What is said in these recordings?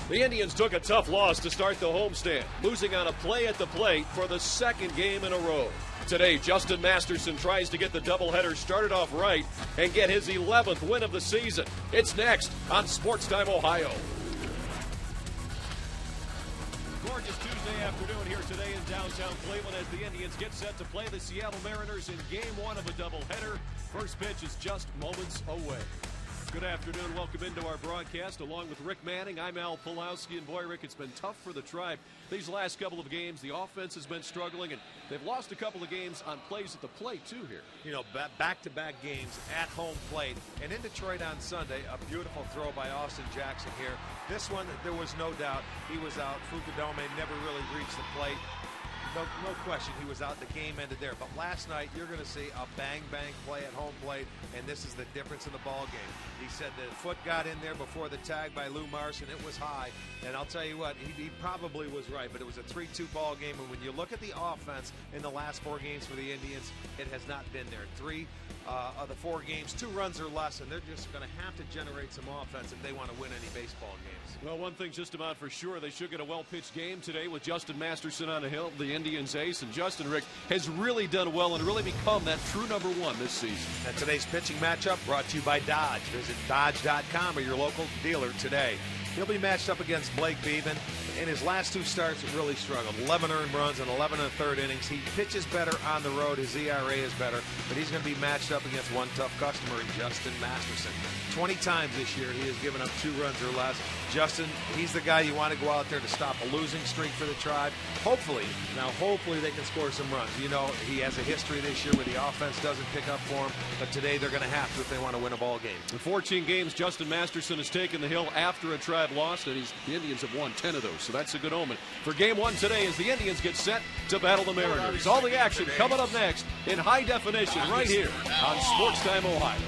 The Indians took a tough loss to start the homestand, losing on a play at the plate for the second game in a row. Today, Justin Masterson tries to get the doubleheader started off right and get his 11th win of the season. It's next on Sports Time Ohio. Gorgeous Tuesday afternoon here today in downtown Cleveland as the Indians get set to play the Seattle Mariners in Game 1 of a doubleheader. First pitch is just moments away. Good afternoon. Welcome into our broadcast. Along with Rick Manning, I'm Al Pulowski. And boy, Rick, it's been tough for the Tribe. These last couple of games, the offense has been struggling, and they've lost a couple of games on plays at the plate, too, here. You know, back-to-back games at home plate. And in Detroit on Sunday, a beautiful throw by Austin Jackson here. This one, there was no doubt he was out. Fukudome never really reached the plate. No question he was out. The game ended there. But last night, you're going to see a bang-bang play at home plate, and this is the difference in the ball game. He said the foot got in there before the tag by Lou Marson. It was high, and I'll tell you what, he probably was right, but it was a 3-2 ball game, and when you look at the offense in the last 4 games for the Indians, it has not been there. 3 of the 4 games, 2 runs or less, and they're just going to have to generate some offense if they want to win any baseball games. Well, one thing's just about for sure. They should get a well-pitched game today with Justin Masterson on the hill, the Indians ace. And Justin, Rick, has really done well and really become that true number 1 this season. And today's pitching matchup brought to you by Dodge. Visit Dodge.com or your local dealer today. He'll be matched up against Blake Beavan. In his last 2 starts, really struggled. 11 earned runs and 11 1/3 innings. He pitches better on the road. His ERA is better, but he's going to be matched up against one tough customer in Justin Masterson. 20 times this year, he has given up 2 runs or less. Justin, he's the guy you want to go out there to stop a losing streak for the Tribe. Hopefully they can score some runs. You know, he has a history this year where the offense doesn't pick up for him, but today they're going to have to if they want to win a ball game. In 14 games, Justin Masterson has taken the hill after a Tribe lost, and the Indians have won 10 of those, so that's a good omen for Game 1 today as the Indians get set to battle the Mariners. All the action coming up next in high definition right here on Sports Time Ohio.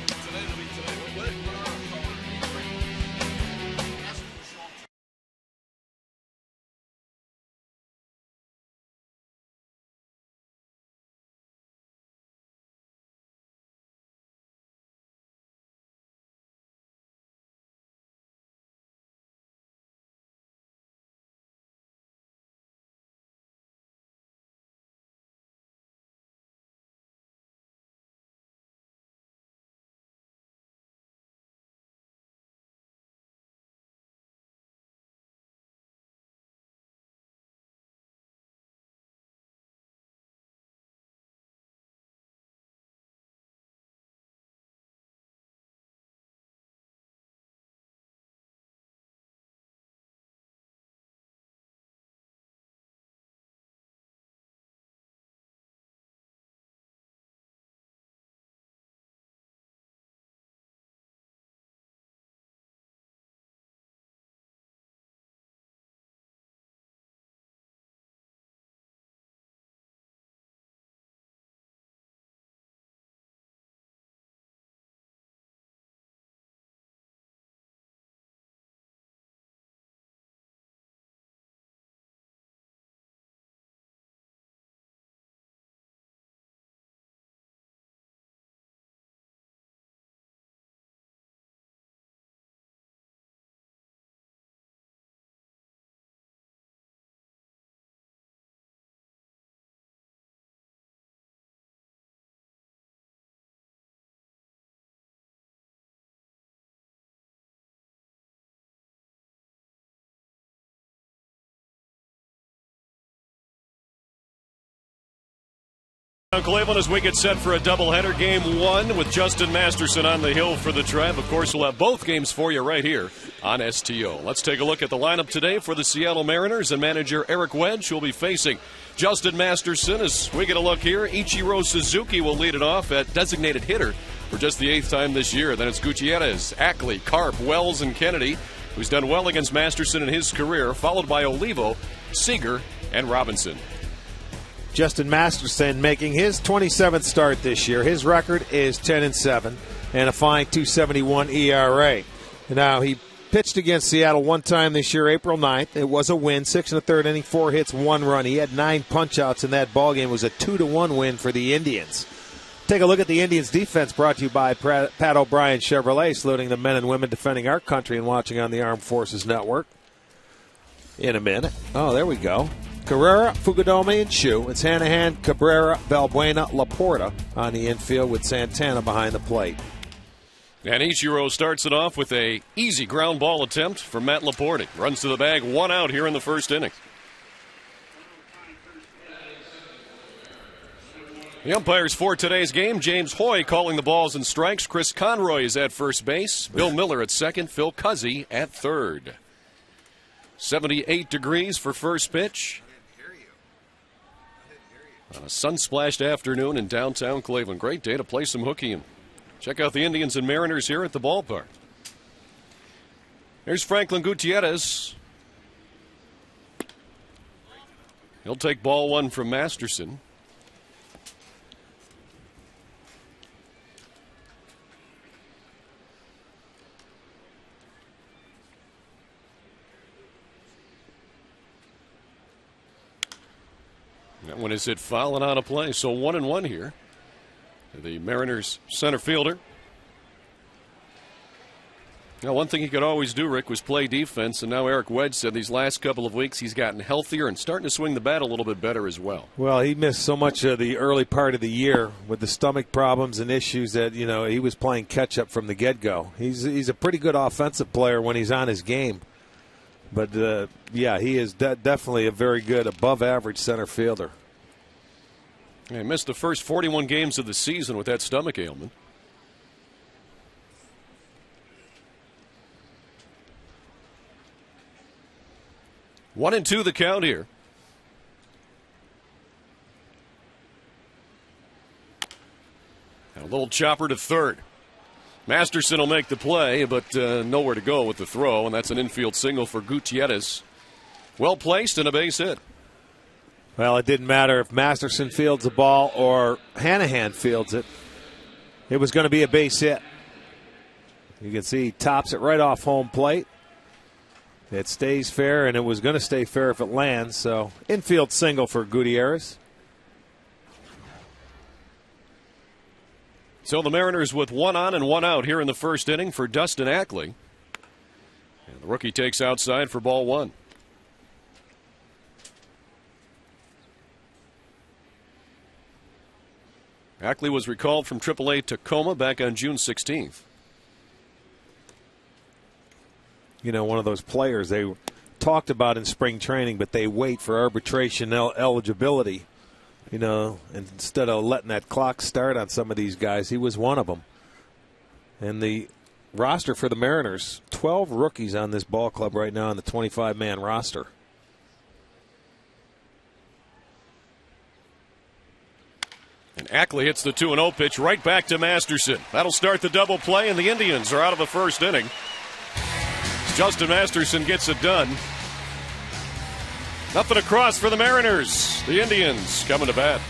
Cleveland as we get set for a doubleheader, Game 1 with Justin Masterson on the hill for the Tribe. Of course, we'll have both games for you right here on STO. Let's take a look at the lineup today for the Seattle Mariners and manager Eric Wedge, who will be facing Justin Masterson. As we get a look here, Ichiro Suzuki will lead it off at designated hitter for just the 8th time this year. Then it's Gutierrez, Ackley, Karp, Wells, and Kennedy, who's done well against Masterson in his career, followed by Olivo, Seager, and Robinson. Justin Masterson making his 27th start this year. His record is 10-7 and a fine 2.71 ERA. Now, he pitched against Seattle one time this year, April 9th. It was a win, 6 1/3 inning, 4 hits, 1 run. He had 9 punch-outs in that ballgame. It was a 2-1 win for the Indians. Take a look at the Indians' defense, brought to you by Pat O'Brien Chevrolet, saluting the men and women defending our country and watching on the Armed Forces Network. in a minute. Oh, there we go. Carrera, Fugudome, and Chu. It's Hanahan, Cabrera, Valbuena, Laporta on the infield with Santana behind the plate. And Ichiro starts it off with a easy ground ball attempt from Matt Laporte. Runs to the bag, 1 out here in the first inning. The umpires for today's game, James Hoy calling the balls and strikes. Chris Conroy is at first base. Bill Miller at second. Phil Cuzzy at third. 78 degrees for first pitch. On a sun-splashed afternoon in downtown Cleveland. Great day to play some hooky and check out the Indians and Mariners here at the ballpark. Here's Franklin Gutierrez. He'll take ball one from Masterson. That one is hit foul and out of play. So 1-1 here. The Mariners center fielder. Now, one thing he could always do, Rick, was play defense. And now Eric Wedge said these last couple of weeks he's gotten healthier and starting to swing the bat a little bit better as well. Well, he missed so much of the early part of the year with the stomach problems and issues that, he was playing catch-up from the get-go. He's a pretty good offensive player when he's on his game. But, he is definitely a very good above-average center fielder. He missed the first 41 games of the season with that stomach ailment. One and two the count here. And a little chopper to third. Masterson will make the play, but nowhere to go with the throw, and that's an infield single for Gutierrez. Well placed and a base hit. Well, it didn't matter if Masterson fields the ball or Hanahan fields it. It was going to be a base hit. You can see he tops it right off home plate. It stays fair, and it was going to stay fair if it lands. So, infield single for Gutierrez. So the Mariners with 1 on and 1 out here in the first inning for Dustin Ackley. And the rookie takes outside for ball one. Ackley was recalled from AAA Tacoma back on June 16th. One of those players they talked about in spring training, but they wait for arbitration eligibility. Instead of letting that clock start on some of these guys, he was one of them. And the roster for the Mariners, 12 rookies on this ball club right now on the 25-man roster. And Ackley hits the 2-0 pitch right back to Masterson. That'll start the double play, and the Indians are out of the first inning. Justin Masterson gets it done. Nothing across for the Mariners. The Indians coming to bat.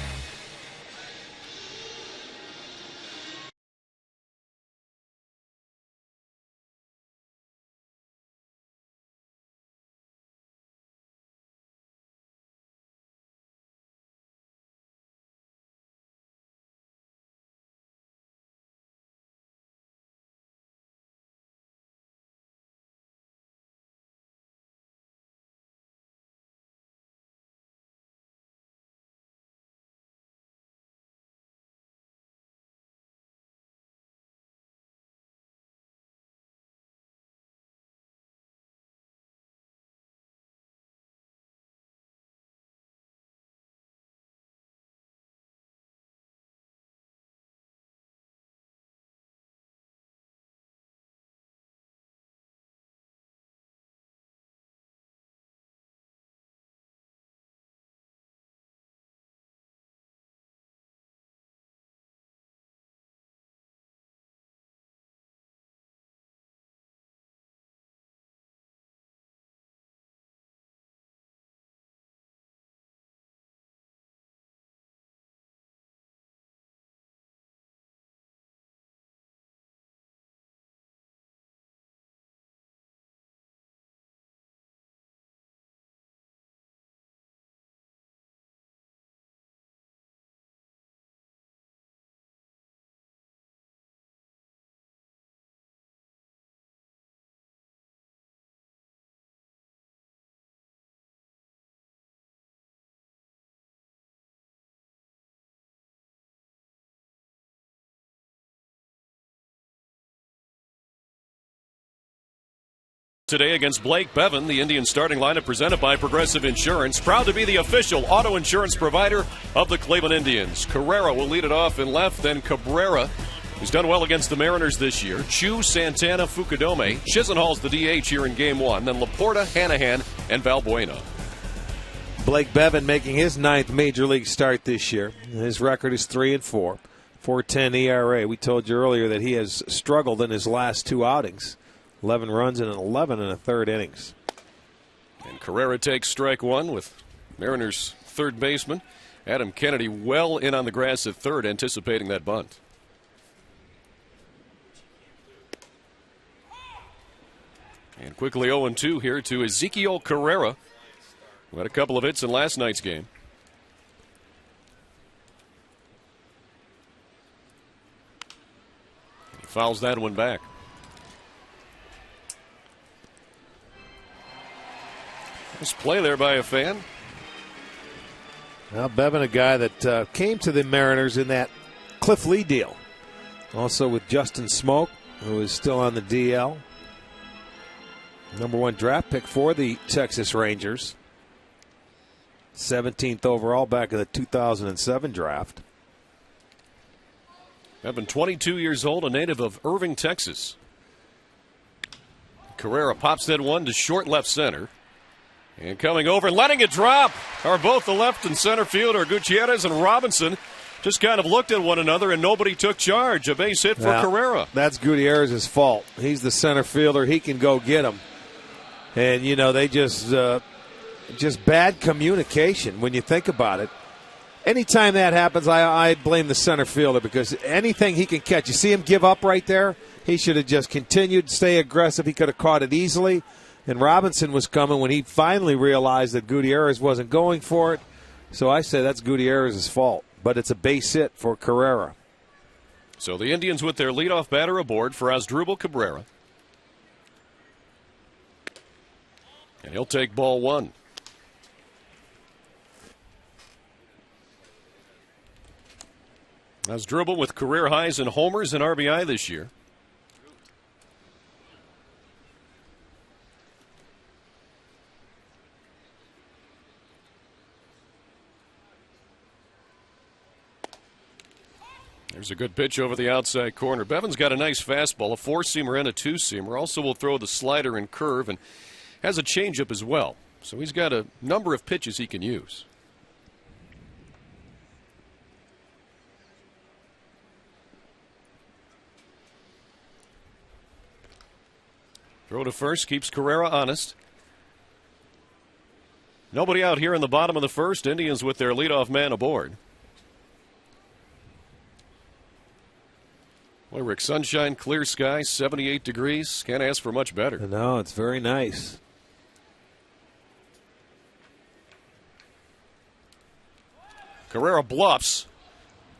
Today against Blake Bevan, the Indians starting lineup presented by Progressive Insurance. Proud to be the official auto insurance provider of the Cleveland Indians. Carrera will lead it off in left, then Cabrera, who's done well against the Mariners this year. Chu, Santana, Fukudome. Chisenhall's the DH here in Game 1. Then Laporta, Hanahan, and Valbuena. Blake Bevan making his 9th major league start this year. His record is 3-4, 4.10 ERA. We told you earlier that he has struggled in his last 2 outings. 11 runs in 11 1/3 innings. And Carrera takes strike 1 with Mariners third baseman Adam Kennedy well in on the grass at third, anticipating that bunt. And quickly 0-2 here to Ezequiel Carrera, who had a couple of hits in last night's game. He fouls that one back. Nice play there by a fan. Well, Bevan, a guy that came to the Mariners in that Cliff Lee deal. Also with Justin Smoke, who is still on the DL. #1 draft pick for the Texas Rangers. 17th overall back in the 2007 draft. Bevan, 22 years old, a native of Irving, Texas. Carrera pops that one to short left center. And coming over and letting it drop are both the left and center fielder, Gutierrez and Robinson. Just kind of looked at one another and nobody took charge. A base hit for Carrera. That's Gutierrez's fault. He's the center fielder. He can go get him. And, you know, they just bad communication when you think about it. Anytime that happens, I blame the center fielder because anything he can catch. You see him give up right there? He should have just continued to stay aggressive. He could have caught it easily. And Robinson was coming when he finally realized that Gutierrez wasn't going for it. So I say that's Gutierrez's fault. But it's a base hit for Carrera. So the Indians with their leadoff batter aboard for Asdrubal Cabrera. And he'll take ball 1. Asdrubal with career highs in homers and RBI this year. There's a good pitch over the outside corner. Bevan's got a nice fastball, a 4-seamer and a 2-seamer. Also will throw the slider and curve and has a changeup as well. So he's got a number of pitches he can use. Throw to first keeps Carrera honest. Nobody out here in the bottom of the first. Indians with their leadoff man aboard. Well, Rick, sunshine, clear sky, 78 degrees. Can't ask for much better. No, it's very nice. Carrera bluffs.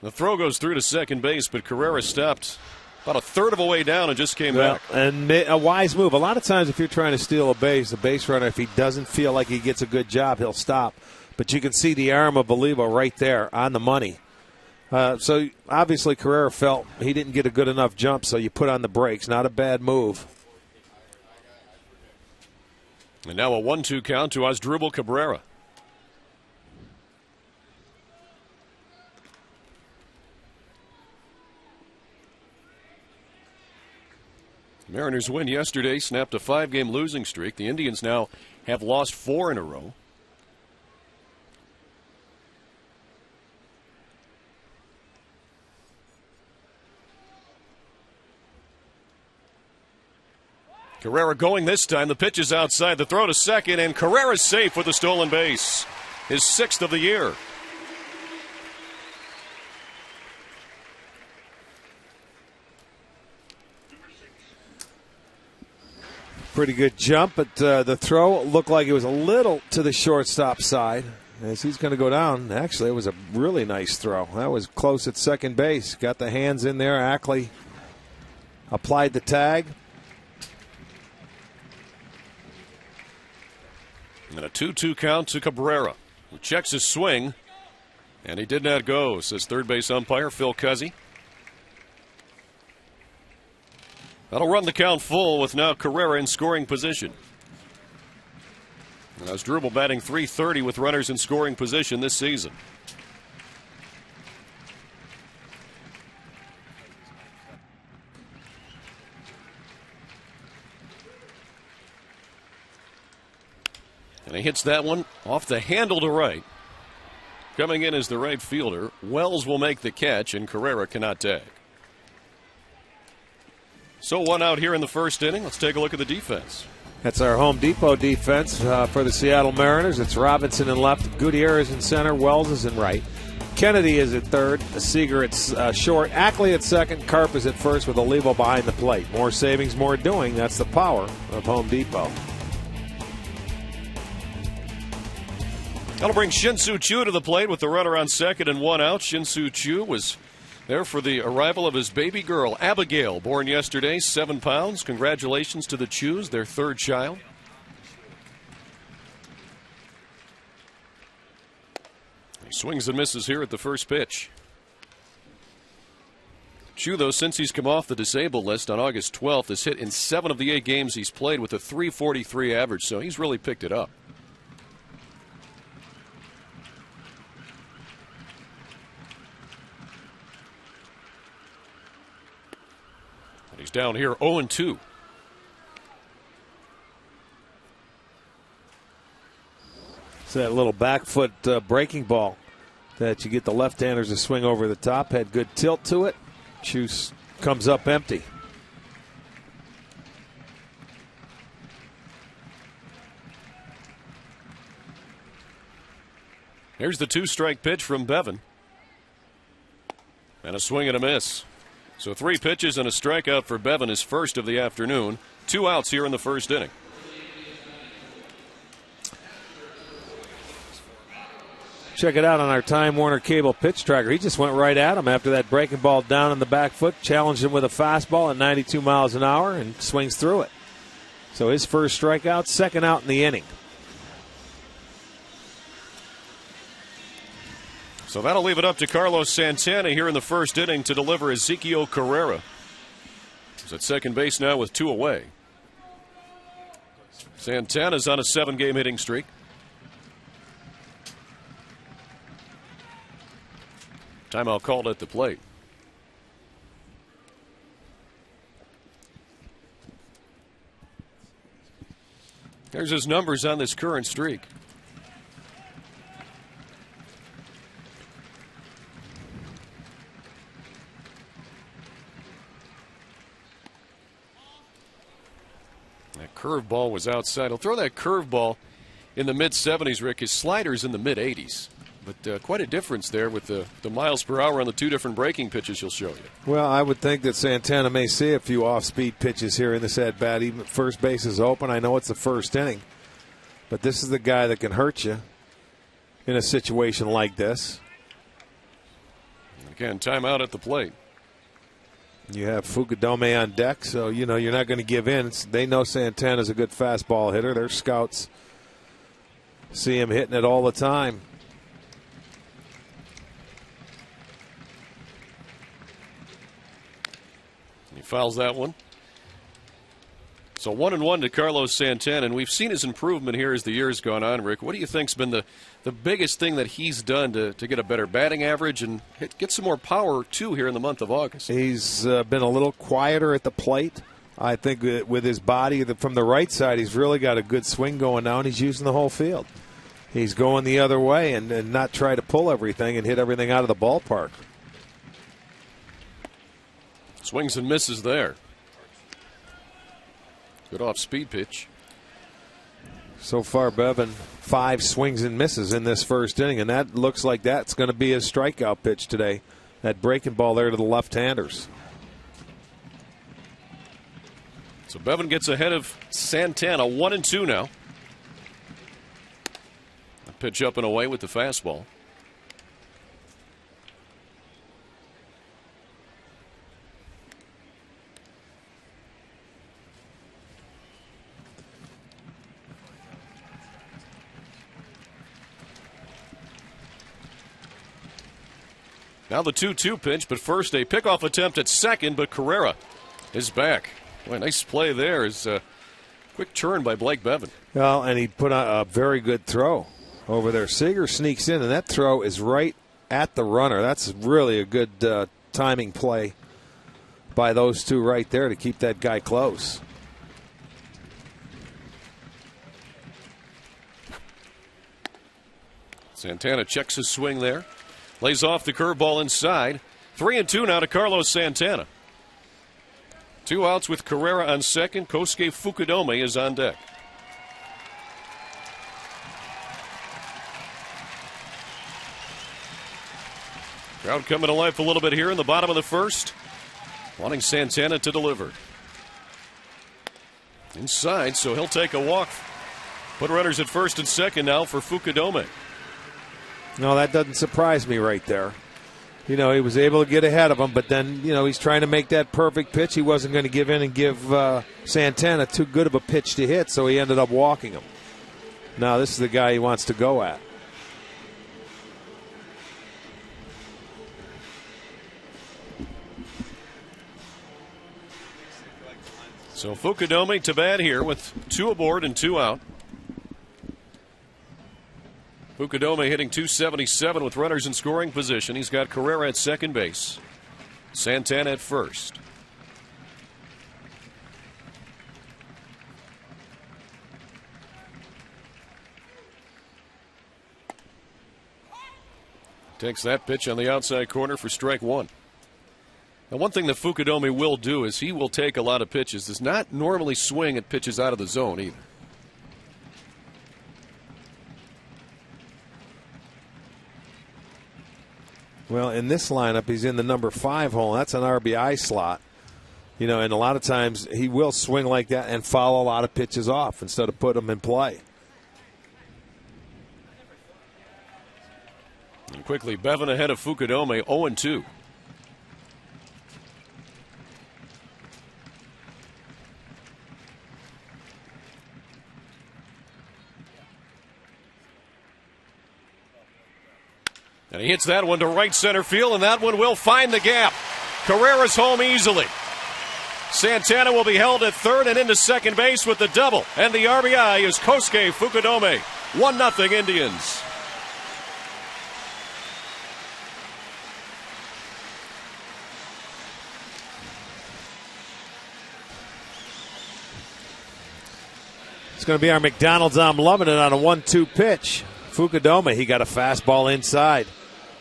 The throw goes through to second base, but Carrera stopped about a third of a way down and just came back. And a wise move. A lot of times if you're trying to steal a base, the base runner, if he doesn't feel like he gets a good job, he'll stop. But you can see the arm of Olivo right there on the money. So obviously Carrera felt he didn't get a good enough jump, so you put on the brakes. Not a bad move. And now a 1-2 count to Asdrubal Cabrera. Mariners win yesterday, snapped a 5-game losing streak. The Indians now have lost 4 in a row. Carrera going this time. The pitch is outside. The throw to second, and Carrera's safe with a stolen base. His 6th of the year. Pretty good jump, but the throw looked like it was a little to the shortstop side. As he's going to go down, actually, it was a really nice throw. That was close at second base. Got the hands in there. Ackley applied the tag. And a 2-2 count to Cabrera, who checks his swing, and he did not go, says third base umpire Phil Cuzzy. That'll run the count full with now Carrera in scoring position. And Asdrubal batting .330 with runners in scoring position this season. And he hits that one off the handle to right. Coming in as the right fielder, Wells will make the catch, and Carrera cannot tag. So 1 out here in the first inning. Let's take a look at the defense. That's our Home Depot defense for the Seattle Mariners. It's Robinson in left, Gutierrez in center, Wells is in right. Kennedy is at third, Seager at short, Ackley at second, Karp is at first with Olivo behind the plate. More savings, more doing. That's the power of Home Depot. That'll bring Shin-Soo Choo to the plate with the runner on second and 1 out. Shin-Soo Choo was there for the arrival of his baby girl, Abigail, born yesterday, 7 pounds. Congratulations to the Choos, their third child. He swings and misses here at the first pitch. Choo, though, since he's come off the disabled list on August 12th, has hit in 7 of the 8 games he's played with a .343 average, so he's really picked it up. He's down here 0-2. It's that little back foot breaking ball that you get the left-handers to swing over the top. Had good tilt to it. Choo comes up empty. Here's the 2-strike pitch from Bevan. And a swing and a miss. So 3 pitches and a strikeout for Bevan, his first of the afternoon. 2 outs here in the first inning. Check it out on our Time Warner Cable pitch tracker. He just went right at him after that breaking ball down in the back foot, challenged him with a fastball at 92 miles an hour and swings through it. So his first strikeout, second out in the inning. So that'll leave it up to Carlos Santana here in the first inning to deliver Ezequiel Carrera. He's at second base now with 2 away. Santana's on a 7-game hitting streak. Timeout called at the plate. There's his numbers on this current streak. That curveball was outside. He'll throw that curveball in the mid-70s, Rick. His slider's in the mid-80s. But quite a difference there with the miles per hour on the 2 different breaking pitches he'll show you. Well, I would think that Santana may see a few off-speed pitches here in this at-bat. Even first base is open. I know it's the first inning. But this is the guy that can hurt you in a situation like this. Again, timeout at the plate. You have Fukudome on deck, so you know you're not going to give in. They know Santana's a good fastball hitter. Their scouts see him hitting it all the time. He fouls that one. So 1-1 to Carlos Santana, and we've seen his improvement here as the year's gone on, Rick. What do you think's been the biggest thing that he's done to get a better batting average and get some more power, too, here in the month of August? He's been a little quieter at the plate. I think that with his body from the right side, he's really got a good swing going now, and he's using the whole field. He's going the other way and not try to pull everything and hit everything out of the ballpark. Swings and misses there. Good off-speed pitch. So far, Bevan, 5 swings and misses in this first inning, and that looks like that's going to be his strikeout pitch today. That breaking ball there to the left-handers. So Bevan gets ahead of Santana, 1-2 now. A pitch up and away with the fastball. Now the 2-2 pitch, but first a pickoff attempt at second, but Carrera is back. Boy, nice play there. Is a quick turn by Blake Bevan. Well, and he put a very good throw over there. Seager sneaks in, and that throw is right at the runner. That's really a good timing play by those two right there to keep that guy close. Santana checks his swing there. Lays off the curveball inside. 3-2 now to Carlos Santana. 2 outs with Carrera on second. Kosuke Fukudome is on deck. Crowd coming to life a little bit here in the bottom of the first. Wanting Santana to deliver. Inside, so he'll take a walk. Put runners at first and second now for Fukudome. No, that doesn't surprise me right there. You know, he was able to get ahead of him, but then, you know, he's trying to make that perfect pitch. He wasn't going to give in and give Santana too good of a pitch to hit, so he ended up walking him. Now, this is the guy he wants to go at. So Fukudome to bat here with 2 aboard and 2 out. Fukudome hitting .277 with runners in scoring position. He's got Carrera at second base. Santana at first. Takes that pitch on the outside corner for strike 1. Now, one thing that Fukudome will do is he will take a lot of pitches. Does not normally swing at pitches out of the zone either. Well, in this lineup, he's in the number 5 hole. That's an RBI slot. You know, and a lot of times he will swing like that and foul a lot of pitches off instead of put them in play. And quickly, Bevan ahead of Fukudome, 0-2. And he hits that one to right center field, and that one will find the gap. Carrera's home easily. Santana will be held at third and into second base with the double. And the RBI is Kosuke Fukudome. 1-0 Indians. It's going to be our McDonald's. I'm loving it on a 1-2 pitch. Fukudome, he got a fastball inside.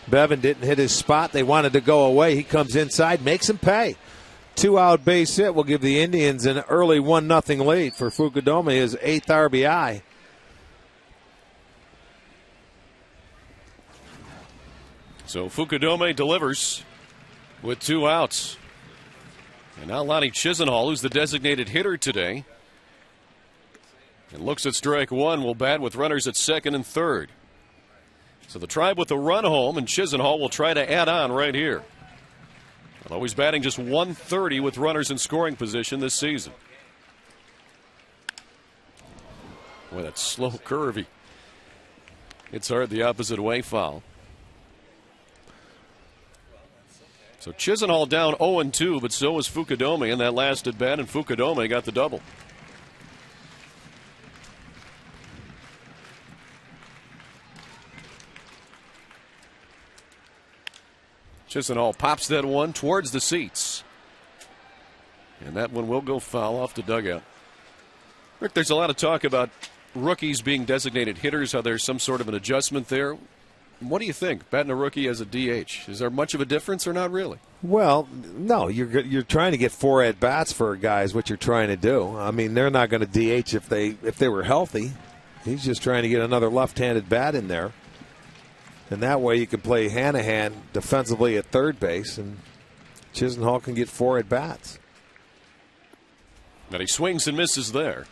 Bevan didn't hit his spot. They wanted to go away. He comes inside, makes him pay. 2-out base hit will give the Indians an early 1-0 lead for Fukudome, his 8th RBI. So Fukudome delivers with 2 outs. And now Lonnie Chisenhall, who's the designated hitter today, and looks at strike 1, will bat with runners at second and third. So the Tribe with a run home, and Chisenhall will try to add on right here. Although he's batting just .130 with runners in scoring position this season. Boy, that slow curve. It's hard the opposite way, foul. So Chisenhall down 0-2, but so was Fukudome in that last at bat, and Fukudome got the double. Chisenhall pops that one towards the seats. And that one will go foul off the dugout. Rick, there's a lot of talk about rookies being designated hitters, how there's some sort of an adjustment there. What do you think, batting a rookie as a DH? Is there much of a difference or not really? Well, no, you're trying to get 4 at-bats for guys, what you're trying to do. I mean, they're not going to DH if they were healthy. He's just trying to get another left-handed bat in there. And that way you can play hand-to-hand defensively at third base, and Chisenhall can get 4 at-bats. But he swings and misses there.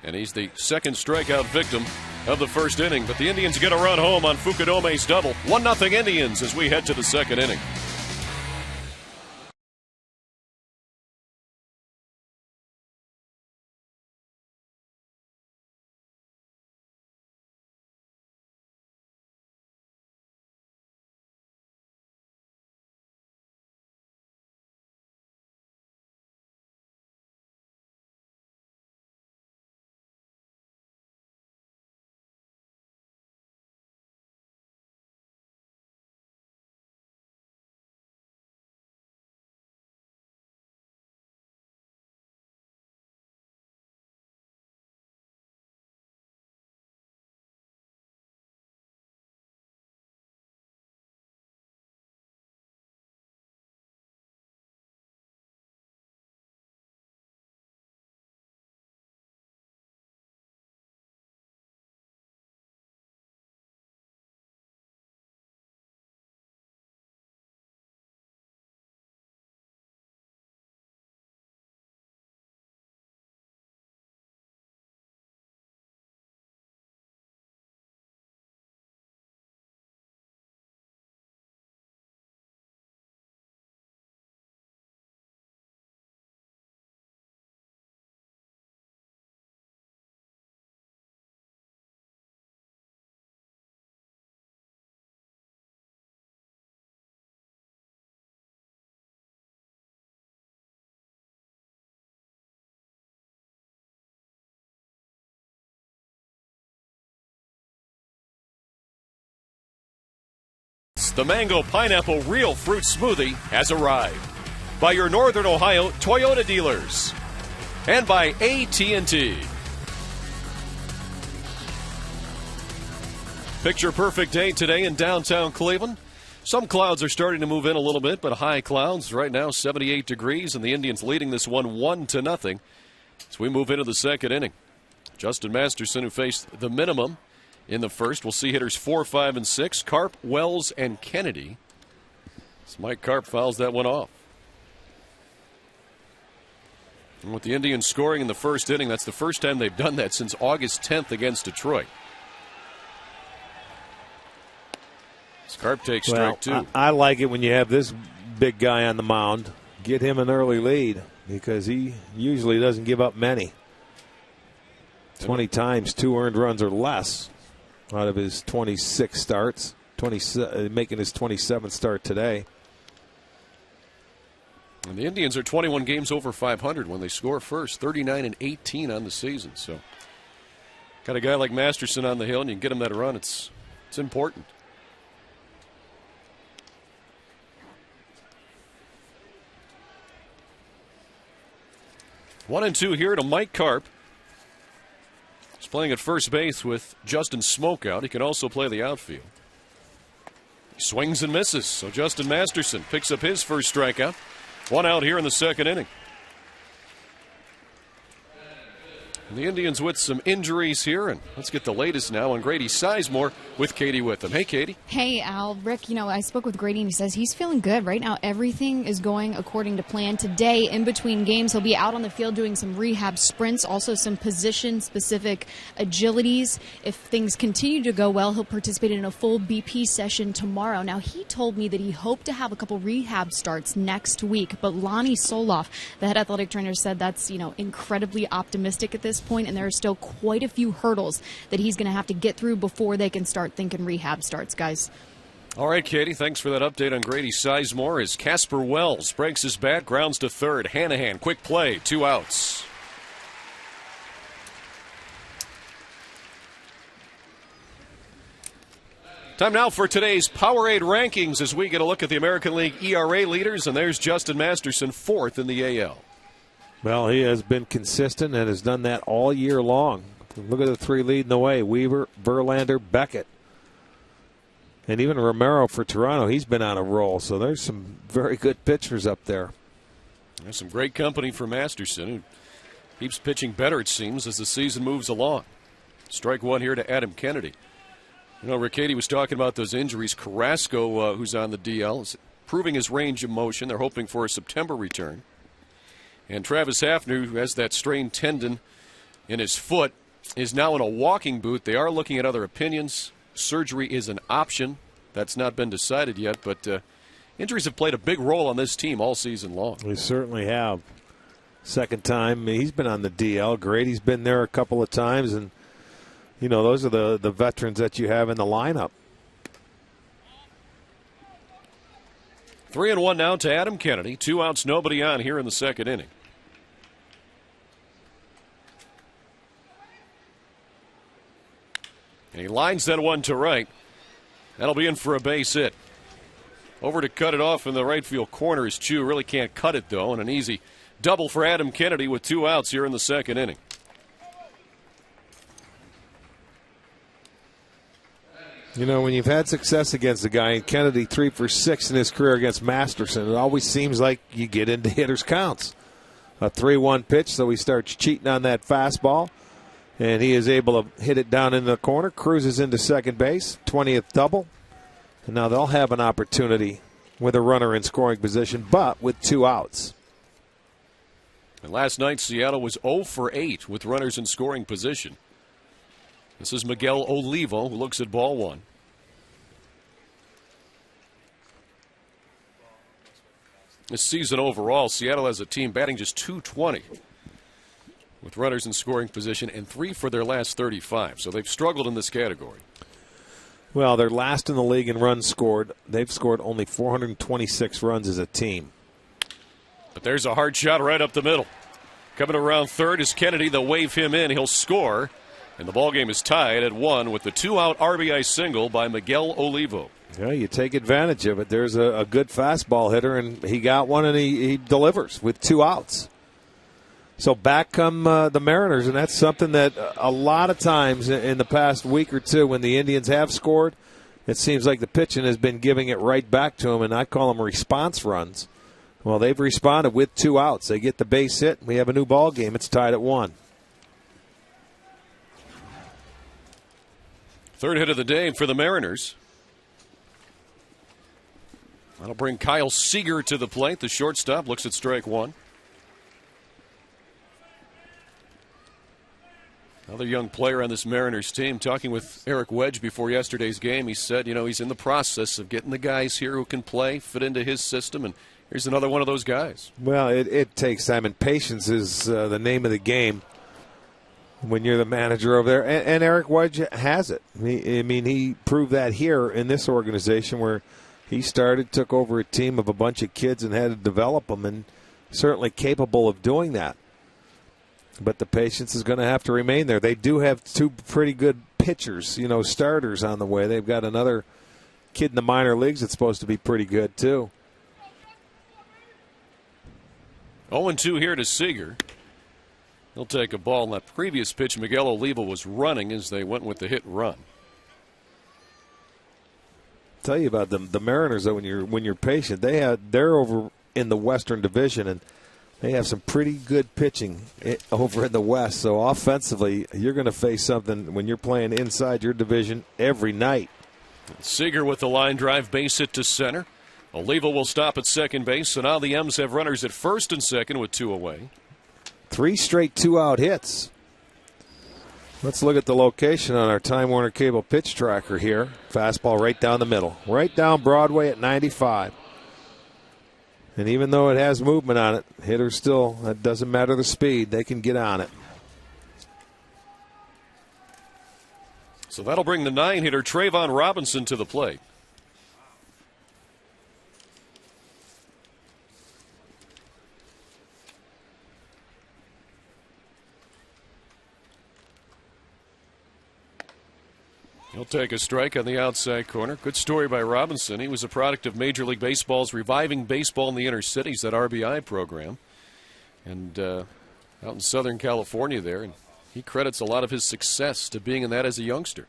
And he's the second strikeout victim of the first inning. But the Indians get a run home on Fukudome's double. 1-0 Indians as we head to the second inning. the Mango Pineapple Real Fruit Smoothie has arrived. By your Northern Ohio Toyota dealers. And by AT&T. Picture perfect day today in downtown Cleveland. Some clouds are starting to move in a little bit, but high clouds right now, 78 degrees, and the Indians leading this one 1-0 as we move into the second inning. Justin Masterson, who faced the minimum in the first, will see hitters 4, 5, and 6. Karp, Wells, and Kennedy. As Mike Karp fouls that one off. And with the Indians scoring in the first inning, that's the first time they've done that since August 10th against Detroit. Karp takes strike two. I like it when you have this big guy on the mound. Get him an early lead because he usually doesn't give up many. 20 times 2 earned runs or less out of his 26 starts, making his 27th start today. And the Indians are 21 games over 500 when they score first, 39-18 on the season. So, got a guy like Masterson on the hill, and you can get him that run. It's important. One and two here to Mike Karp. He's playing at first base with Justin Smokeout. He can also play the outfield. He swings and misses, so Justin Masterson picks up his first strikeout. One out here in the second inning. And the Indians with some injuries here, and let's get the latest now on Grady Sizemore with Katie with them. Hey, Katie. Hey, Al. Rick, I spoke with Grady, and he says he's feeling good. Right now, everything is going according to plan. Today, in between games, he'll be out on the field doing some rehab sprints, also some position-specific agilities. If things continue to go well, he'll participate in a full BP session tomorrow. Now, he told me that he hoped to have a couple rehab starts next week, but Lonnie Soloff, the head athletic trainer, said that's, incredibly optimistic at this point, and there are still quite a few hurdles that he's going to have to get through before they can start thinking rehab starts, guys. All right, Katie, thanks for that update on Grady Sizemore as Casper Wells breaks his bat, grounds to third. Hanahan, quick play, 2 outs. Time now for today's Powerade rankings as we get a look at the American League ERA leaders, and there's Justin Masterson, 4th in the AL. Well, he has been consistent and has done that all year long. Look at the 3 leading the way: Weaver, Verlander, Beckett. And even Romero for Toronto, he's been on a roll. So there's some very good pitchers up there. There's some great company for Masterson, who keeps pitching better, it seems, as the season moves along. Strike one here to Adam Kennedy. Rickety was talking about those injuries. Carrasco, who's on the DL, is proving his range of motion. They're hoping for a September return. And Travis Hafner, who has that strained tendon in his foot, is now in a walking boot. They are looking at other opinions. Surgery is an option. That's not been decided yet, but injuries have played a big role on this team all season long. They certainly have. Second time he's been on the DL. Grady's been there a couple of times, and those are the veterans that you have in the lineup. 3-1 now to Adam Kennedy. 2 outs, nobody on here in the second inning. And he lines that one to right. That'll be in for a base hit. Over to cut it off in the right field corner is Chu. Really can't cut it, though, and an easy double for Adam Kennedy with 2 outs here in the second inning. When you've had success against a guy, and Kennedy 3 for 6 in his career against Masterson, it always seems like you get into hitters' counts. A 3-1 pitch, so he starts cheating on that fastball, and he is able to hit it down in the corner, cruises into second base, 20th double. And now they'll have an opportunity with a runner in scoring position, but with 2 outs. And last night, Seattle was 0 for 8 with runners in scoring position. This is Miguel Olivo, who looks at ball one. This season overall, Seattle has a team batting just .220 with runners in scoring position and 3 for their last 35. So they've struggled in this category. Well, they're last in the league in runs scored. They've scored only 426 runs as a team. But there's a hard shot right up the middle. Coming around third is Kennedy. They'll wave him in. He'll score. And the ballgame is tied at 1 with the 2-out RBI single by Miguel Olivo. Yeah, you take advantage of it. There's a good fastball hitter, and he got one, and he delivers with 2 outs. So back come the Mariners, and that's something that a lot of times in the past week or two when the Indians have scored, it seems like the pitching has been giving it right back to them, and I call them response runs. Well, they've responded with 2 outs. They get the base hit. We have a new ball game. It's tied at 1. Third hit of the day for the Mariners. That'll bring Kyle Seager to the plate. The shortstop looks at strike 1. Another young player on this Mariners team. Talking with Eric Wedge before yesterday's game, he said, he's in the process of getting the guys here who can play, fit into his system, and here's another one of those guys. Well, it takes time, and patience is the name of the game when you're the manager over there. And Eric Wedge has it. He proved that here in this organization where he took over a team of a bunch of kids and had to develop them, and certainly capable of doing that. But the patience is going to have to remain there. They do have 2 pretty good pitchers, starters on the way. They've got another kid in the minor leagues that's supposed to be pretty good, too. 0-2 here to Seager. He'll take a ball. In that previous pitch, Miguel Oliva was running as they went with the hit and run. Tell you about the Mariners, though, when you're patient. They're over in the Western Division, and they have some pretty good pitching over in the West. So offensively, you're going to face something when you're playing inside your division every night. Seager with the line drive, base hit to center. Oliva will stop at second base, so now the M's have runners at first and second with 2 away. 3 straight 2-out hits. Let's look at the location on our Time Warner Cable pitch tracker here. Fastball right down the middle. Right down Broadway at 95. And even though it has movement on it, hitters still, it doesn't matter the speed, they can get on it. So that'll bring the 9-hitter Trayvon Robinson to the plate. He'll take a strike on the outside corner. Good story by Robinson. He was a product of Major League Baseball's Reviving Baseball in the Inner Cities, that RBI program. And out in Southern California there. And he credits a lot of his success to being in that as a youngster.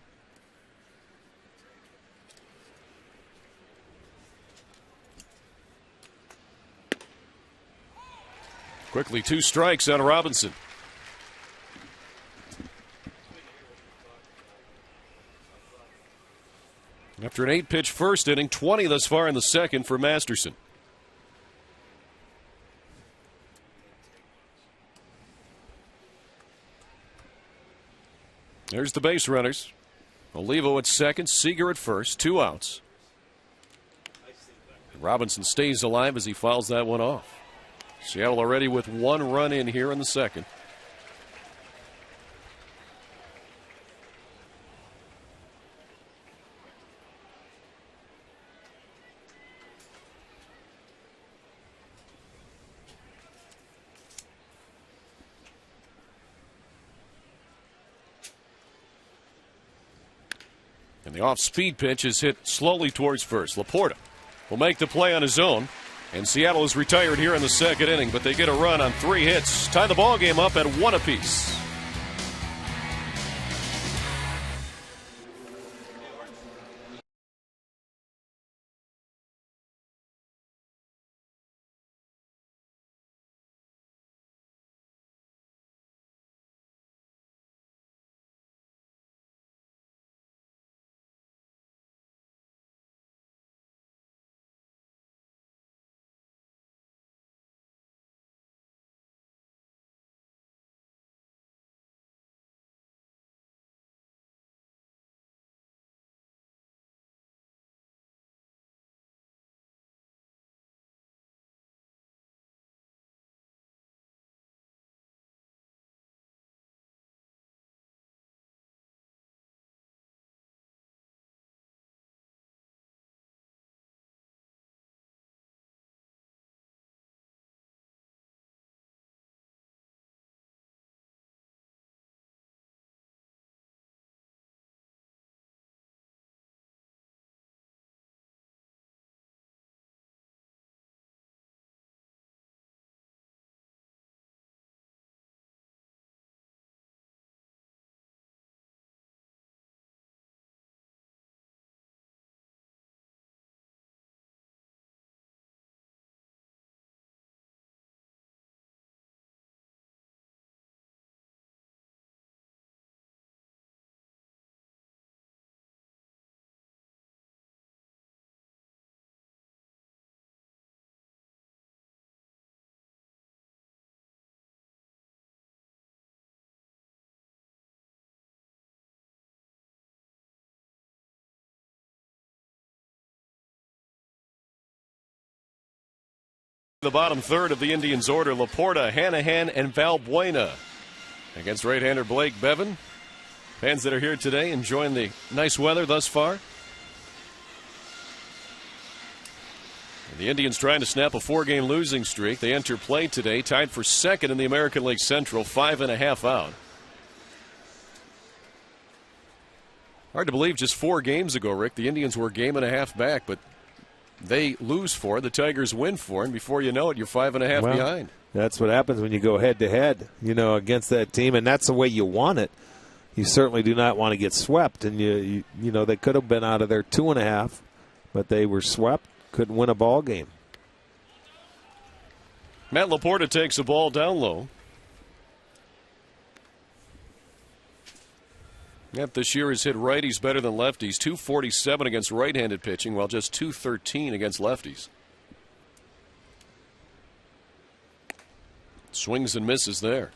Quickly 2 strikes on Robinson. After an 8-pitch first inning, 20 thus far in the second for Masterson. There's the base runners. Olivo at second, Seager at first, 2 outs. Robinson stays alive as he fouls that one off. Seattle already with 1 run in here in the second. And the off-speed pitch is hit slowly towards first. Laporta will make the play on his own. And Seattle is retired here in the second inning, but they get a run on 3 hits. Tie the ball game up at 1 apiece. The bottom third of the Indians' order: Laporta, Hanahan, and Valbuena. Against right-hander Blake Bevan. Fans that are here today enjoying the nice weather thus far. And the Indians trying to snap a 4-game losing streak. They enter play today, tied for second in the American League Central, 5.5 out. Hard to believe just 4 games ago, Rick, the Indians were a game and a half back, but they lose 4, the Tigers win 4, and before you know it, you're 5.5 behind. That's what happens when you go head-to-head, against that team, and that's the way you want it. You certainly do not want to get swept, and you they could have been out of there 2.5, but they were swept, couldn't win a ball game. Matt Laporta takes the ball down low. Yep, this year has hit righties better than lefties. 247 against right-handed pitching, while just 213 against lefties. Swings and misses there.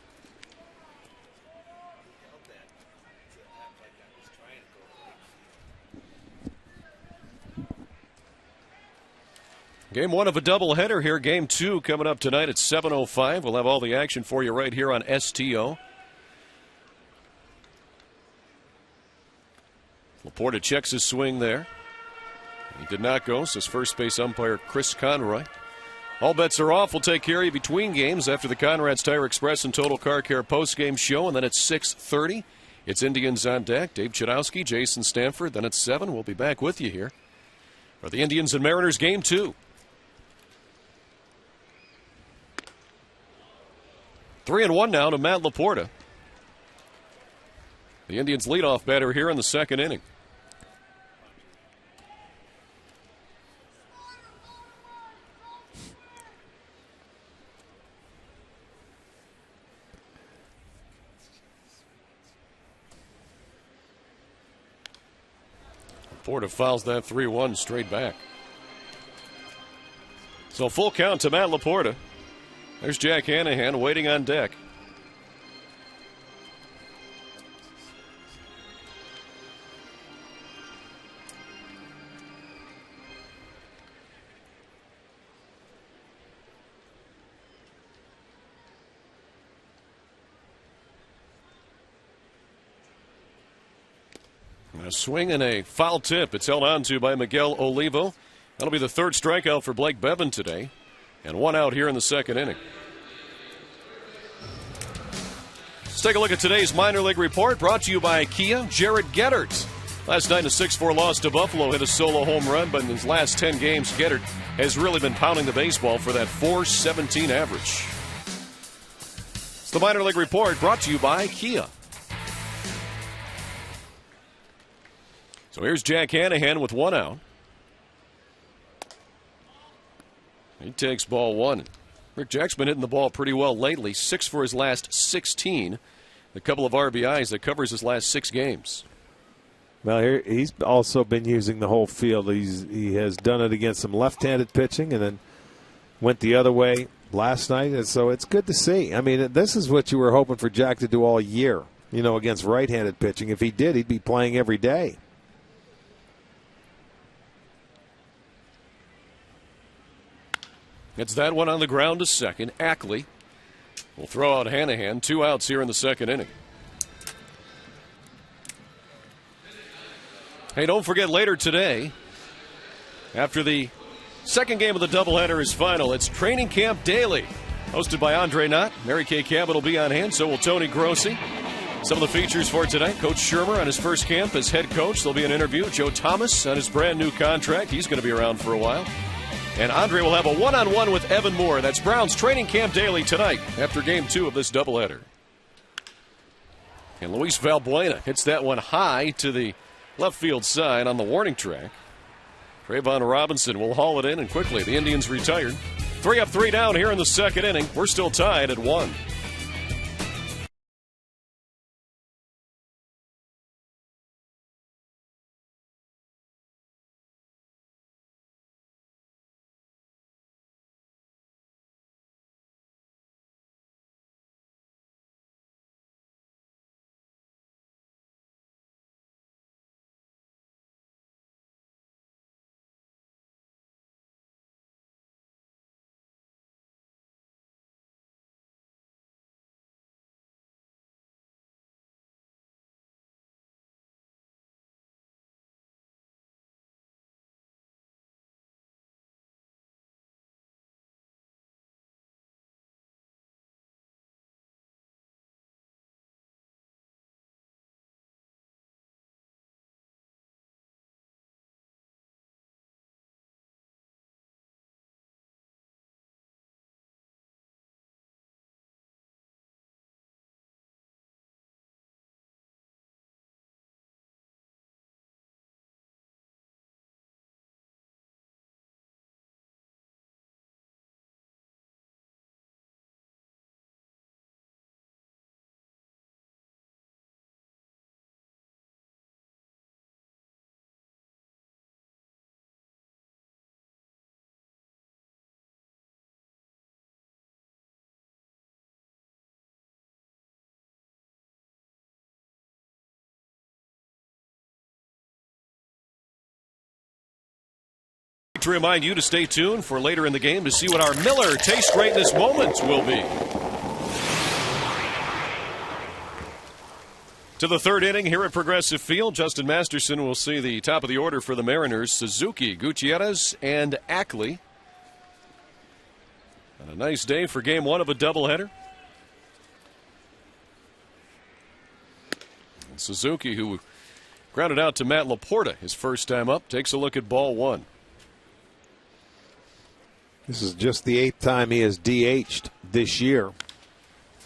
Game 1 of a doubleheader here. Game 2 coming up tonight at 7:05. We'll have all the action for you right here on STO. Laporta checks his swing there. He did not go, says first base umpire Chris Conroy. All bets are off. We'll take care of you between games after the Conrad's Tire Express and Total Car Care postgame show, and then at 6:30, it's Indians on deck. Dave Chudowski, Jason Stanford. Then at 7, we'll be back with you here for the Indians and Mariners Game 2. 3-1 now to Matt Laporta. The Indians leadoff batter here in the second inning. Laporta fouls that 3-1 straight back. So full count to Matt Laporta. There's Jack Hanahan waiting on deck. A swing and a foul tip. It's held on to by Miguel Olivo. That'll be the third strikeout for Blake Bevan today. And 1 out here in the second inning. Let's take a look at today's minor league report, brought to you by Kia. Jared Gettert. Last night in a 6-4 loss to Buffalo, hit a solo home run, but in his last 10 games, Gettert has really been pounding the baseball for that .417 average. It's the minor league report, brought to you by Kia. So here's Jack Hanahan with 1 out. He takes ball 1. Rick Jack's been hitting the ball pretty well lately. 6 for his last 16. A couple of RBIs that covers his last 6 games. Well, here he's also been using the whole field. He has done it against some left-handed pitching and then went the other way last night. And so it's good to see. I mean, this is what you were hoping for Jack to do all year, against right-handed pitching. If he did, he'd be playing every day. It's that one on the ground to second. Ackley will throw out Hanahan. 2 outs here in the second inning. Hey, don't forget later today, after the second game of the doubleheader is final, it's Training Camp Daily, hosted by Andre Knott. Mary Kay Cabot will be on hand, so will Tony Grossi. Some of the features for tonight: Coach Shermer on his first camp as head coach. There'll be an interview. Joe Thomas on his brand new contract. He's going to be around for a while. And Andre will have a one-on-one with Evan Moore. That's Browns Training Camp Daily tonight after Game 2 of this doubleheader. And Luis Valbuena hits that one high to the left field side on the warning track. Trayvon Robinson will haul it in, and quickly the Indians retired. 3 up, 3 down here in the second inning. We're still tied at 1. To remind you to stay tuned for later in the game to see what our Miller Taste Greatness moments will be. To the third inning here at Progressive Field, Justin Masterson will see the top of the order for the Mariners, Suzuki, Gutierrez, and Ackley. And a nice day for game one of a doubleheader. And Suzuki, who grounded out to Matt Laporta his first time up, takes a look at ball one. This is just the 8th time he has DH'd this year.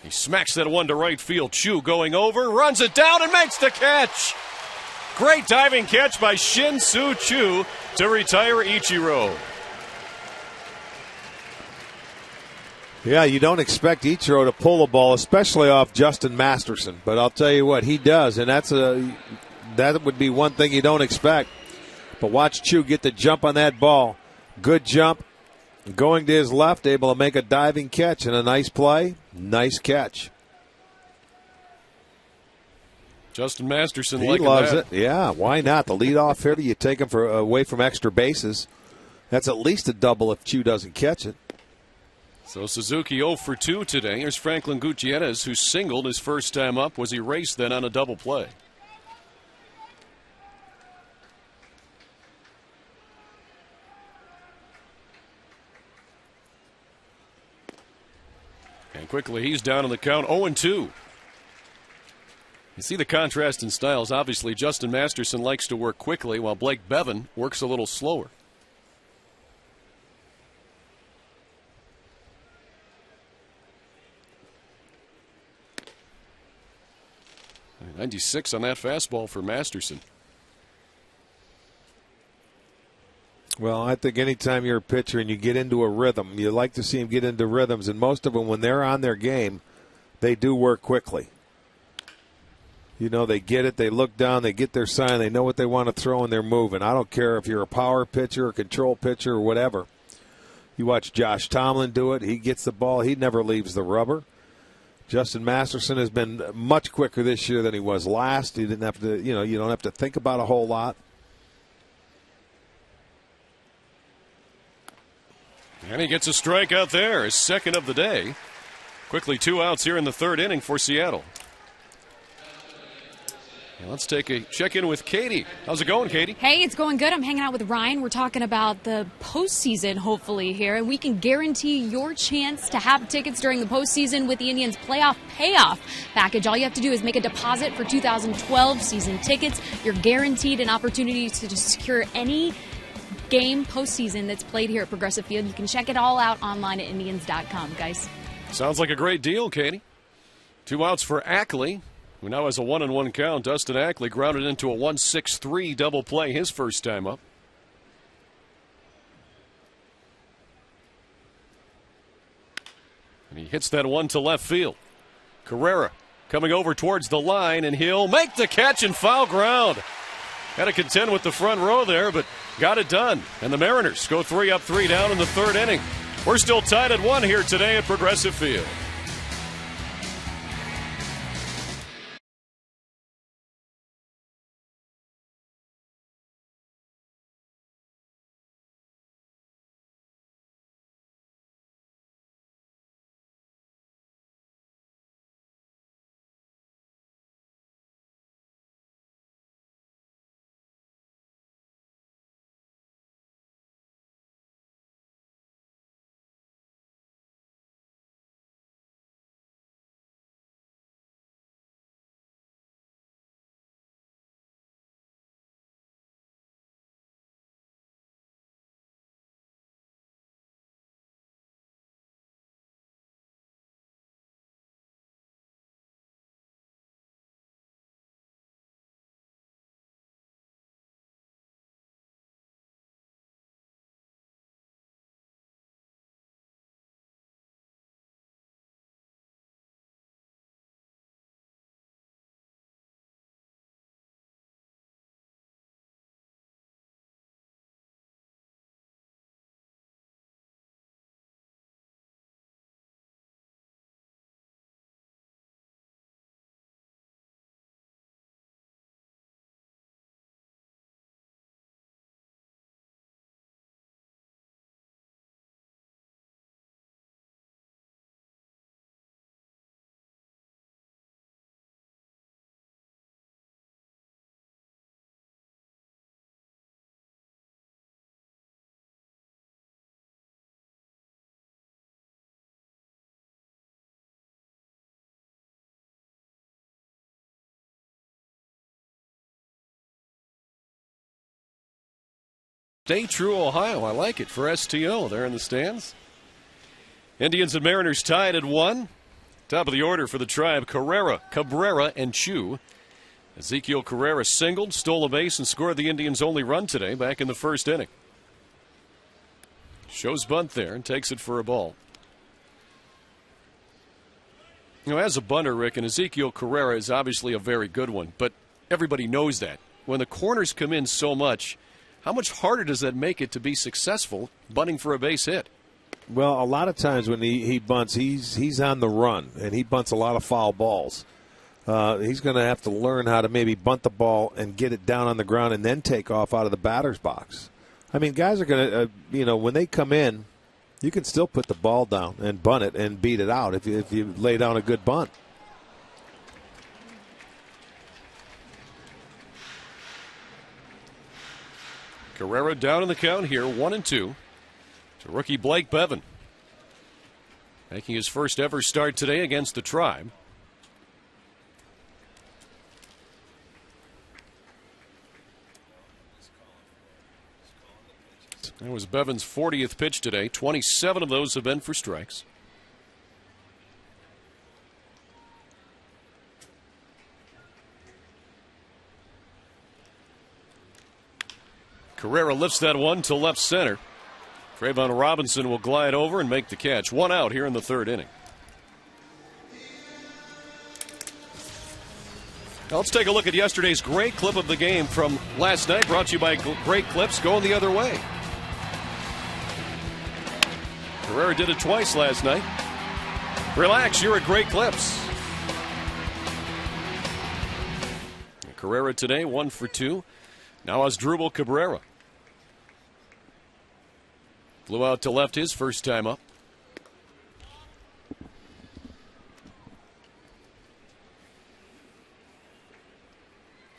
He smacks that one to right field. Chu going over, runs it down and makes the catch. Great diving catch by Shin-Soo Choo to retire Ichiro. Yeah, you don't expect Ichiro to pull the ball, especially off Justin Masterson. But I'll tell you what, he does, and that would be one thing you don't expect. But watch Chu get the jump on that ball. Good jump. Going to his left, able to make a diving catch, and a nice play. Nice catch. Justin Masterson, he liking loves that. it. Yeah, why not? The leadoff hitter, you take him away from extra bases. That's at least a double if Chu doesn't catch it. So Suzuki 0 for 2 today. Here's Franklin Gutierrez, who singled his first time up, was erased then on a double play. And quickly he's down on the count, 0-2. You see the contrast in styles. Obviously, Justin Masterson likes to work quickly, while Blake Bevan works a little slower. .96 on that fastball for Masterson. Well, I think anytime you're a pitcher and you get into a rhythm, you like to see them get into rhythms, and most of them, when they're on their game, they do work quickly. You know, they get it, they look down, they get their sign, they know what they want to throw, and they're moving. I don't care if you're a power pitcher, a control pitcher, or whatever. You watch Josh Tomlin do it. He gets the ball. He never leaves the rubber. Justin Masterson has been much quicker this year than he was last. He didn't have to, you don't have to think about a whole lot. And he gets a strikeout there, his second of the day. Quickly 2 outs here in the third inning for Seattle. And let's take a check-in with Katie. How's it going, Katie? Hey, it's going good. I'm hanging out with Ryan. We're talking about the postseason, hopefully, here. And we can guarantee your chance to have tickets during the postseason with the Indians' playoff payoff package. All you have to do is make a deposit for 2012 season tickets. You're guaranteed an opportunity to secure any game postseason that's played here at Progressive Field. You can check it all out online at Indians.com, guys. Sounds like a great deal, Katie. 2 outs for Ackley, who now has a 1-1 count. Dustin Ackley grounded into a 1-6-3 double play his first time up. And he hits that one to left field. Carrera coming over towards the line, and he'll make the catch in foul ground. Had to contend with the front row there, but got it done. And the Mariners go 3 up, 3 down in the third inning. We're still tied at 1 here today at Progressive Field. Stay True Ohio. I like it for STO there in the stands. Indians and Mariners tied at 1. Top of the order for the Tribe, Cabrera, and Chu. Ezekiel Carrera singled, stole a base, and scored the Indians' only run today back in the first inning. Shows bunt there and takes it for a ball. You know, as a bunter, Rick, and Ezekiel Carrera is obviously a very good one, but everybody knows that. When the corners come in so much, how much harder does that make it to be successful bunting for a base hit? Well, a lot of times when he bunts, he's on the run, and he bunts a lot of foul balls. He's going to have to learn how to maybe bunt the ball and get it down on the ground and then take off out of the batter's box. I mean, guys are going to, when they come in, you can still put the ball down and bunt it and beat it out if you lay down a good bunt. Carrera down in the count here, 1-2 to rookie Blake Bevan, making his first ever start today against the Tribe. That was Bevan's 40th pitch today. 27 of those have been for strikes. Carrera lifts that one to left center. Trayvon Robinson will glide over and make the catch. 1 out here in the third inning. Now let's take a look at yesterday's great clip of the game from last night, brought to you by Great Clips, going the other way. Carrera did it twice last night. Relax, you're at Great Clips. And Carrera today, 1 for 2. Now Asdrubal Cabrera. Flew out to left his first time up.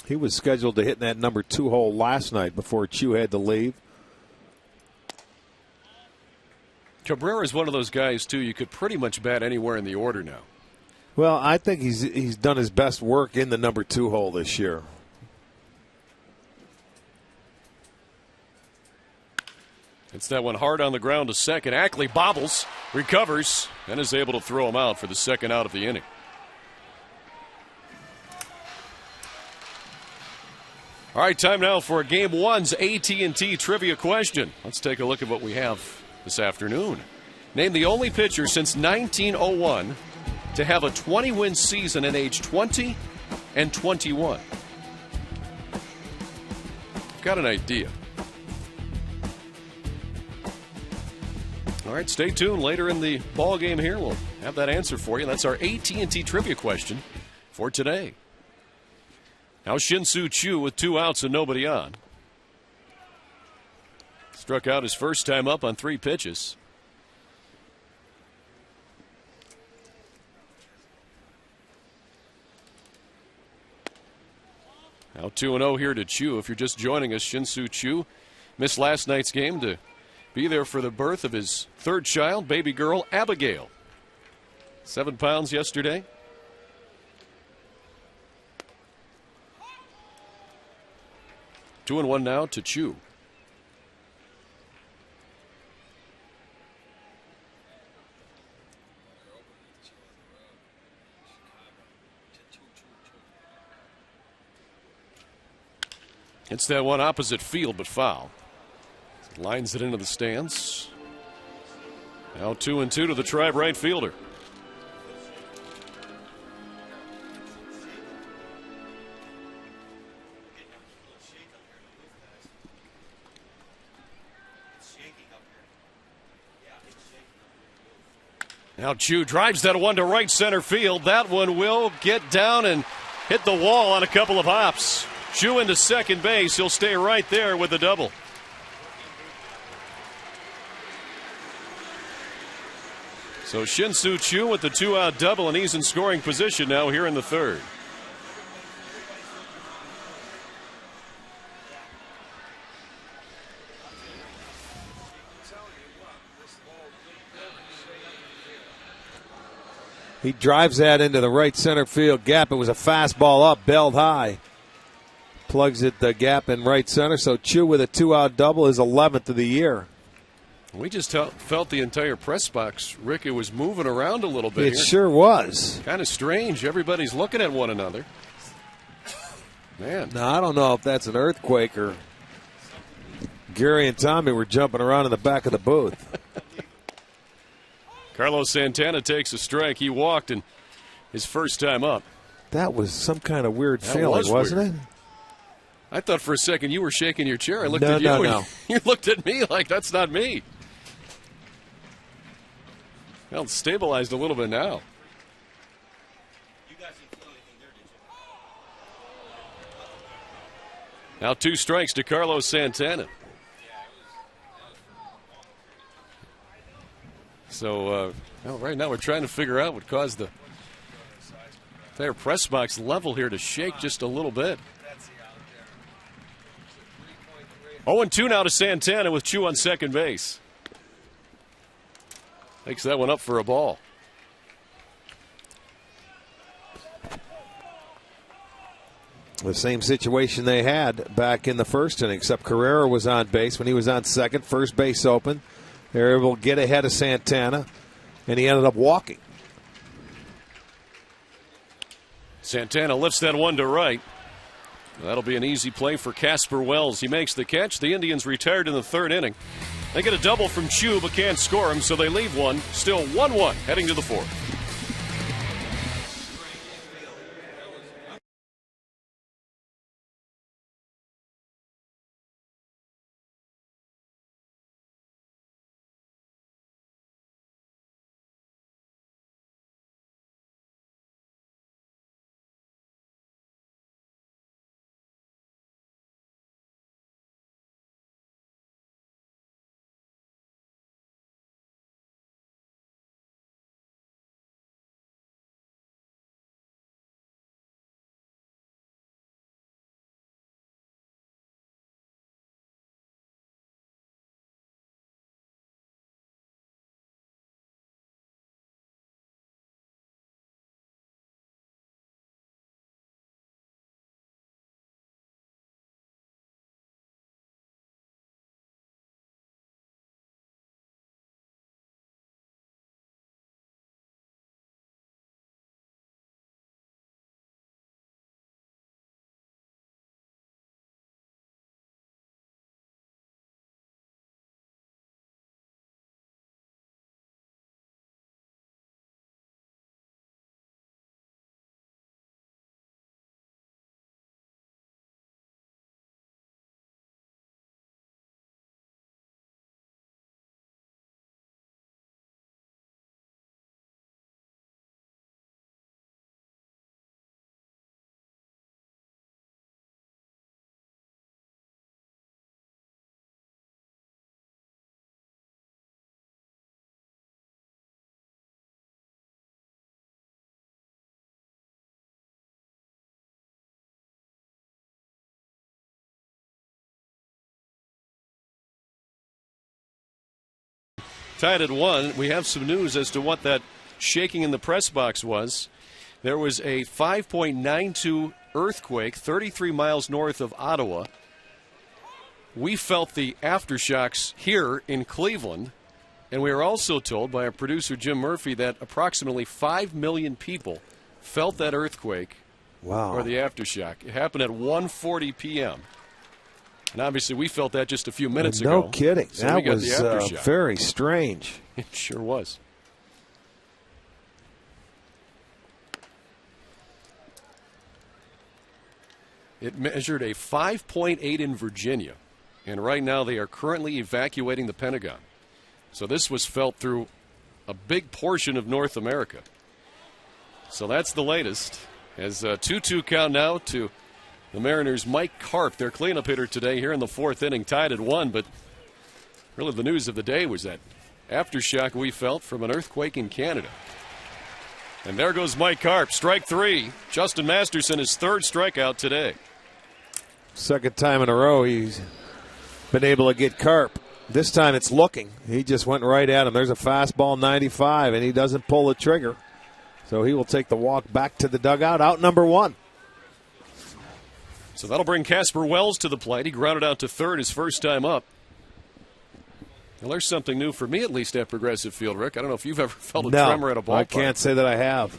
He was scheduled to hit in that number 2 hole last night before Chu had to leave. Cabrera is one of those guys, too, you could pretty much bat anywhere in the order now. Well, I think he's done his best work in the number 2 hole this year. It's that one hard on the ground to second. Ackley bobbles, recovers, and is able to throw him out for the second out of the inning. All right, time now for Game 1's AT&T trivia question. Let's take a look at what we have this afternoon. Name the only pitcher since 1901 to have a 20-win season at age 20 and 21. I've got an idea. All right, stay tuned. Later in the ball game here, we'll have that answer for you. That's our AT&T trivia question for today. Now Shin-Soo Choo with 2 outs and nobody on. Struck out his first time up on 3 pitches. Now 2-0 here to Choo. If you're just joining us, Shin-Soo Choo missed last night's game to be there for the birth of his 3rd child, baby girl Abigail. 7 pounds yesterday. Two and one now to Choo. It's that one opposite field, but foul. Lines it into the stands. Now 2-2 to the Tribe right fielder. Now Chu drives that one to right center field. That one will get down and hit the wall on a couple of hops. Chu into second base. He'll stay right there with the double. So Shin-Soo Choo with the 2-out double, and he's in scoring position now here in the 3rd. He drives that into the right center field gap. It was a fastball up, belled high. Plugs it the gap in right center. So Chu with a 2-out double is 11th of the year. We just felt the entire press box, Rick. It was moving around a little bit. It sure was. Kind of strange. Everybody's looking at one another. Man. Now, I don't know if that's an earthquake or Gary and Tommy were jumping around in the back of the booth. Carlos Santana takes a strike. He walked in his first time up. That was some kind of weird feeling, wasn't it? I thought for a second you were shaking your chair. I looked at you. No. You looked at me like that's not me. Well, it's stabilized a little bit now. You guys didn't feel anything there, did you? Now 2 strikes to Carlos Santana. So right now we're trying to figure out what caused the entire press box level here to shake just a little bit. 0-2 now to Santana with Chu on second base. Takes that one up for a ball. The same situation they had back in the first inning, except Carrera was on base when he was on second. First base open. They were able to get ahead of Santana, and he ended up walking. Santana lifts that one to right. That'll be an easy play for Casper Wells. He makes the catch. The Indians retired in the third inning. They get a double from Chu, but can't score him, so they leave one. Still 1-1 heading to the fourth. Tied at 1. We have some news as to what that shaking in the press box was. There was a 5.92 earthquake 33 miles north of Ottawa. We felt the aftershocks here in Cleveland, and we were also told by our producer Jim Murphy that approximately 5 million people felt that earthquake. Wow. Or the aftershock. It happened at 1:40 p.m. And obviously we felt that just a few minutes ago. No kidding. So that was very strange. It sure was. It measured a 5.8 in Virginia. And right now they are currently evacuating the Pentagon. So this was felt through a big portion of North America. So that's the latest. As a 2-2 count now to the Mariners' Mike Karp, their cleanup hitter today here in the fourth inning, tied at 1. But really the news of the day was that aftershock we felt from an earthquake in Canada. And there goes Mike Karp, strike 3. Justin Masterson, his third strikeout today. Second time in a row he's been able to get Karp. This time it's looking. He just went right at him. There's a fastball 95, and he doesn't pull the trigger. So he will take the walk back to the dugout. Out number 1. So that'll bring Casper Wells to the plate. He grounded out to third his first time up. Well, there's something new for me, at least, at Progressive Field, Rick. I don't know if you've ever felt a tremor at a ballpark. I can't say that I have.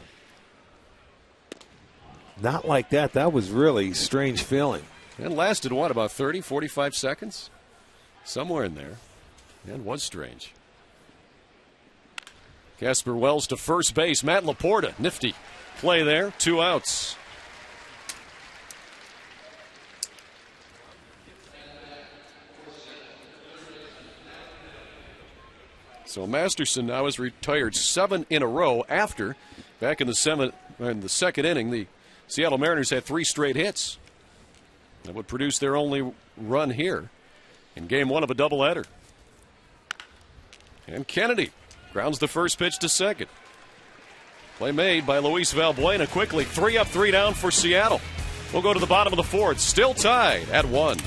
Not like that. That was really strange feeling. It lasted, what, about 30, 45 seconds? Somewhere in there. It was strange. Casper Wells to first base. Matt Laporta, nifty play there. 2 outs. So Masterson now has retired 7 in a row after, back in the second inning, the Seattle Mariners had 3 straight hits. That would produce their only run here in game 1 of a doubleheader. And Kennedy grounds the first pitch to second. Play made by Luis Valbuena quickly. 3 up, 3 down for Seattle. We'll go to the bottom of the 4th. Still tied at 1.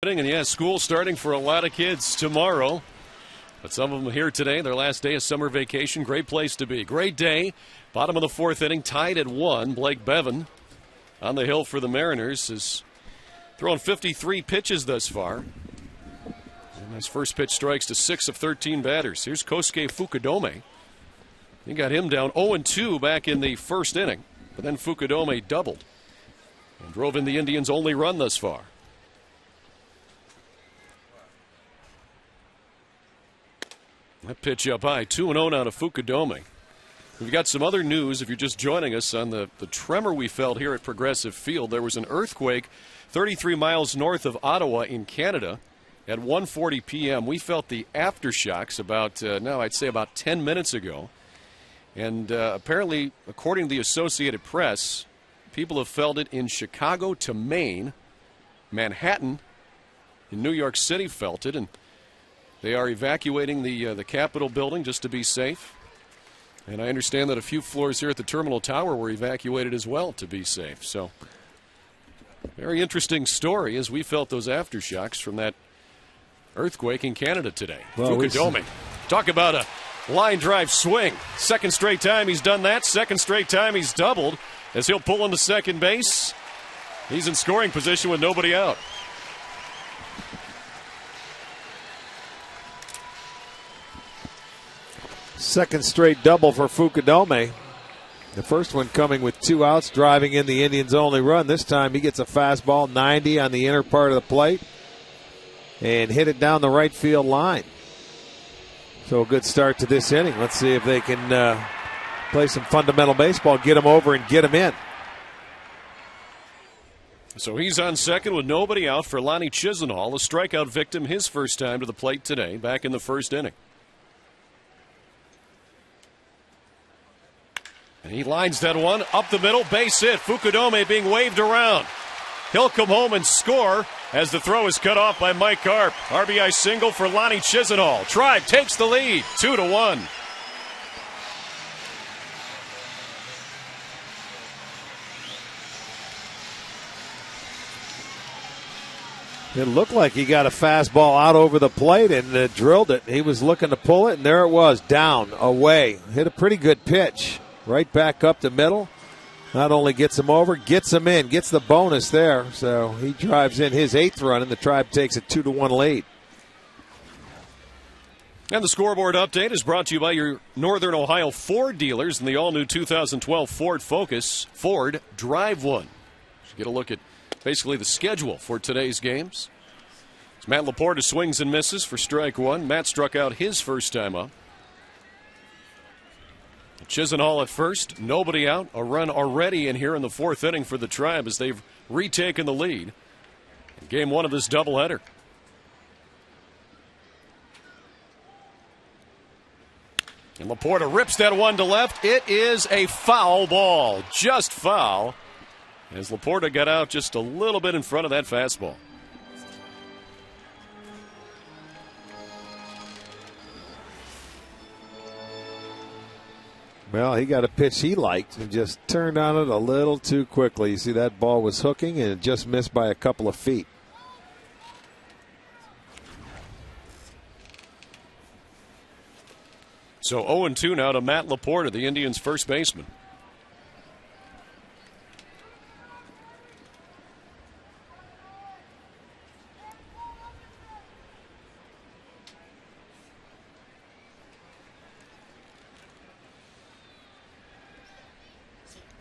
And yeah, school starting for a lot of kids tomorrow. But some of them here today, their last day of summer vacation. Great place to be. Great day. Bottom of the 4th inning, tied at 1. Blake Bevan on the hill for the Mariners is throwing 53 pitches thus far. And his first pitch strikes to 6 of 13 batters. Here's Kosuke Fukudome. He got him down 0-2 back in the first inning. But then Fukudome doubled and drove in the Indians' only run thus far. That pitch up high, 2-0 now to Fukudome. We've got some other news if you're just joining us on the tremor we felt here at Progressive Field. There was an earthquake 33 miles north of Ottawa in Canada at 1:40 p.m. We felt the aftershocks about 10 minutes ago. And apparently, according to the Associated Press, people have felt it in Chicago to Maine. Manhattan in New York City felt it, and they are evacuating the Capitol building just to be safe. And I understand that a few floors here at the Terminal Tower were evacuated as well to be safe. So, very interesting story as we felt those aftershocks from that earthquake in Canada today. Well, Fukudome, talk about a line drive swing. Second straight time he's done that. Second straight time he's doubled as he'll pull into second base. He's in scoring position with nobody out. Second straight double for Fukudome. The first one coming with 2 outs, driving in the Indians' only run. This time he gets a fastball 90 on the inner part of the plate and hit it down the right field line. So a good start to this inning. Let's see if they can play some fundamental baseball, get him over and get him in. So he's on second with nobody out for Lonnie Chisenhall, a strikeout victim, his first time to the plate today, back in the first inning. And he lines that one up the middle, base hit. Fukudome being waved around. He'll come home and score as the throw is cut off by Mike Karp. RBI single for Lonnie Chisenhall. Tribe takes the lead, 2-1. It looked like he got a fastball out over the plate and drilled it. He was looking to pull it, and there it was, down, away. Hit a pretty good pitch. Right back up the middle. Not only gets him over, gets him in, gets the bonus there. So he drives in his 8th run, and the Tribe takes a 2-1 lead. And the scoreboard update is brought to you by your Northern Ohio Ford dealers and the all-new 2012 Ford Focus. Ford, drive one. Should get a look at basically the schedule for today's games. As Matt Laporta swings and misses for strike one. Matt struck out his first time up. Chisenhall at first, nobody out. A run already in here in the 4th inning for the Tribe as they've retaken the lead in game 1 of this doubleheader. And Laporta rips that one to left. It is a foul ball, just foul, as Laporta got out just a little bit in front of that fastball. Well, he got a pitch he liked and just turned on it a little too quickly. You see that ball was hooking and it just missed by a couple of feet. So 0-2 now to Matt Laporta, the Indians' first baseman.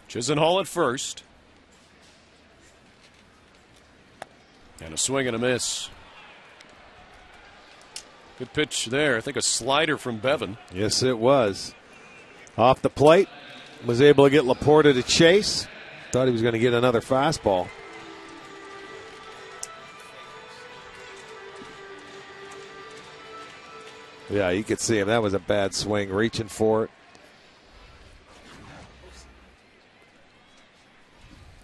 Chisenhall at first. And a swing and a miss. Good pitch there. I think a slider from Bevan. Yes, it was. Off the plate. Was able to get Laporta to chase. Thought he was going to get another fastball. Yeah, you could see him. That was a bad swing, reaching for it.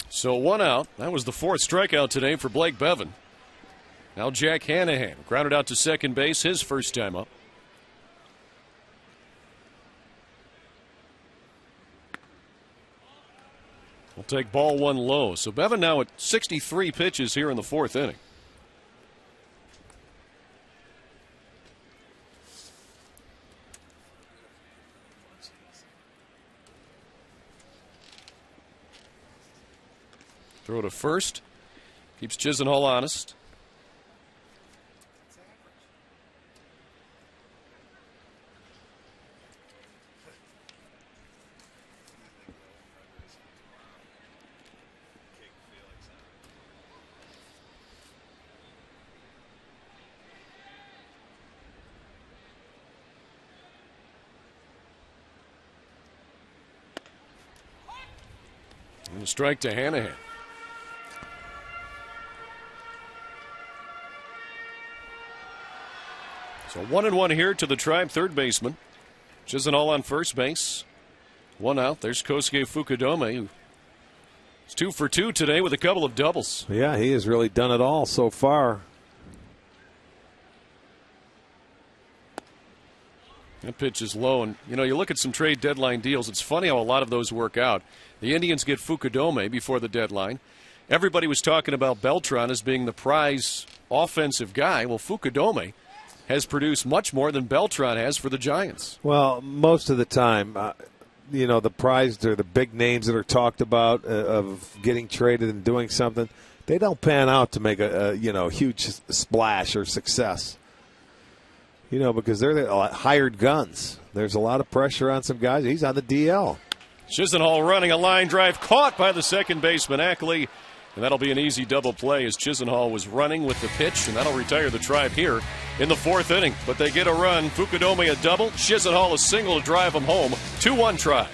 So 1 out. That was the 4th strikeout today for Blake Bevan. Now Jack Hanahan grounded out to second base, his first time up. We'll take ball 1 low. So Bevan now at 63 pitches here in the 4th inning. Throw to first. Keeps Chisenhall honest. And a strike to Hanahan. So 1-1 here to the Tribe third baseman. Chisenhall on first base. 1 out. There's Kosuke Fukudome. He's 2 for 2 today with a couple of doubles. Yeah, he has really done it all so far. That pitch is low, and you look at some trade deadline deals. It's funny how a lot of those work out. The Indians get Fukudome before the deadline. Everybody was talking about Beltran as being the prize offensive guy. Well, Fukudome has produced much more than Beltran has for the Giants. Well, most of the time, the prized or the big names that are talked about of getting traded and doing something, they don't pan out to make a huge splash or success. Because they're the hired guns. There's a lot of pressure on some guys. He's on the DL. Chisenhall running a line drive, caught by the second baseman, Ackley. And that'll be an easy double play as Chisenhall was running with the pitch, and that'll retire the Tribe here in the 4th inning. But they get a run. Fukudome a double. Chisenhall a single to drive them home. 2-1 Tribe.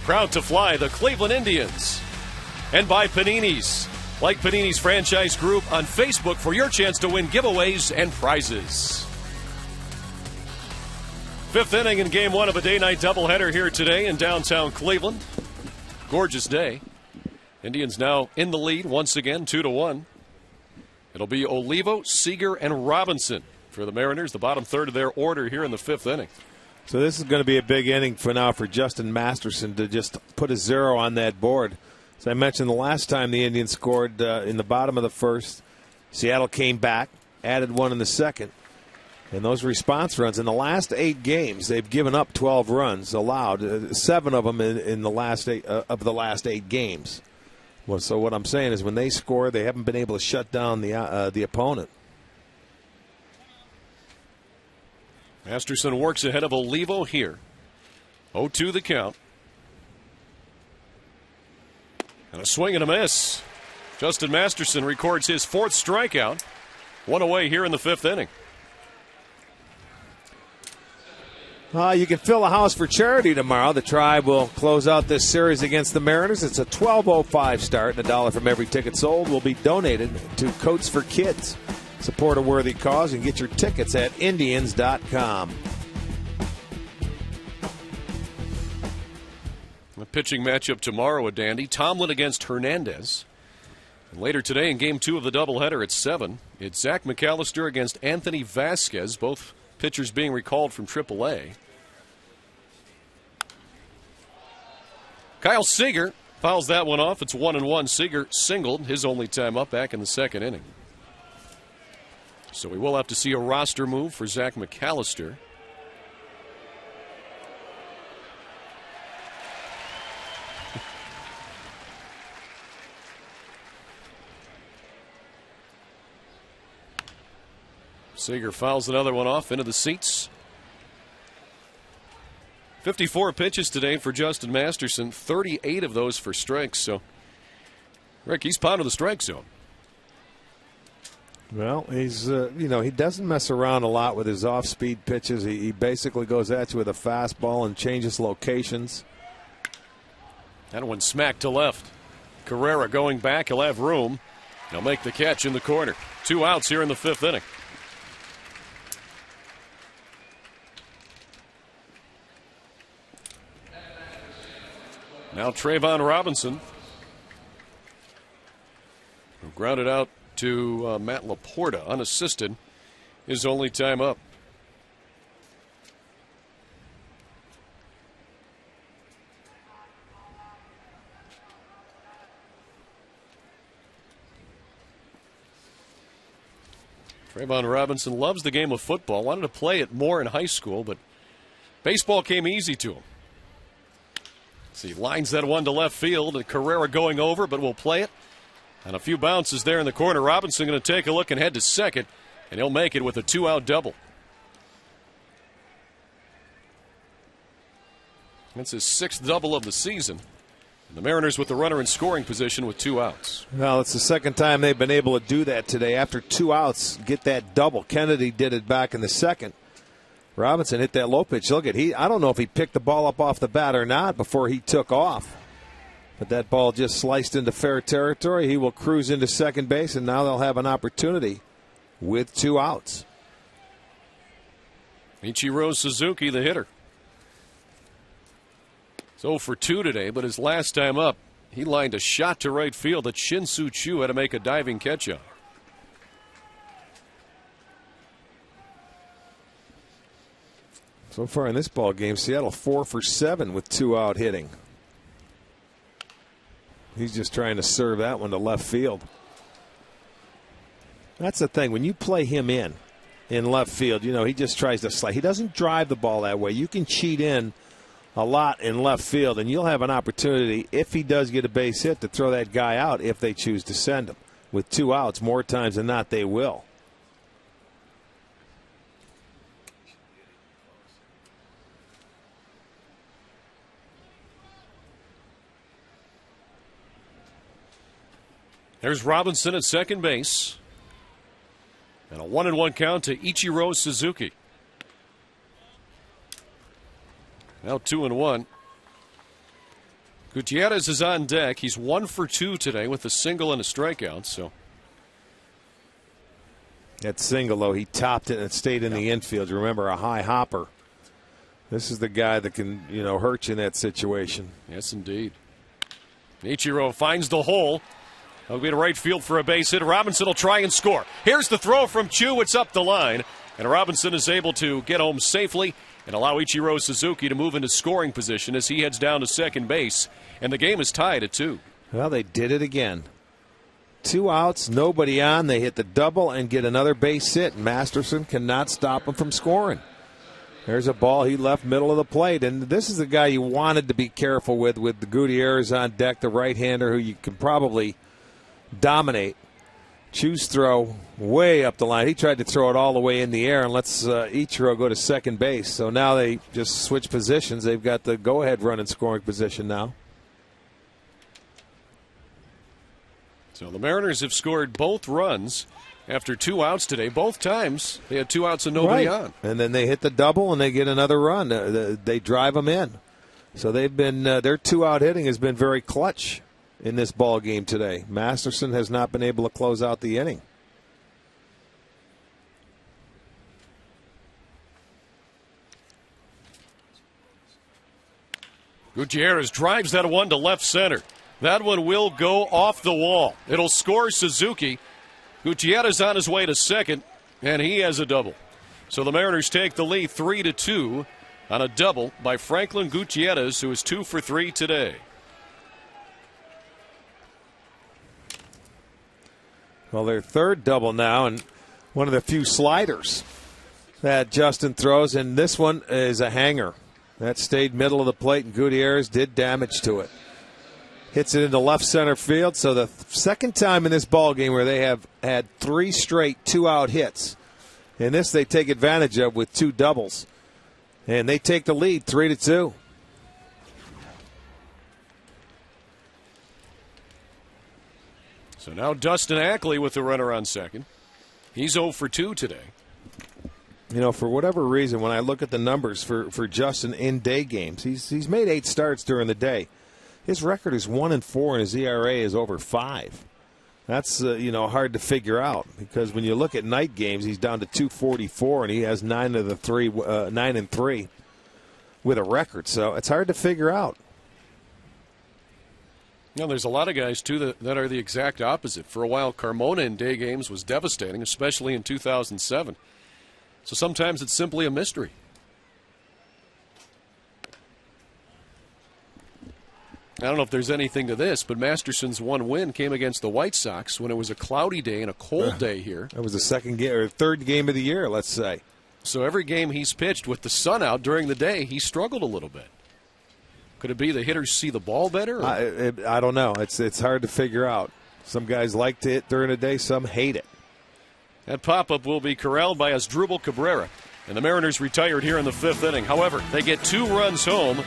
Proud to fly the Cleveland Indians. And by Panini's. Like Panini's franchise group on Facebook for your chance to win giveaways and prizes. Fifth inning in game one of a day-night doubleheader here today in downtown Cleveland. Gorgeous day. Indians now in the lead once again, 2-1. It'll be Olivo, Seager, and Robinson for the Mariners, the bottom third of their order here in the fifth inning. So this is going to be a big inning for now for Justin Masterson to just put a 0 on that board. As I mentioned the last time the Indians scored in the bottom of the first, Seattle came back, added one in the second. And those response runs, in the last 8 games, they've given up 12 runs allowed, 7 of them in the last 8 games. Well, so what I'm saying is when they score, they haven't been able to shut down the opponent. Masterson works ahead of Olivo here. 0-2 the count. And a swing and a miss. Justin Masterson records his 4th strikeout. 1 away here in the fifth inning. You can fill a house for charity tomorrow. The Tribe will close out this series against the Mariners. It's a 12:05 start, and $1 from every ticket sold will be donated to Coats for Kids. Support a worthy cause and get your tickets at Indians.com. A pitching matchup tomorrow at Dandy. Tomlin against Hernandez. And later today in game 2 of the doubleheader at 7, it's Zach McAllister against Anthony Vasquez, both pitchers being recalled from AAA. Kyle Seager fouls that one off. It's 1-1. Seager singled his only time up back in the second inning. So we will have to see a roster move for Zach McAllister. Seager fouls another one off into the seats. 54 pitches today for Justin Masterson, 38 of those for strikes. So, Rick, he's pounding the strike zone. Well, he's, he doesn't mess around a lot with his off-speed pitches. He basically goes at you with a fastball and changes locations. That one smacked to left. Carrera going back. He'll have room. He'll make the catch in the corner. 2 outs here in the fifth inning. Now Trayvon Robinson, who grounded out to Matt Laporta unassisted, his only time up. Trayvon Robinson loves the game of football, wanted to play it more in high school, but baseball came easy to him. So he lines that one to left field, and Carrera going over, but will play it. And a few bounces there in the corner. Robinson going to take a look and head to second, and he'll make it with a 2-out double. That's his 6th double of the season. And the Mariners with the runner in scoring position with 2 outs. Well, it's the second time they've been able to do that today. After 2 outs, get that double. Kennedy did it back in the second. Robinson hit that low pitch. Look at I don't know if he picked the ball up off the bat or not before he took off. But that ball just sliced into fair territory. He will cruise into second base, and now they'll have an opportunity with 2 outs. Ichiro Suzuki, the hitter. So for 2 today, but his last time up, he lined a shot to right field that Shin-Soo Choo had to make a diving catch on. So far in this ball game, Seattle 4 for 7 with 2-out hitting. He's just trying to serve that one to left field. That's the thing. When you play him in left field, he just tries to slide. He doesn't drive the ball that way. You can cheat in a lot in left field, and you'll have an opportunity, if he does get a base hit, to throw that guy out if they choose to send him. With 2 outs, more times than not, they will. There's Robinson at second base. And a 1-1 count to Ichiro Suzuki. Now 2-1. Gutierrez is on deck. He's 1 for 2 today with a single and a strikeout. So that single, though, he topped it and it stayed in the infield. Remember, a high hopper. This is the guy that can, hurt you in that situation. Yes, indeed. Ichiro finds the hole. He'll be to right field for a base hit. Robinson will try and score. Here's the throw from Chu. It's up the line. And Robinson is able to get home safely and allow Ichiro Suzuki to move into scoring position as he heads down to second base. And the game is tied at 2. Well, they did it again. 2 outs, nobody on. They hit the double and get another base hit. Masterson cannot stop him from scoring. There's a ball he left middle of the plate. And this is the guy you wanted to be careful with the Gutierrez on deck, the right-hander who you can probably dominate. Chu's throw way up the line. He tried to throw it all the way in the air and lets Ichiro go to second base. So now they just switch positions. They've got the go-ahead run in scoring position now. So the Mariners have scored both runs after 2 outs today. Both times they had 2 outs and nobody on. And then they hit the double and they get another run. They drive them in. So they've been their 2-out hitting has been very clutch in this ball game today. Masterson has not been able to close out the inning. Gutierrez drives that one to left center. That one will go off the wall. It'll score Suzuki. Gutierrez on his way to second, and he has a double. So the Mariners take the lead 3-2 on a double by Franklin Gutierrez, who is 2 for 3 today. Well, their third double now, and one of the few sliders that Justin throws, and this one is a hanger. That stayed middle of the plate, and Gutierrez did damage to it. Hits it into left center field, so the second time in this ball game where they have had 3 straight 2-out hits. And this they take advantage of with 2 doubles. And they take the lead 3-2. So now Dustin Ackley with the runner on second. He's 0 for 2 today. For whatever reason, when I look at the numbers for Justin in day games, he's made 8 starts during the day. His record is 1-4, and his ERA is over 5. That's hard to figure out because when you look at night games, he's down to 244, and he has 9 and 3 with a record. So it's hard to figure out. There's a lot of guys, too, that are the exact opposite. For a while, Carmona in day games was devastating, especially in 2007. So sometimes it's simply a mystery. I don't know if there's anything to this, but Masterson's one win came against the White Sox when it was a cloudy day and a cold day here. That was the third game of the year, let's say. So every game he's pitched with the sun out during the day, he struggled a little bit. Could it be the hitters see the ball better? I don't know. It's hard to figure out. Some guys like to hit during the day, some hate it. That pop-up will be corralled by Asdrubal Cabrera. And the Mariners retired here in the 5th inning. However, they get 2 runs home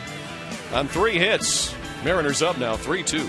on 3 hits. Mariners up now 3-2.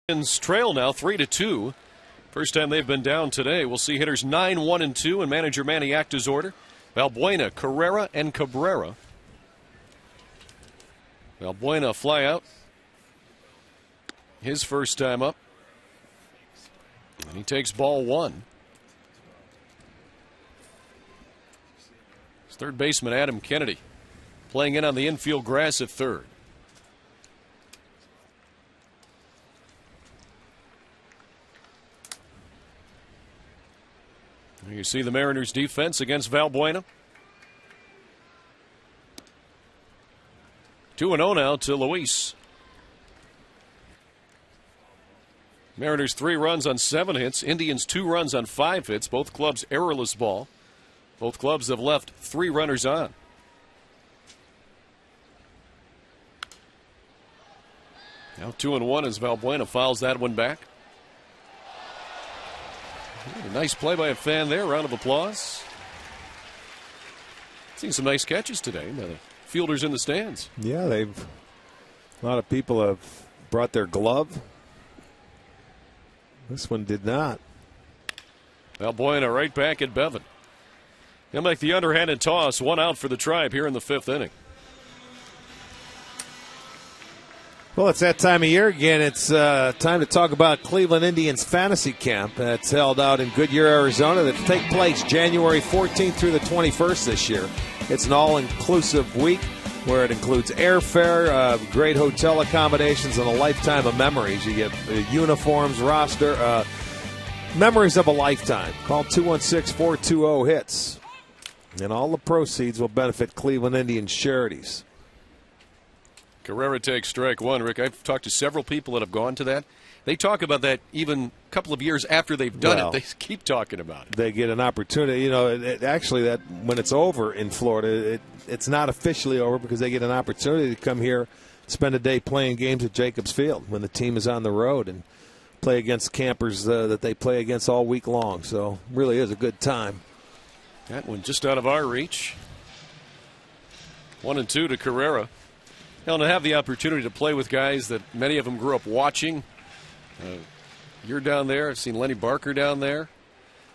Indians trail now 3-2. First time they've been down today. We'll see hitters 9, 1, and 2 in manager Manny Acta's order. Valbuena, Carrera, and Cabrera. Valbuena fly out. His first time up. And he takes ball 1. His third baseman Adam Kennedy playing in on the infield grass at third. You see the Mariners defense against Valbuena. 2-0 now to Luis. Mariners 3 runs on 7 hits. Indians 2 runs on 5 hits. Both clubs errorless ball. Both clubs have left 3 runners on. Now 2-1 as Valbuena fouls that one back. A nice play by a fan there. Round of applause. Seen some nice catches today by the fielders in the stands. Yeah, a lot of people have brought their glove. This one did not. Valbuena right back at Bevan. He'll make the underhanded toss. 1 out for the Tribe here in the 5th inning. Well, it's that time of year again. It's time to talk about Cleveland Indians Fantasy Camp. That's held out in Goodyear, Arizona. That take place January 14th through the 21st this year. It's an all-inclusive week where it includes airfare, great hotel accommodations, and a lifetime of memories. You get uniforms, roster, memories of a lifetime. Call 216-420-HITS. And all the proceeds will benefit Cleveland Indians charities. Carrera takes strike 1. Rick, I've talked to several people that have gone to that. They talk about that even a couple of years after they've done it. They keep talking about it. They get an opportunity. You know, actually, that when it's over in Florida, it's not officially over because they get an opportunity to come here, spend a day playing games at Jacobs Field when the team is on the road and play against campers that they play against all week long. So really is a good time. That one just out of our reach. 1-2 to Carrera. And to have the opportunity to play with guys that many of them grew up watching. You're down there. I've seen Lenny Barker down there.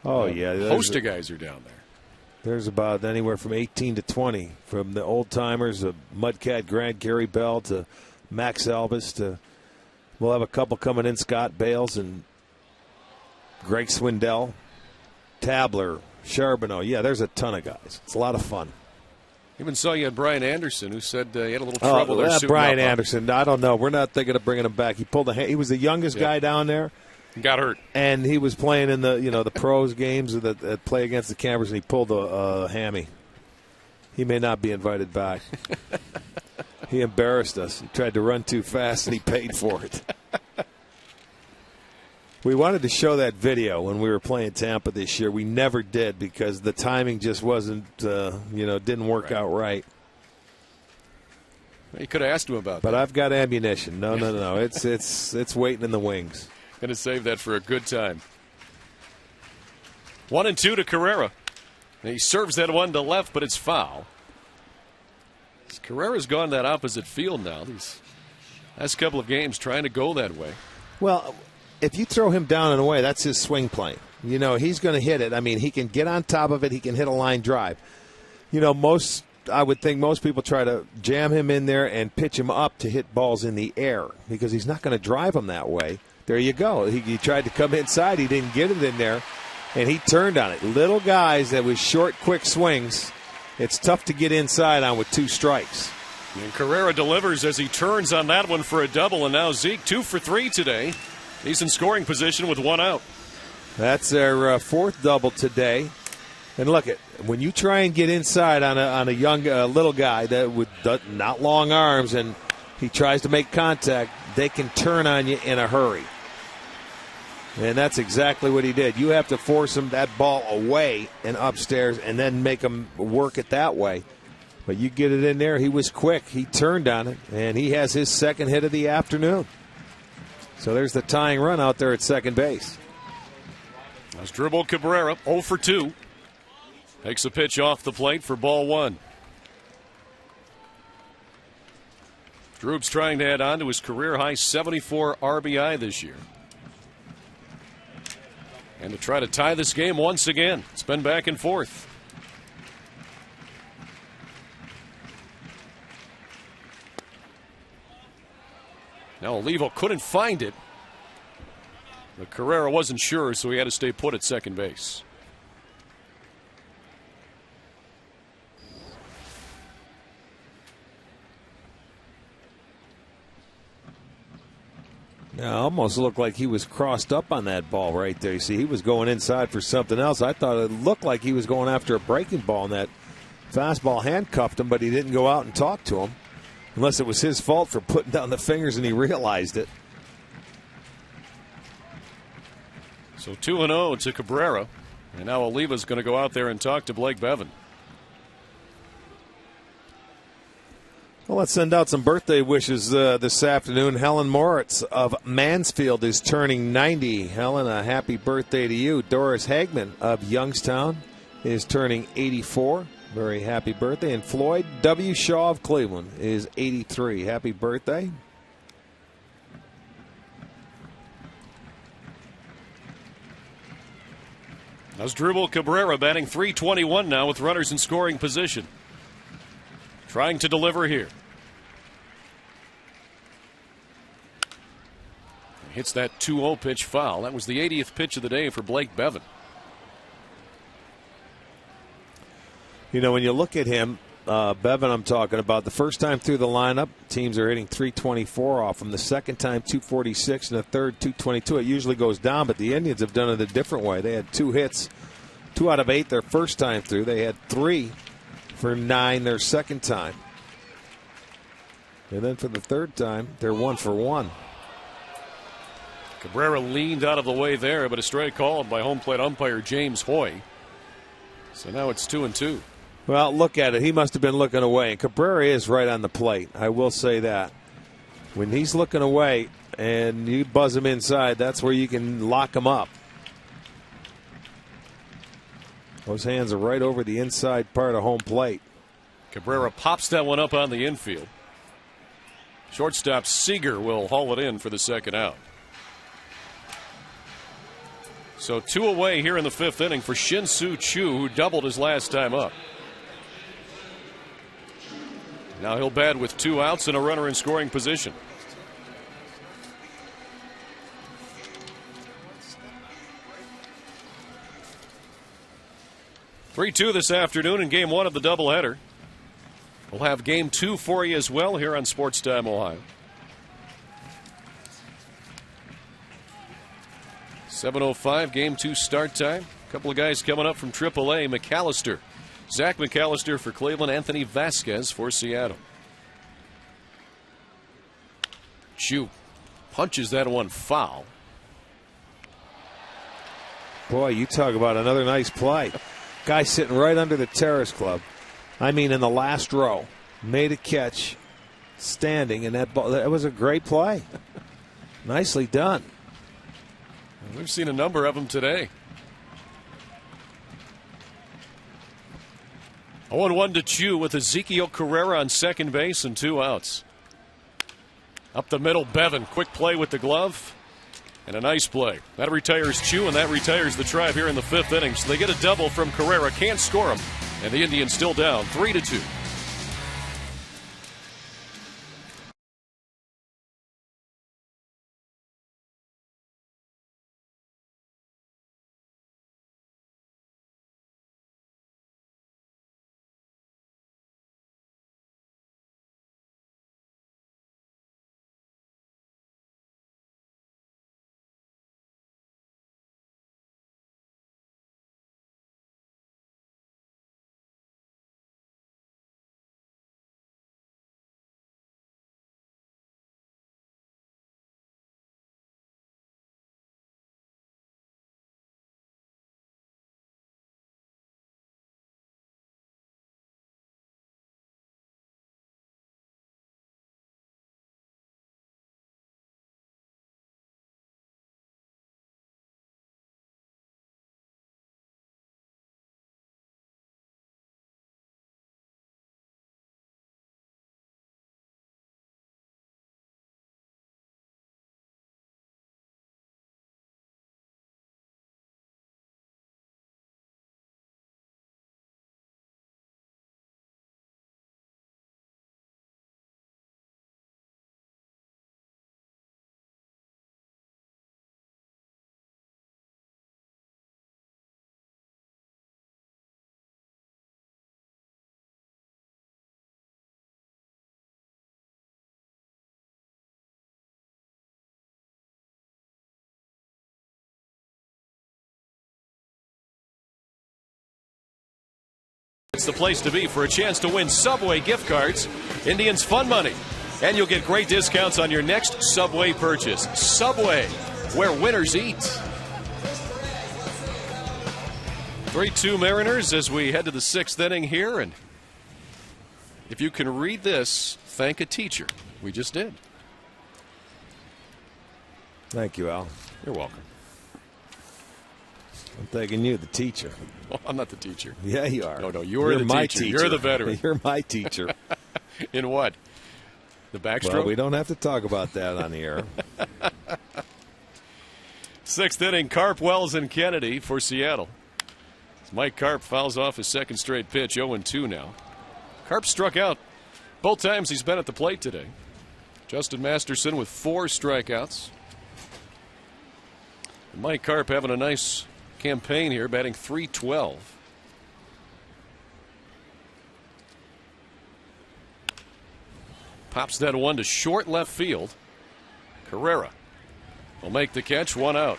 Oh, yeah. A host of guys are down there. There's about anywhere from 18 to 20, from the old-timers, Mudcat Grant, Gary Bell, to Max Elvis. We'll have a couple coming in, Scott Bales and Greg Swindell, Tabler, Charbonneau. Yeah, there's a ton of guys. It's a lot of fun. Even saw you had Brian Anderson, who said he had a little trouble there. Brian Anderson, I don't know. We're not thinking of bringing him back. He pulled he was the youngest guy down there. Got hurt, and he was playing in the pros games that play against the Campers, and he pulled a hammy. He may not be invited back. He embarrassed us. He tried to run too fast, and he paid for it. We wanted to show that video when we were playing Tampa this year. We never did because the timing just wasn't, didn't work out right. You could have asked him about that. But I've got ammunition. No. It's waiting in the wings. Going to save that for a good time. 1-2 to Carrera. He serves that one to left, but it's foul. Carrera's gone that opposite field now. These last couple of games trying to go that way. Well, if you throw him down and away, that's his swing plane. You know, he's going to hit it. I mean, he can get on top of it. He can hit a line drive. You know, I would think most people try to jam him in there and pitch him up to hit balls in the air because he's not going to drive them that way. There you go. He tried to come inside. He didn't get it in there, and he turned on it. Little guys that with short, quick swings, it's tough to get inside on with 2 strikes. And Carrera delivers as he turns on that one for a double, and now Zeke 2 for 3 today. He's in scoring position with 1 out. That's their 4th double today. And look, when you try and get inside on a young little guy that with not long arms and he tries to make contact, they can turn on you in a hurry. And that's exactly what he did. You have to force him that ball away and upstairs and then make him work it that way. But you get it in there. He was quick. He turned on it, and he has his 2nd hit of the afternoon. So there's the tying run out there at second base. That's dribble Cabrera, 0 for 2. Takes a pitch off the plate for ball 1. Stroop's trying to add on to his career-high 74 RBI this year. And to try to tie this game once again. It's been back and forth. Now Olivo couldn't find it. But Carrera wasn't sure, so he had to stay put at second base. Yeah, almost looked like he was crossed up on that ball right there. You see, he was going inside for something else. I thought it looked like he was going after a breaking ball, and that fastball handcuffed him, but he didn't go out and talk to him. Unless it was his fault for putting down the fingers and he realized it. So 2-0 to Cabrera. And now Oliva's going to go out there and talk to Blake Bevan. Well, let's send out some birthday wishes this afternoon. Helen Moritz of Mansfield is turning 90. Helen, a happy birthday to you. Doris Hagman of Youngstown is turning 84. Very happy birthday. And Floyd W. Shaw of Cleveland is 83. Happy birthday. Asdrubal Cabrera batting .321 now with runners in scoring position. Trying to deliver here. Hits that 2-0 pitch foul. That was the 80th pitch of the day for Blake Bevan. You know, when you look at him, Bevan I'm talking about, the first time through the lineup, teams are hitting .324 off him. The second time, .246, and the third, .222. It usually goes down, but the Indians have done it a different way. They had 2 hits, 2 out of 8 their first time through. They had 3 for 9 their second time. And then for the third time, they're 1 for 1. Cabrera leaned out of the way there, but a strike called by home plate umpire James Hoy. So now it's 2-2. Well, look at it. He must have been looking away. And Cabrera is right on the plate. I will say that. When he's looking away and you buzz him inside, that's where you can lock him up. Those hands are right over the inside part of home plate. Cabrera pops that one up on the infield. Shortstop Seager will haul it in for the second out. So 2 away here in the 5th inning for Shin-Soo Choo, who doubled his last time up. Now he'll bat with 2 outs and a runner in scoring position. (3-2) this afternoon in Game 1 of the doubleheader. We'll have Game 2 for you as well here on Sports Time Ohio. 7:05 Game 2 start time. A couple of guys coming up from AAA. McAllister. Zach McAllister for Cleveland. Anthony Vasquez for Seattle. Chu punches that one foul. Boy, you talk about another nice play. Guy sitting right under the Terrace Club. I mean, in the last row. Made a catch standing, and that was a great play. Nicely done. We've seen a number of them today. 0-1 to Chu with Ezequiel Carrera on second base and 2 outs. Up the middle, Bevan. Quick play with the glove. And a nice play. That retires Chu, and that retires the Tribe here in the 5th inning. So they get a double from Carrera. Can't score him. And the Indians still down 3-2. It's the place to be for a chance to win Subway gift cards, Indians Fun Money. And you'll get great discounts on your next Subway purchase. Subway, where winners eat. 3-2 Mariners as we head to the 6th inning here. And if you can read this, thank a teacher. We just did. Thank you, Al. You're welcome. I'm thanking you, the teacher. Well, I'm not the teacher. Yeah, you are. No, you're the my teacher. You're the veteran. You're my teacher. In what? The backstroke? Well, we don't have to talk about that on the air. 6th inning, Carp, Wells, and Kennedy for Seattle. As Mike Carp fouls off his second straight pitch, 0-2 now. Carp struck out both times he's been at the plate today. Justin Masterson with 4 strikeouts. And Mike Carp having a nice campaign here, batting .312. Pops that one to short left field. Carrera will make the catch, 1 out.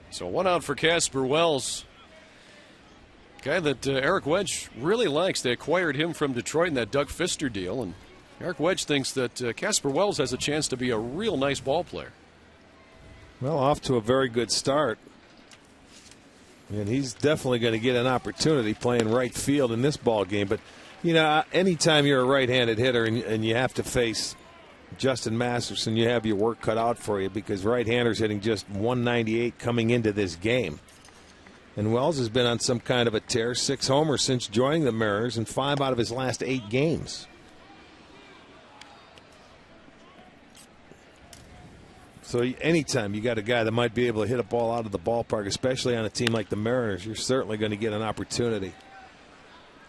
So 1 out for Casper Wells. Guy that Eric Wedge really likes. They acquired him from Detroit in that Doug Fister deal, and Eric Wedge thinks that Casper Wells has a chance to be a real nice ball player. Well, off to a very good start. And he's definitely going to get an opportunity playing right field in this ball game. But, you know, anytime you're a right-handed hitter and you have to face Justin Masterson, you have your work cut out for you because right-handers hitting just .198 coming into this game. And Wells has been on some kind of a tear, 6 homers since joining the Mariners in 5 out of his last 8 games. So anytime you got a guy that might be able to hit a ball out of the ballpark, especially on a team like the Mariners, you're certainly going to get an opportunity.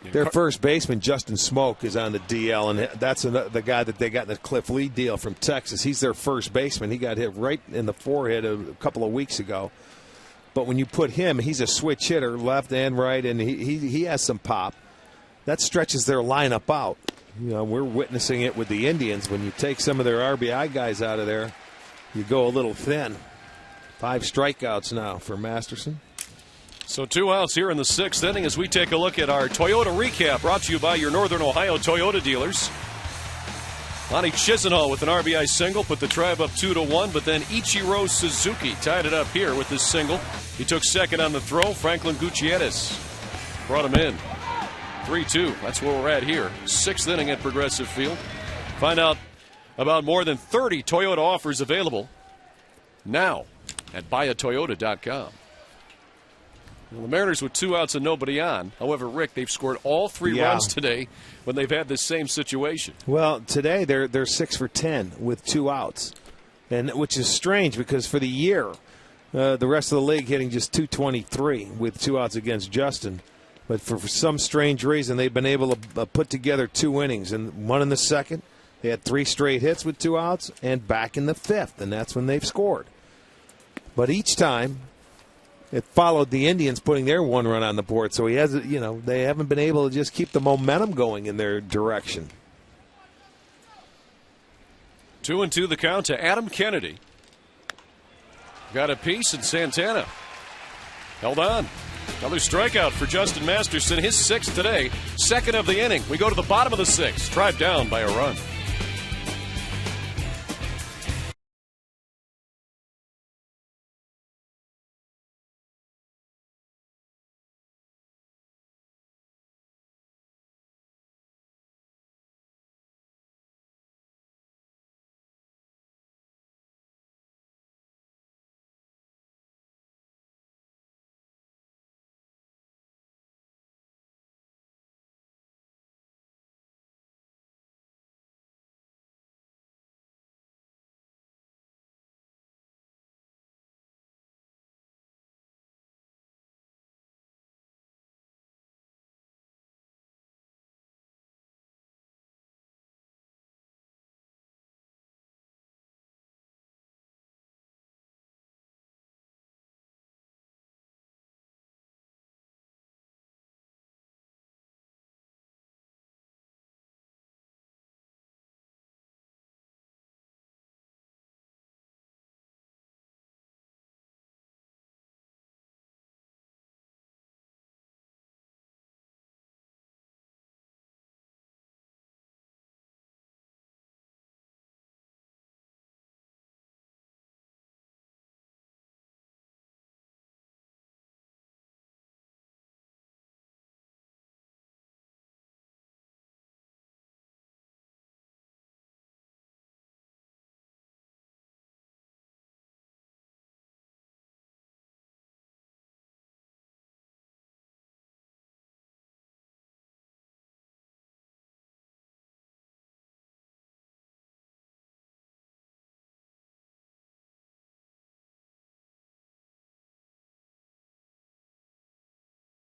Their first baseman, Justin Smoke, is on the DL, and that's the guy that they got in the Cliff Lee deal from Texas. He's their first baseman. He got hit right in the forehead a couple of weeks ago. But when you put him, he's a switch hitter, left and right, and he has some pop. That stretches their lineup out. You know, we're witnessing it with the Indians. When you take some of their RBI guys out of there, you go a little thin. 5 strikeouts now for Masterson. So 2 outs here in the 6th inning as we take a look at our Toyota recap, brought to you by your Northern Ohio Toyota dealers. Lonnie Chisenhall with an RBI single put the Tribe up 2-1, but then Ichiro Suzuki tied it up here with this single. He took second on the throw. Franklin Gutierrez brought him in. 3-2. That's where we're at here. 6th inning at Progressive Field. Find out about more than 30 Toyota offers available now at buyatoyota.com. Well, the Mariners with 2 outs and nobody on. However, Rick, they've scored all 3 runs today when they've had this same situation. Well, today they're 6 for 10 with 2 outs, and which is strange because for the year, the rest of the league hitting just .223 with 2 outs against Justin. But for some strange reason, they've been able to put together 2 innings, and 1 in the 2nd. They had 3 straight hits with 2 outs, and back in the 5th, and that's when they've scored. But each time, it followed the Indians putting their 1 run on the board. So he has, they haven't been able to just keep the momentum going in their direction. 2-2 the count to Adam Kennedy. Got a piece, and Santana held on. Another strikeout for Justin Masterson, his 6th today, 2nd of the inning. We go to the bottom of the 6th, Tribe down by a run.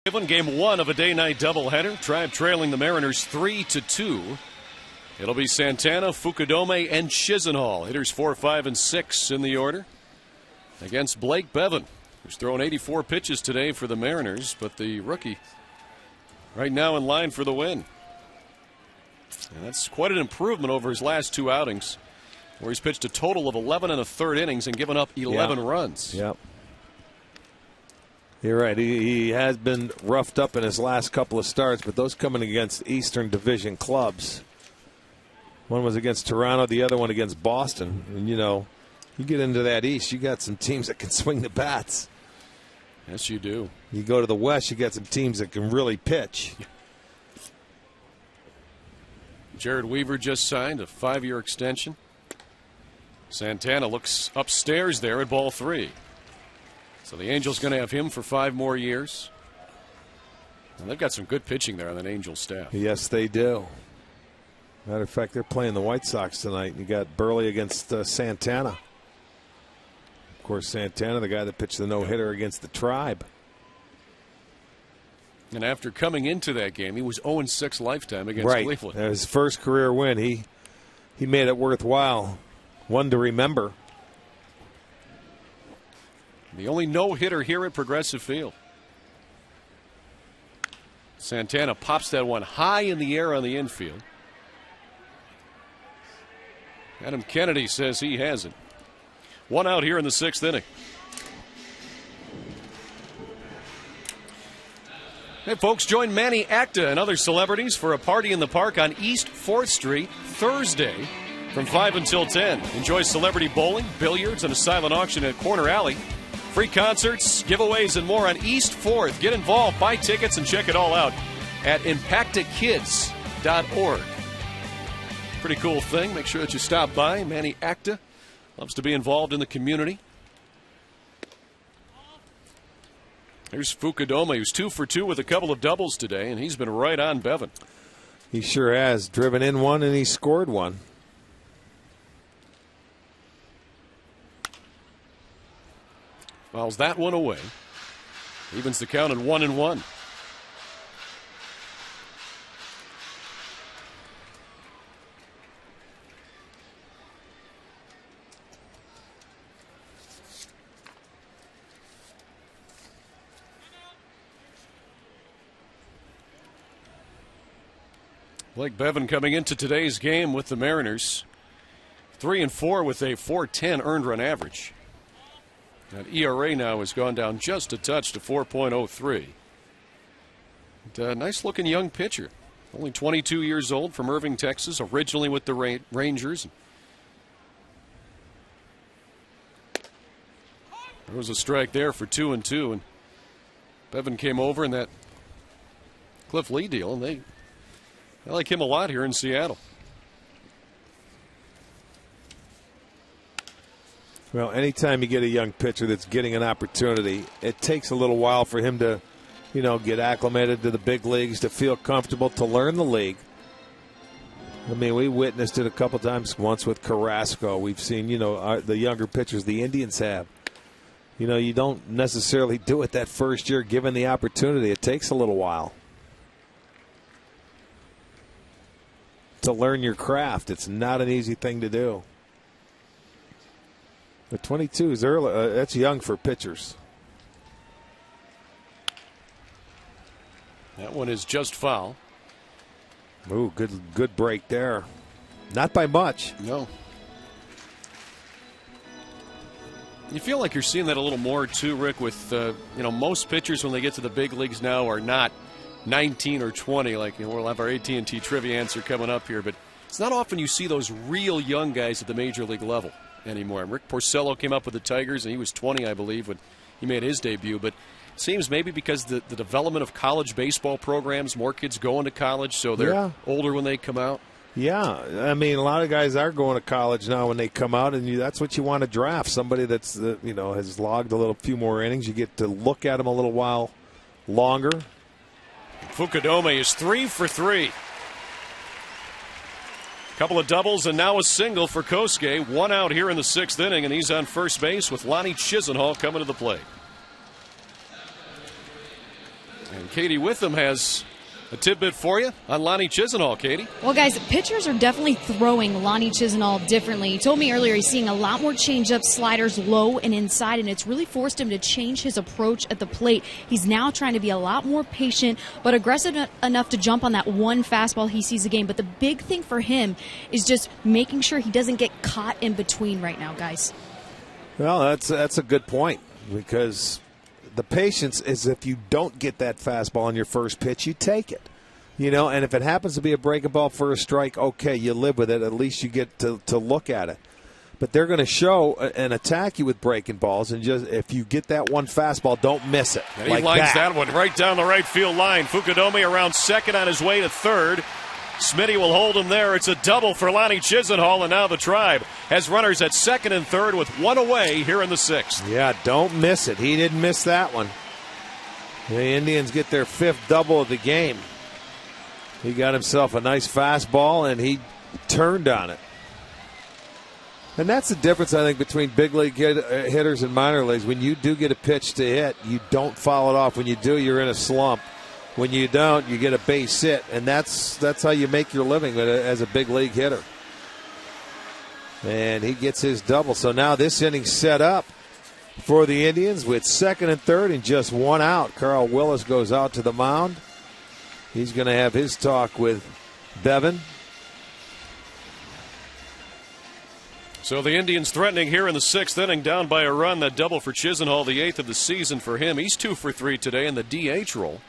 Game 1 of a day-night doubleheader. Tribe trailing the Mariners 3-2. It'll be Santana, Fukudome, and Chisenhall. Hitters 4, 5, and 6 in the order against Blake Bevan, who's thrown 84 pitches today for the Mariners, but the rookie right now in line for the win. And that's quite an improvement over his last 2 outings, where he's pitched a total of 11 1/3 innings and given up 11 runs. Yep. You're right. He has been roughed up in his last couple of starts, but those coming against Eastern Division clubs. One was against Toronto, the other one against Boston. And, you know, you get into that East, you got some teams that can swing the bats. Yes, you do. You go to the West, you got some teams that can really pitch. Jared Weaver just signed a 5-year extension. Santana looks upstairs there at ball 3. So the Angels going to have him for 5 more years. And they've got some good pitching there on that Angels staff. Yes, they do. Matter of fact, they're playing the White Sox tonight. You got Burley against Santana. Of course, Santana, the guy that pitched the no-hitter against the Tribe. And after coming into that game, he was 0-6 lifetime against Cleveland. His first career win. He made it worthwhile. One to remember. The only no-hitter here at Progressive Field. Santana pops that one high in the air on the infield. Adam Kennedy says he hasn't. 1 out here in the 6th inning. Hey, folks, join Manny Acta and other celebrities for a party in the park on East 4th Street Thursday from 5 until 10. Enjoy celebrity bowling, billiards, and a silent auction at Corner Alley. Free concerts, giveaways, and more on East 4th. Get involved, buy tickets, and check it all out at impactakids.org. Pretty cool thing. Make sure that you stop by. Manny Acta loves to be involved in the community. Here's Fukudome, who's 2 for 2 with a couple of doubles today, and he's been right on Bevan. He sure has. Driven in one, and he scored one. Fouls that one away. Evens the count at 1-1. Blake Bevan coming into today's game with the Mariners. 3-4 with a .410 earned run average. That ERA now has gone down just a touch to 4.03. Nice looking young pitcher. Only 22 years old, from Irving, Texas, originally with the Rangers. There was a strike there for 2-2, and Bevan came over in that Cliff Lee deal, and they like him a lot here in Seattle. Well, anytime you get a young pitcher that's getting an opportunity, it takes a little while for him to, get acclimated to the big leagues, to feel comfortable, to learn the league. I mean, we witnessed it a couple times. Once with Carrasco, we've seen, the younger pitchers the Indians have. You don't necessarily do it that first year given the opportunity. It takes a little while to learn your craft. It's not an easy thing to do. The 22 is early. That's young for pitchers. That one is just foul. Ooh, good break there. Not by much. No. You feel like you're seeing that a little more too, Rick, with most pitchers when they get to the big leagues now are not 19 or 20. Like, we'll have our AT&T trivia answer coming up here, but it's not often you see those real young guys at the major league level anymore. Rick Porcello came up with the Tigers, and he was 20, I believe, when he made his debut. But it seems maybe because the development of college baseball programs, more kids going to college, so they're older when they come out. Yeah, I mean, a lot of guys are going to college now when they come out, and that's what you want to draft. Somebody that's has logged a few more innings. You get to look at them a little while longer. Fukudome is 3 for 3. Couple of doubles and now a single for Kosuke. 1 out here in the 6th inning, and he's on first base with Lonnie Chisenhall coming to the plate. And Katie Witham has a tidbit for you on Lonnie Chisenhall, Katie. Well, guys, pitchers are definitely throwing Lonnie Chisenhall differently. He told me earlier he's seeing a lot more changeups, sliders low and inside, and it's really forced him to change his approach at the plate. He's now trying to be a lot more patient, but aggressive enough to jump on that one fastball he sees a game. But the big thing for him is just making sure he doesn't get caught in between right now, guys. Well, that's a good point, because the patience is if you don't get that fastball on your first pitch, you take it. And if it happens to be a breaking ball for a strike, okay, you live with it. At least you get to look at it. But they're going to show and attack you with breaking balls, and just if you get that one fastball, don't miss it. And he lines that one right down the right field line. Fukudome around second on his way to third. Smitty will hold him there. It's a double for Lonnie Chisenhall, and now the Tribe has runners at second and third with one away here in the sixth. Yeah, don't miss it. He didn't miss that one. The Indians get their fifth double of the game. He got himself a nice fastball, and he turned on it. And that's the difference, I think, between big league hitters and minor leagues. When you do get a pitch to hit, you don't foul it off. When you do, you're in a slump. When you don't, you get a base hit, and that's how you make your living as a big league hitter. And he gets his double. So now this inning's set up for the Indians with second and third and just one out. Carl Willis goes out to the mound. He's going to have his talk with Bevan. So the Indians threatening here in the sixth inning, down by a run. That double for Chisenhall, the eighth of the season for him. He's 2 for 3 today in the DH role.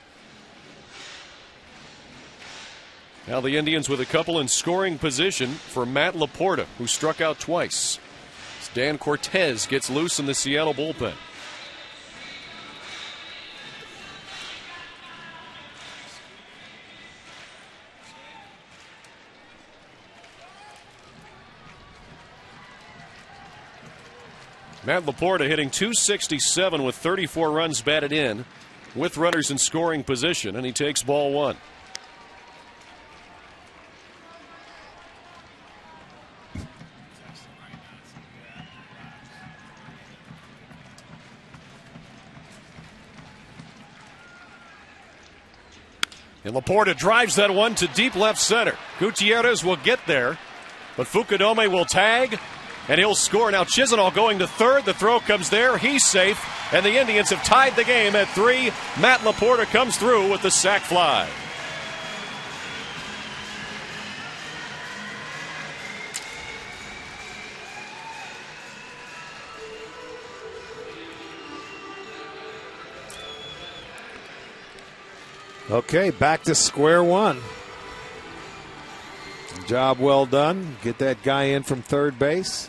Now the Indians with a couple in scoring position for Matt Laporta, who struck out twice. As Dan Cortez gets loose in the Seattle bullpen. Matt Laporta hitting .267 with 34 runs batted in with runners in scoring position, and he takes ball one. And Laporta drives that one to deep left center. Gutierrez will get there, but Fukudome will tag, and he'll score. Now Chisenhall going to third. The throw comes there. He's safe, and the Indians have tied the game at 3. Matt Laporta comes through with the sac fly. Okay, back to square one. Job well done. Get that guy in from third base.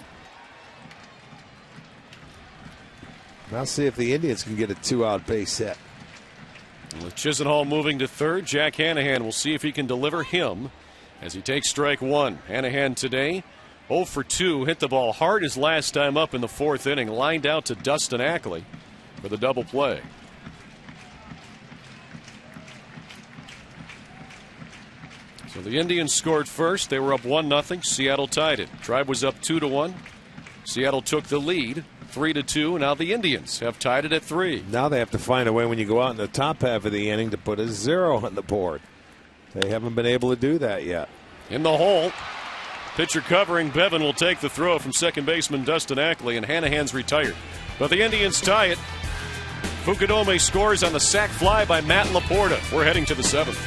Now see if the Indians can get a 2-out base hit. With Chisenhall moving to third, Jack Hanahan will see if he can deliver him as he takes strike one. Hanahan today 0 for 2, hit the ball hard his last time up in the fourth inning, lined out to Dustin Ackley for the double play. So the Indians scored first. They were up 1-0. Seattle tied it. Tribe was up 2-1. Seattle took the lead 3-2. Now the Indians have tied it at 3. Now they have to find a way when you go out in the top half of the inning to put a 0 on the board. They haven't been able to do that yet. In the hole, pitcher covering. Bevan will take the throw from second baseman Dustin Ackley, and Hanahan's retired. But the Indians tie it. Fukudome scores on the sac fly by Matt Laporta. We're heading to the 7th.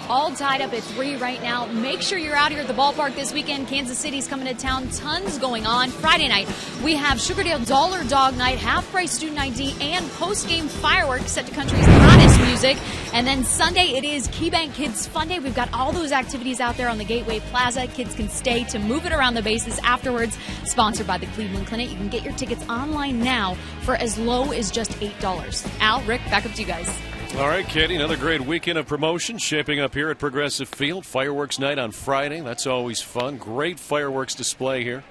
all tied up at 3 right now. Make sure you're out here at the ballpark this weekend. Kansas City's coming to town. Tons going on. Friday night, we have Sugardale Dollar Dog Night, half-price student ID, and post-game fireworks set to country's hottest music. And then Sunday, it is KeyBank Kids Fun Day. We've got all those activities out there on the Gateway Plaza. Kids can stay to move it around the bases afterwards. Sponsored by the Cleveland Clinic. You can get your tickets online now for as low as just $8. Al, Rick, back up to you guys. All right, Katie, another great weekend of promotion shaping up here at Progressive Field. Fireworks night on Friday. That's always fun. Great fireworks display here.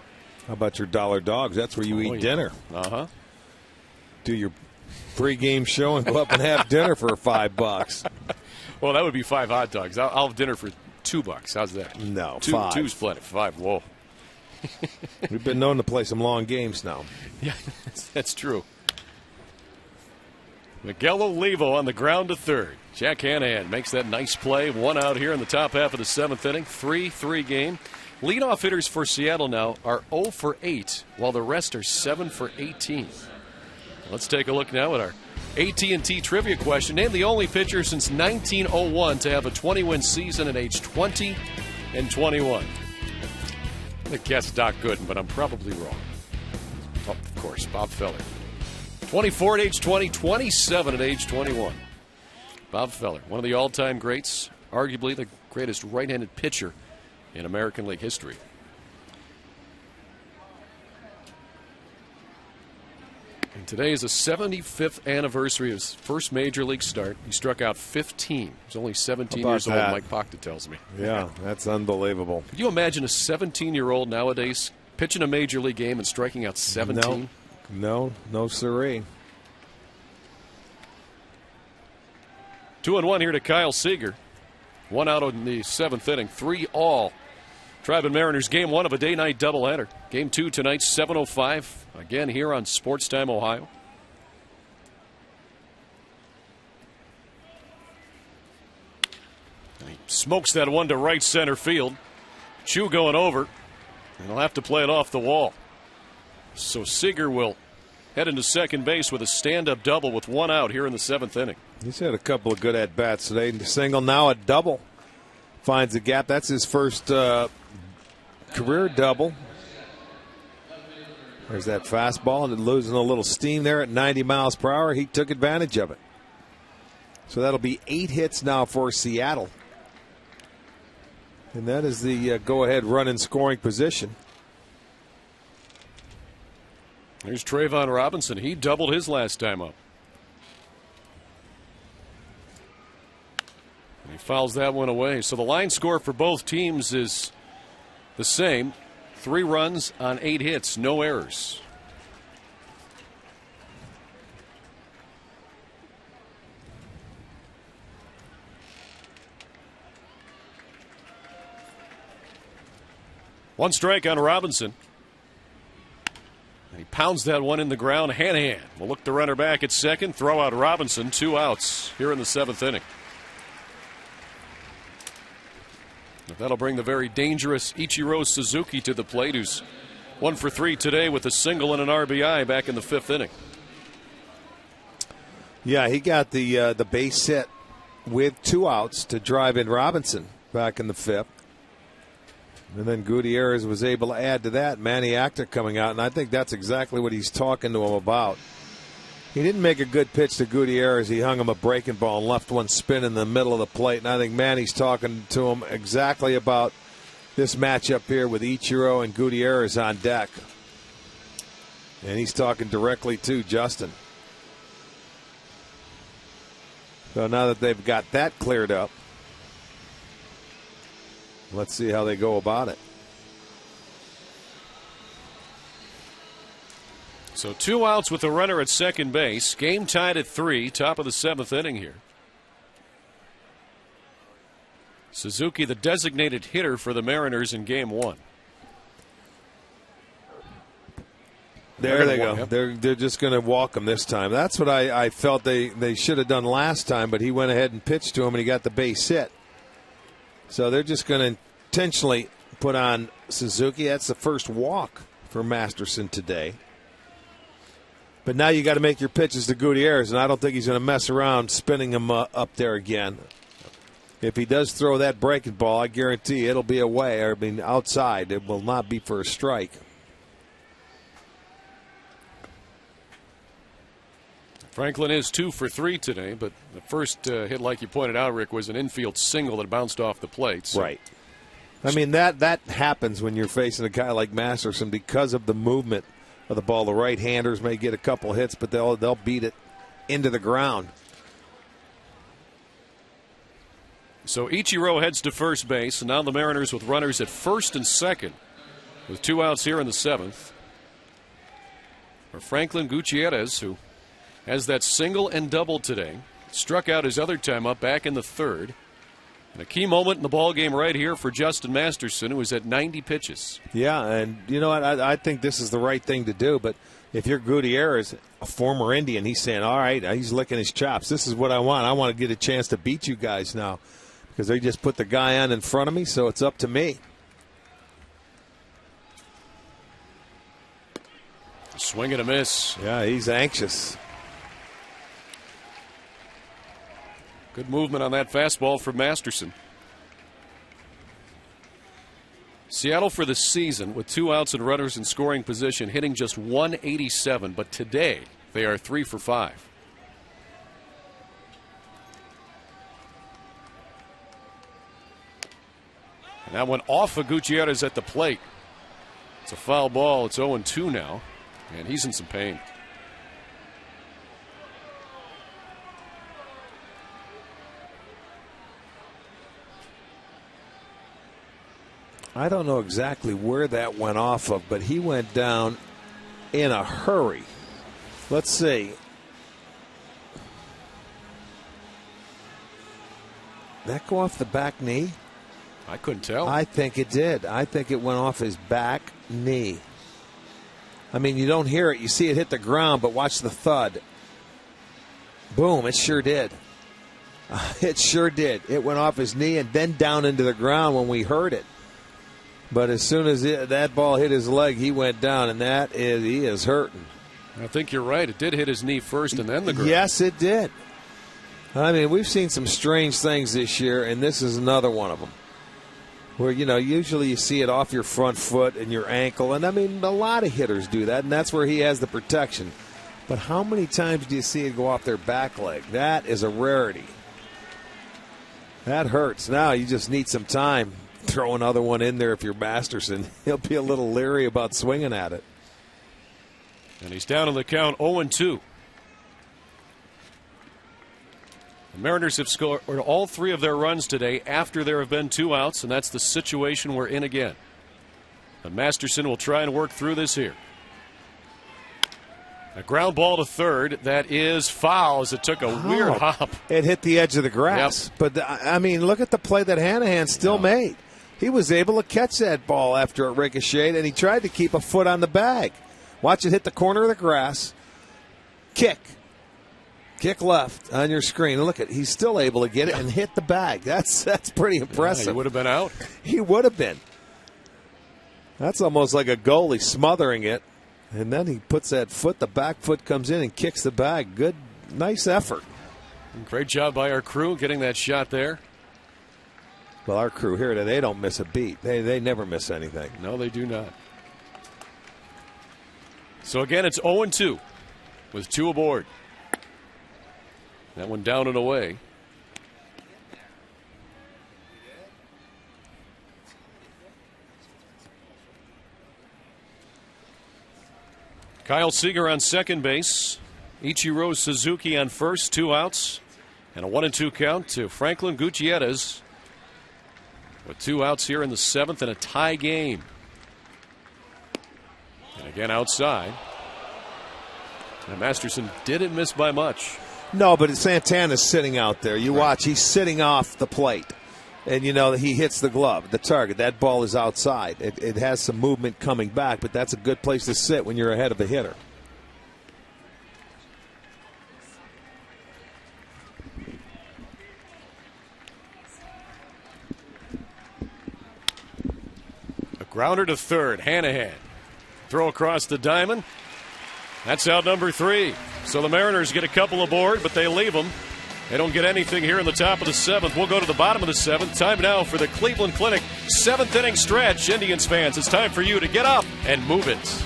How about your dollar dogs? That's where you eat dinner. Uh-huh. Do your pre-game show and go up and have dinner for $5. Well, that would be 5 hot dogs. I'll have dinner for $2. How's that? No, 2, 5. 2's plenty. 5, whoa. We've been known to play some long games now. Yeah, that's true. Miguel Olivo on the ground to third. Jack Hanahan makes that nice play. 1 out here in the top half of the 7th inning. 3-3 game. Leadoff hitters for Seattle now are 0 for 8, while the rest are 7 for 18. Let's take a look now at our AT&T trivia question. Name the only pitcher since 1901 to have a 20-win season at age 20 and 21. I guess Doc Gooden, but I'm probably wrong. Oh, of course, Bob Feller. 24 at age 20, 27 at age 21. Bob Feller, one of the all-time greats, arguably the greatest right-handed pitcher in American League history. And today is the 75th anniversary of his first Major League start. He struck out 15. He was only 17 years old, Mike Pocta tells me. Yeah, that's unbelievable. Could you imagine a 17-year-old nowadays pitching a Major League game and striking out 17? No siree. 2-1 here to Kyle Seager. 1 out in the 7th inning, 3 all. Tribe and Mariners game 1 of a day-night doubleheader. Game 2 tonight, 7:05. Again here on Sports Time Ohio. And he smokes that one to right center field. Chu going over. And he'll have to play it off the wall. So Seager will head into second base with a stand-up double with 1 out here in the 7th inning. He's had a couple of good at-bats today. Single, now a double. Finds a gap. That's his first career double. There's that fastball, and losing a little steam there at 90 miles per hour. He took advantage of it. So that'll be 8 hits now for Seattle. And that is the go-ahead run in scoring position. There's Trayvon Robinson. He doubled his last time up. And he fouls that one away. So the line score for both teams is the same. 3 runs on 8 hits, no errors. One strike on Robinson. And he pounds that one in the ground. Hanahan will look the runner back at second. Throw out Robinson. 2 outs here in the 7th inning. That'll bring the very dangerous Ichiro Suzuki to the plate, who's 1 for 3 today with a single and an RBI back in the 5th inning. Yeah, he got the base hit with 2 outs to drive in Robinson back in the 5th. And then Gutierrez was able to add to that. Manny Acta coming out, and I think that's exactly what he's talking to him about. He didn't make a good pitch to Gutierrez. He hung him a breaking ball and left one spin in the middle of the plate. And I think Manny's talking to him exactly about this matchup here with Ichiro and Gutierrez on deck. And he's talking directly to Justin. So now that they've got that cleared up, let's see how they go about it. So 2 outs with a runner at second base. Game tied at 3, top of the 7th inning here. Suzuki, the designated hitter for the Mariners in game 1. There they go. They're just going to walk him this time. That's what I felt they should have done last time, but he went ahead and pitched to him, and he got the base hit. So they're just going to intentionally put on Suzuki. That's the first walk for Masterson today. But now you got to make your pitches to Gutierrez, and I don't think he's going to mess around spinning him up there again. If he does throw that breaking ball, I guarantee you it'll be away. I mean, outside. It will not be for a strike. Franklin is 2 for 3 today, but the first hit, like you pointed out, Rick, was an infield single that bounced off the plate. So. Right. I mean, that happens when you're facing a guy like Masterson because of the movement of the ball. The right-handers may get a couple hits, but they'll beat it into the ground. So Ichiro heads to first base, and now the Mariners with runners at first and second with 2 outs here in the 7th. For Franklin Gutierrez, who has that single and double today, struck out his other time up back in the 3rd. And a key moment in the ball game right here for Justin Masterson, who is at 90 pitches. Yeah, and you know what? I think this is the right thing to do. But if you're Gutierrez, a former Indian, he's saying, all right, he's licking his chops. This is what I want. I want to get a chance to beat you guys now because they just put the guy on in front of me, so it's up to me. Swing and a miss. Yeah, he's anxious. Good movement on that fastball from Masterson. Seattle for the season with 2 outs and runners in scoring position, hitting just .187, but today they are 3 for 5. And that one off of Gutierrez at the plate. It's a foul ball. It's 0-2 now, and he's in some pain. I don't know exactly where that went off of, but he went down in a hurry. Let's see. That go off the back knee? I couldn't tell. I think it did. I think it went off his back knee. I mean, you don't hear it. You see it hit the ground, but watch the thud. Boom, it sure did. It sure did. It went off his knee and then down into the ground when we heard it. But as soon as that ball hit his leg, he went down, and he is hurting. I think you're right. It did hit his knee first and then the ground. Yes, it did. I mean, we've seen some strange things this year, and this is another one of them. Where, usually you see it off your front foot and your ankle. And, I mean, a lot of hitters do that, and that's where he has the protection. But how many times do you see it go off their back leg? That is a rarity. That hurts. Now you just need some time. Throw another one in there if you're Masterson. He'll be a little leery about swinging at it. And he's down on the count 0-2. The Mariners have scored all 3 of their runs today after there have been 2 outs, and that's the situation we're in again. But Masterson will try and work through this here. A ground ball to third. That is foul as it took a weird hop. It hit the edge of the grass. Yep. But, I mean, look at the play that Hanahan still made. He was able to catch that ball after it ricocheted, and he tried to keep a foot on the bag. Watch it hit the corner of the grass. Kick left on your screen. Look at, he's still able to get it and hit the bag. That's pretty impressive. He would have been out. He would have been. That's almost like a goalie smothering it, and then he puts that foot. The back foot comes in and kicks the bag. Good, nice effort. Great job by our crew getting that shot there. Well, our crew here, they don't miss a beat. They never miss anything. No, they do not. So again, it's 0-2 with 2 aboard. That one down and away. Kyle Seager on second base. Ichiro Suzuki on first, 2 outs. And a 1-2 count to Franklin Gutierrez with 2 outs here in the 7th and a tie game. And again outside. And Masterson didn't miss by much. No, but Santana's sitting out there. You watch, he's sitting off the plate. And, he hits the glove, the target. That ball is outside. It has some movement coming back, but that's a good place to sit when you're ahead of a hitter. A grounder to third. Hanahan. Throw across the diamond. That's out number 3. So the Mariners get a couple aboard, but they leave them. They don't get anything here in the top of the 7th. We'll go to the bottom of the 7th. Time now for the Cleveland Clinic 7th inning stretch. Indians fans, it's time for you to get up and move it.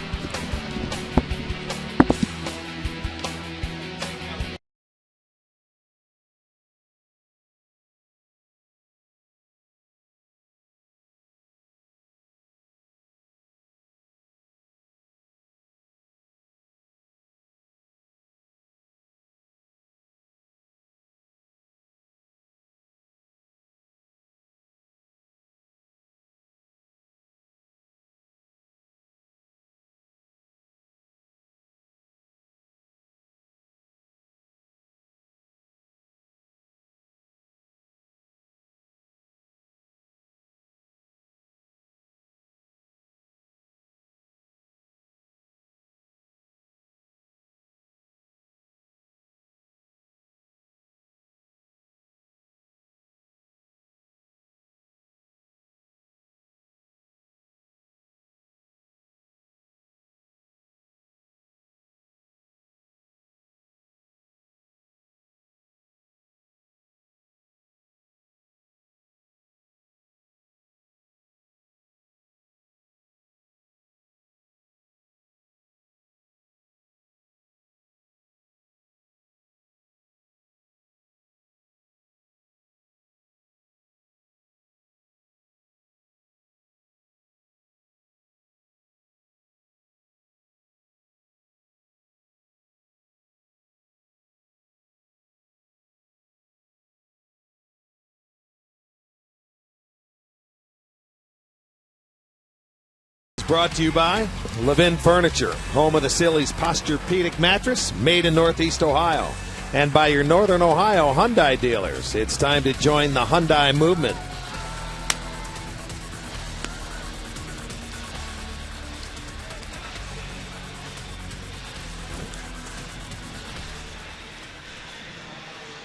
Brought to you by Levin Furniture, home of the Silly's Posturepedic mattress, made in Northeast Ohio. And by your Northern Ohio Hyundai dealers. It's time to join the Hyundai movement.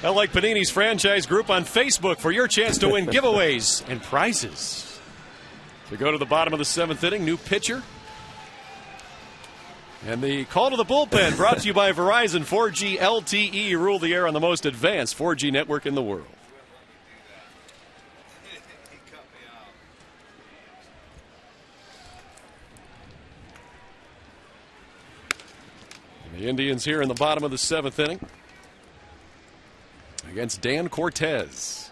I like Panini's franchise group on Facebook for your chance to win giveaways and prizes. To go to the bottom of the 7th inning, new pitcher. And the call to the bullpen brought to you by Verizon. 4G LTE, rule the air on the most advanced 4G network in the world. And the Indians here in the bottom of the 7th inning against Dan Cortez.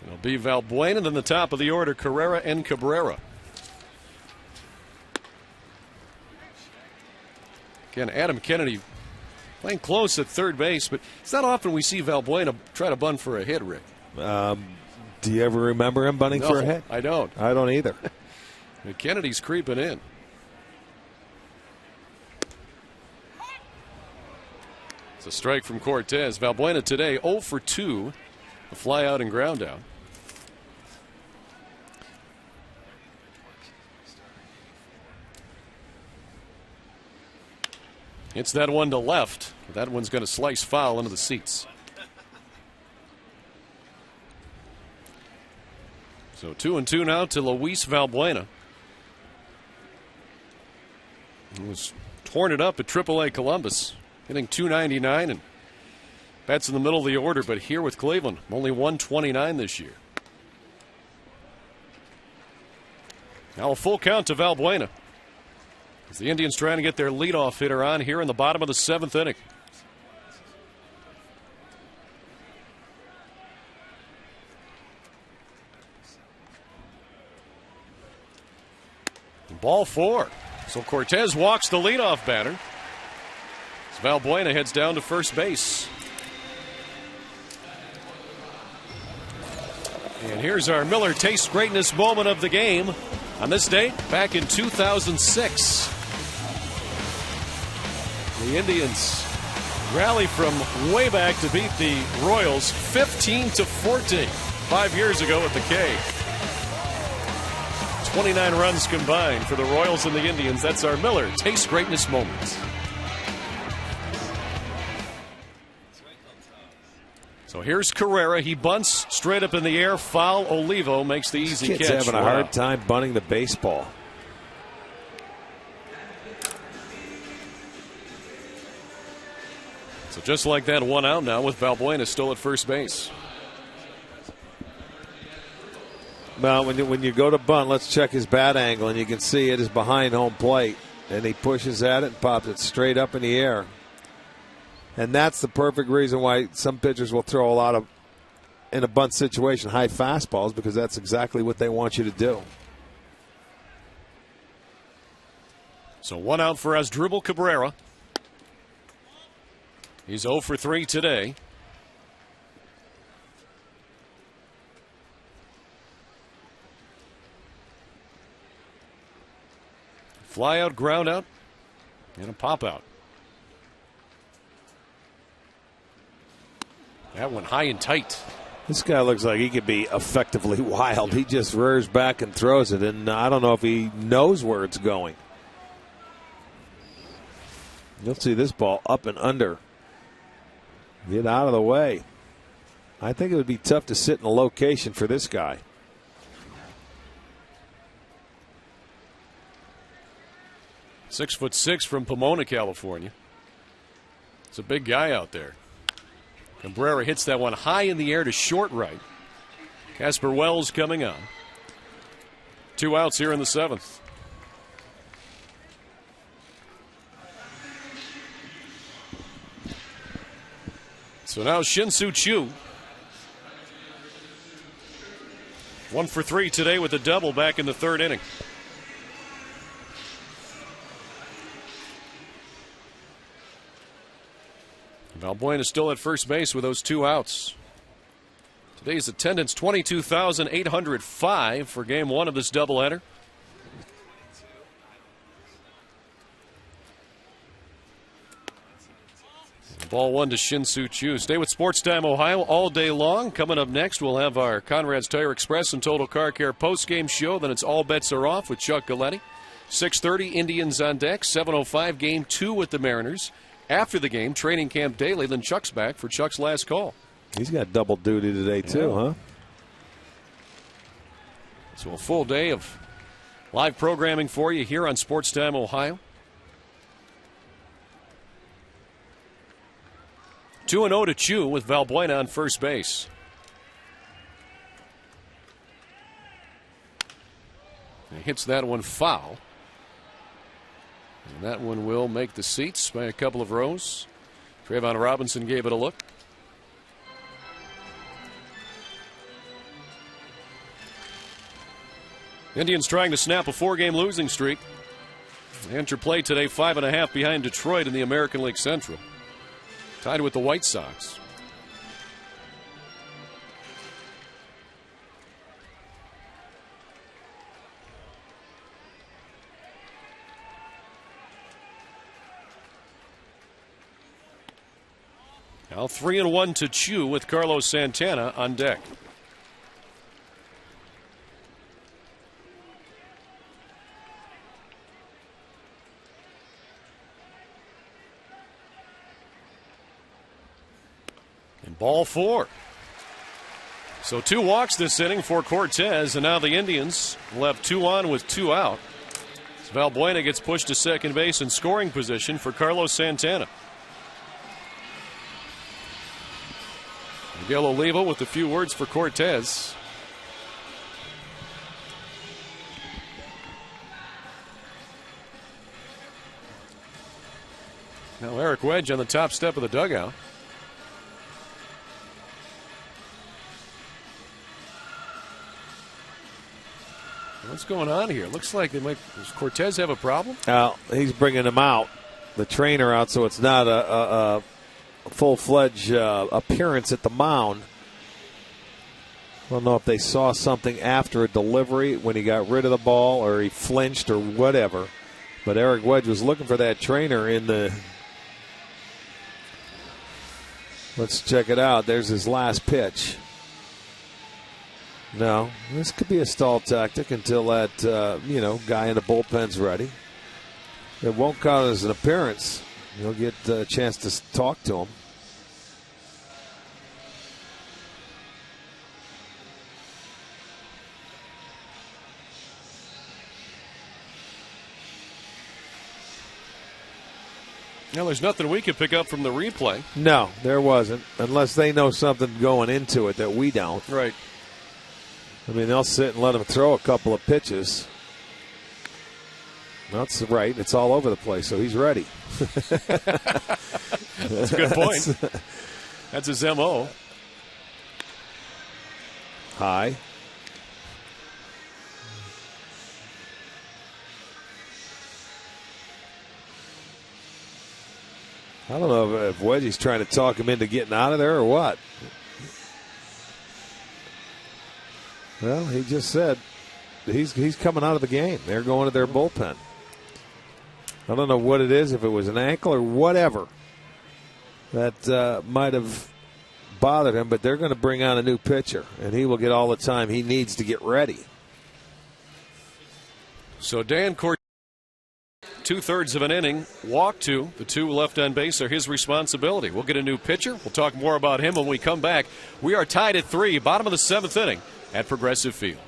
It'll be Valbuena, then the top of the order, Carrera and Cabrera. Again, Adam Kennedy playing close at third base, but it's not often we see Valbuena try to bunt for a hit, Rick. Do you ever remember him bunting for a hit? I don't. I don't either. Kennedy's creeping in. It's a strike from Cortez. Valbuena today 0 for 2. A fly out and ground out. It's that one to left. That one's going to slice foul into the seats. So 2-2 now to Luis Valbuena. He was torn it up at AAA Columbus, hitting .299 and bats in the middle of the order, but here with Cleveland, only 129 this year. Now a full count to Valbuena, as the Indians trying to get their leadoff hitter on here in the bottom of the 7th inning. Ball 4. So Cortez walks the leadoff batter. As Valbuena heads down to first base. And here's our Miller Taste Greatness moment of the game. On this date, back in 2006, the Indians rally from way back to beat the Royals 15-14 5 years ago at the K. 29 runs combined for the Royals and the Indians. That's our Miller Taste Greatness moment. So here's Carrera. He bunts straight up in the air. Foul. Olivo makes the easy catch. Kid's having a hard time bunting the baseball. So just like that, 1 out now with Valbuena still at first base. Well, when you go to bunt, let's check his bat angle, and you can see it is behind home plate. And he pushes at it and pops it straight up in the air. And that's the perfect reason why some pitchers will throw a lot of, in a bunt situation, high fastballs, because that's exactly what they want you to do. So 1 out for Asdrubal Cabrera. He's 0 for 3 today. Fly out, ground out, and a pop out. That one high and tight. This guy looks like he could be effectively wild. He just rears back and throws it, and I don't know if he knows where it's going. You'll see this ball up and under. Get out of the way. I think it would be tough to sit in a location for this guy. 6'6" from Pomona, California. It's a big guy out there. Cabrera hits that one high in the air to short right. Casper Wells coming on. 2 outs here in the 7th. So now Shin-Soo Choo. 1 for 3 today with a double back in the 3rd inning. Valbuena still at first base with those 2 outs. Today's attendance 22,805 for game 1 of this doubleheader. Ball 1 to Shin-Soo Choo. Stay with Sports Time Ohio all day long. Coming up next, we'll have our Conrad's Tire Express and Total Car Care post-game show. Then it's All Bets Are Off with Chuck Galletti. 6:30, Indians on deck. 7:05, game 2 with the Mariners. After the game, training camp daily. Then Chuck's back for Chuck's last call. He's got double duty today, too, huh? So a full day of live programming for you here on Sports Time Ohio. 2-0 to Choo with Valbuena on first base. He hits that one foul. And that one will make the seats by a couple of rows. Trayvon Robinson gave it a look. Indians trying to snap a 4-game losing streak. They enter play today 5.5 behind Detroit in the American League Central. Tied with the White Sox. Now 3-1 to Choo with Carlos Santana on deck. And ball 4. So 2 walks this inning for Cortez, and now the Indians will have 2 on with 2 out. So Valbuena gets pushed to second base in scoring position for Carlos Santana. Miguel Oliva with a few words for Cortez. Now Eric Wedge on the top step of the dugout. What's going on here? Looks like does Cortez have a problem? He's bringing him out, the trainer out, so it's not a full-fledged appearance at the mound. I don't know if they saw something after a delivery when he got rid of the ball or he flinched or whatever. But Eric Wedge was looking for that trainer in the... Let's check it out. There's his last pitch. No, this could be a stall tactic until that, guy in the bullpen's ready. It won't count as an appearance. You'll get a chance to talk to him. Now, there's nothing we could pick up from the replay. No, there wasn't, unless they know something going into it that we don't. Right. I mean, they'll sit and let him throw a couple of pitches. That's right. It's all over the place, so he's ready. That's a good point. That's his M.O. High. I don't know if Wedgie's trying to talk him into getting out of there or what. Well, he just said he's coming out of the game. They're going to their bullpen. I don't know what it is, if it was an ankle or whatever that might have bothered him, but they're going to bring on a new pitcher, and he will get all the time he needs to get ready. So Dan Cortez, 2/3 of an inning, walked two. The two left on base are his responsibility. We'll get a new pitcher. We'll talk more about him when we come back. We are tied at 3, bottom of the 7th inning at Progressive Field.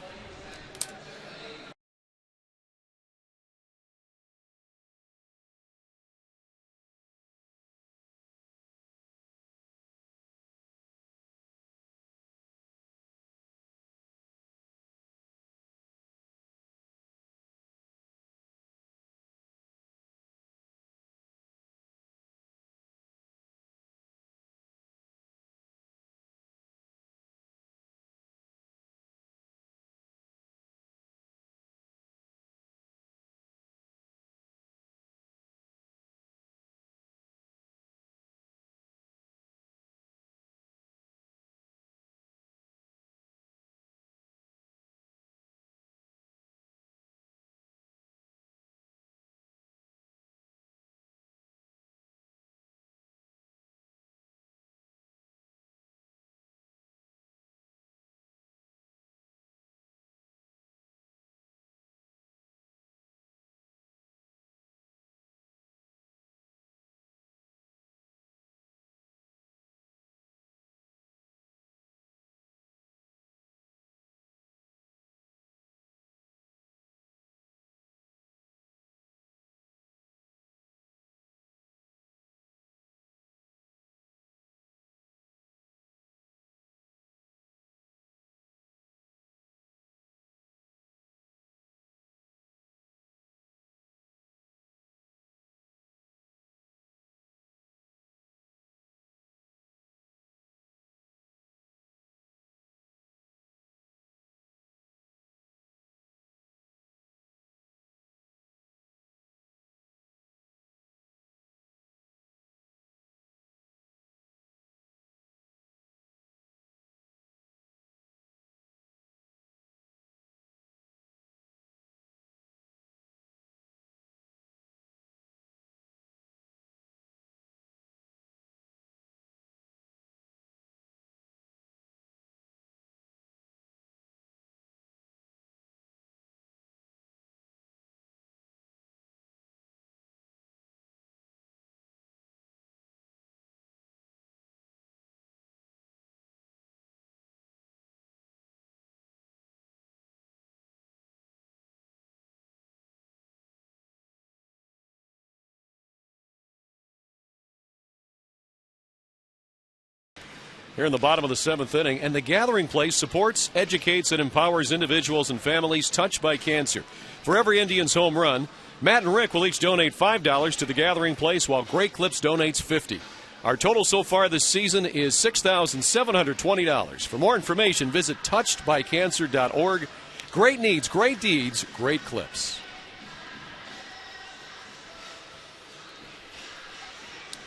Here in the bottom of the 7th inning, and the Gathering Place supports, educates, and empowers individuals and families touched by cancer. For every Indians home run, Matt and Rick will each donate $5 to the Gathering Place, while Great Clips donates $50. Our total so far this season is $6,720. For more information, visit touchedbycancer.org. Great needs, great deeds, great clips.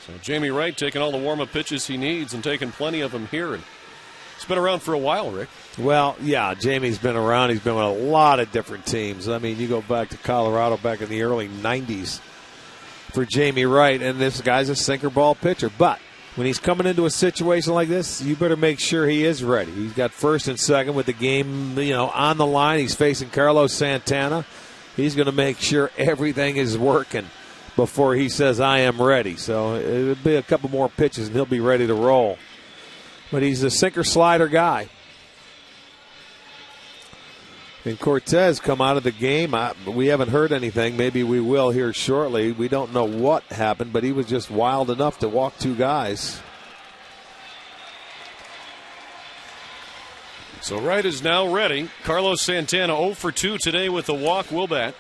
So Jamie Wright taking all the warm-up pitches he needs and taking plenty of them here. And he's been around for a while, Rick. Well, yeah, Jamie's been around. He's been with a lot of different teams. I mean, you go back to Colorado back in the early 90s for Jamie Wright, and this guy's a sinker ball pitcher. But when he's coming into a situation like this, you better make sure he is ready. He's got first and second with the game, on the line. He's facing Carlos Santana. He's going to make sure everything is working before he says, I am ready. So it'll be a couple more pitches, and he'll be ready to roll. But he's a sinker-slider guy. And Cortez come out of the game. We haven't heard anything. Maybe we will here shortly. We don't know what happened, but he was just wild enough to walk two guys. So Wright is now ready. Carlos Santana 0 for 2 today with a walk. Will bat.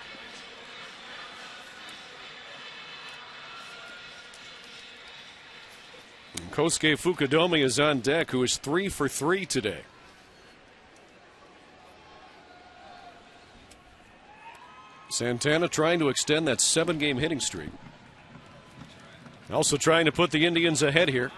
And Kosuke Fukudome is on deck, who is 3 for 3 today. Santana trying to extend that 7-game hitting streak. Also trying to put the Indians ahead here.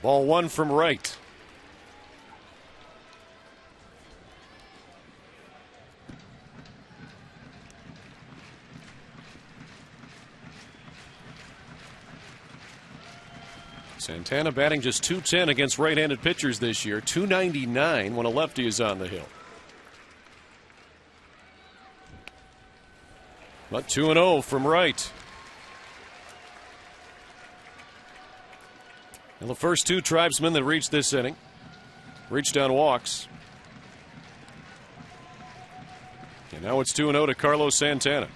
Ball 1 from Wright. Santana batting just .210 against right-handed pitchers this year, .299 when a lefty is on the hill. But 2-0 from Wright. And the first two tribesmen that reached this inning reached on walks. And now it's 2-0 to Carlos Santana.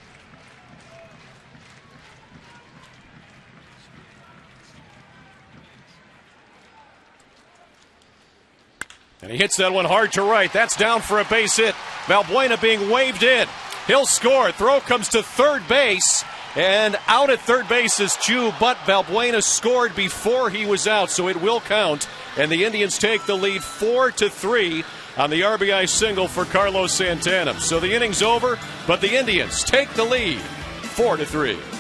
And he hits that one hard to right. That's down for a base hit. Valbuena being waved in. He'll score. Throw comes to third base. And out at third base is Chu, but Valbuena scored before he was out, so it will count. And the Indians take the lead 4-3 on the RBI single for Carlos Santana. So the inning's over, but the Indians take the lead 4-3.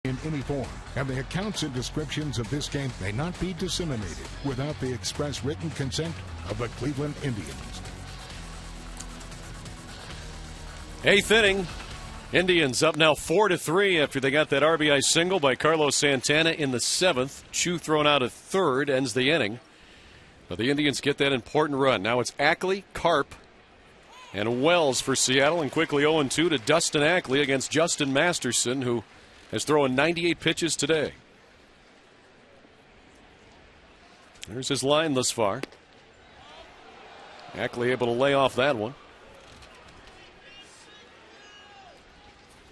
In any form, and the accounts and descriptions of this game may not be disseminated without the express written consent of the Cleveland Indians. Eighth inning. Indians up now 4-3 after they got that RBI single by Carlos Santana in the 7th. Chu thrown out at third ends the inning. But the Indians get that important run. Now it's Ackley, Karp, and Wells for Seattle, and quickly 0-2 to Dustin Ackley against Justin Masterson, who has thrown 98 pitches today. There's his line thus far. Ackley able to lay off that one.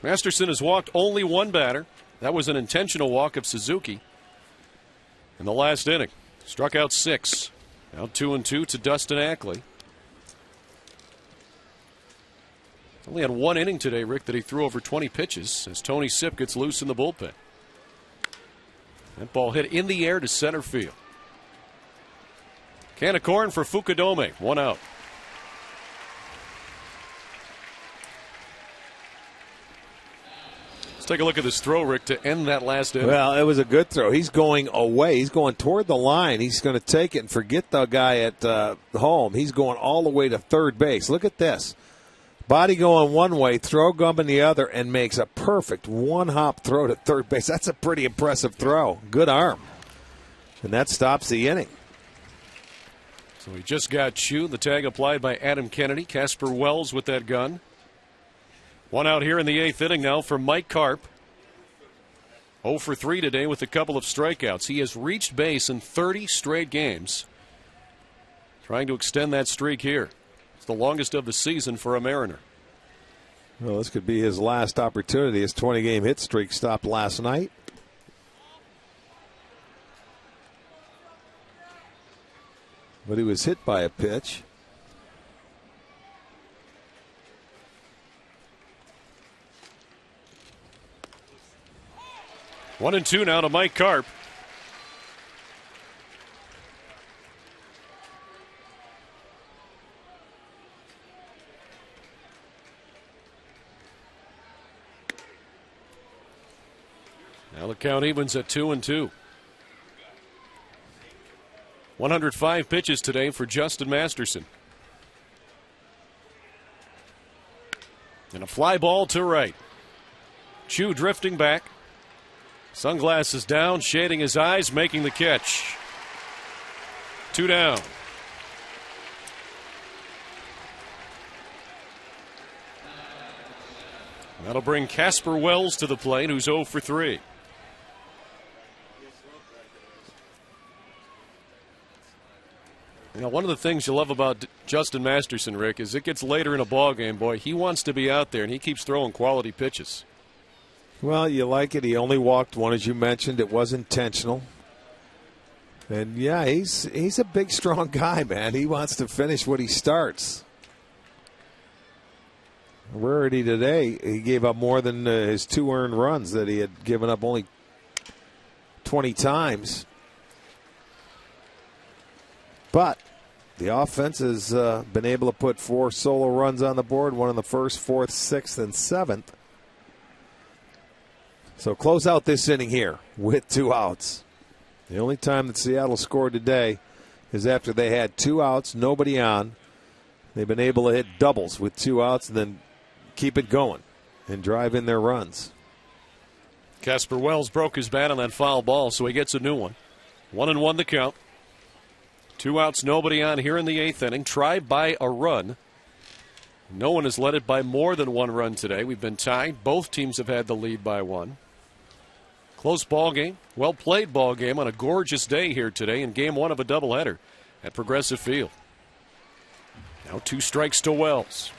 Masterson has walked only one batter. That was an intentional walk of Suzuki in the last inning. Struck out 6. Now 2-2 to Dustin Ackley. Only had one inning today, Rick, that he threw over 20 pitches as Tony Sipp gets loose in the bullpen. That ball hit in the air to center field. Can of corn for Fukudome. 1 out. take a look at this throw, Rick, to end that last inning. Well, it was a good throw. He's going away. He's going toward the line. He's going to take it and forget the guy at home. He's going all the way to third base. Look at this. Body going one way, throw gumping the other, and makes a perfect one-hop throw to third base. That's a pretty impressive throw. Good arm. And that stops the inning. So he just got chewed. The tag applied by Adam Kennedy. Casper Wells with that gun. One out here in the 8th inning now for Mike Karp. 0 for 3 today with a couple of strikeouts. He has reached base in 30 straight games. Trying to extend that streak here. It's the longest of the season for a Mariner. Well, this could be his last opportunity. His 20-game hit streak stopped last night. But he was hit by a pitch. One and two now to Mike Karp. Now the count evens at 2-2. 105 pitches today for Justin Masterson. And a fly ball to right. Chu drifting back. Sunglasses down, shading his eyes, making the catch. 2 down. That'll bring Casper Wells to the plate, who's 0 for 3. You know, one of the things you love about Justin Masterson, Rick, is it gets later in a ball game, boy, he wants to be out there, and he keeps throwing quality pitches. Well, you like it. He only walked one, as you mentioned. It was intentional. And, yeah, he's a big, strong guy, man. He wants to finish what he starts. Rarity today, he gave up more than his 2 earned runs that he had given up only 20 times. But the offense has been able to put 4 solo runs on the board, one in the first, 4th, 6th, and 7th. So close out this inning here with 2 outs. The only time that Seattle scored today is after they had 2 outs, nobody on. They've been able to hit doubles with 2 outs and then keep it going and drive in their runs. Casper Wells broke his bat on that foul ball, so he gets a new one. 1-1 the count. 2 outs, nobody on here in the 8th inning. Tried by a run. No one has led it by more than 1 run today. We've been tied. Both teams have had the lead by 1. Close ball game. Well played ball game on a gorgeous day here today in game 1 of a doubleheader at Progressive Field. Now 2 strikes to Wells.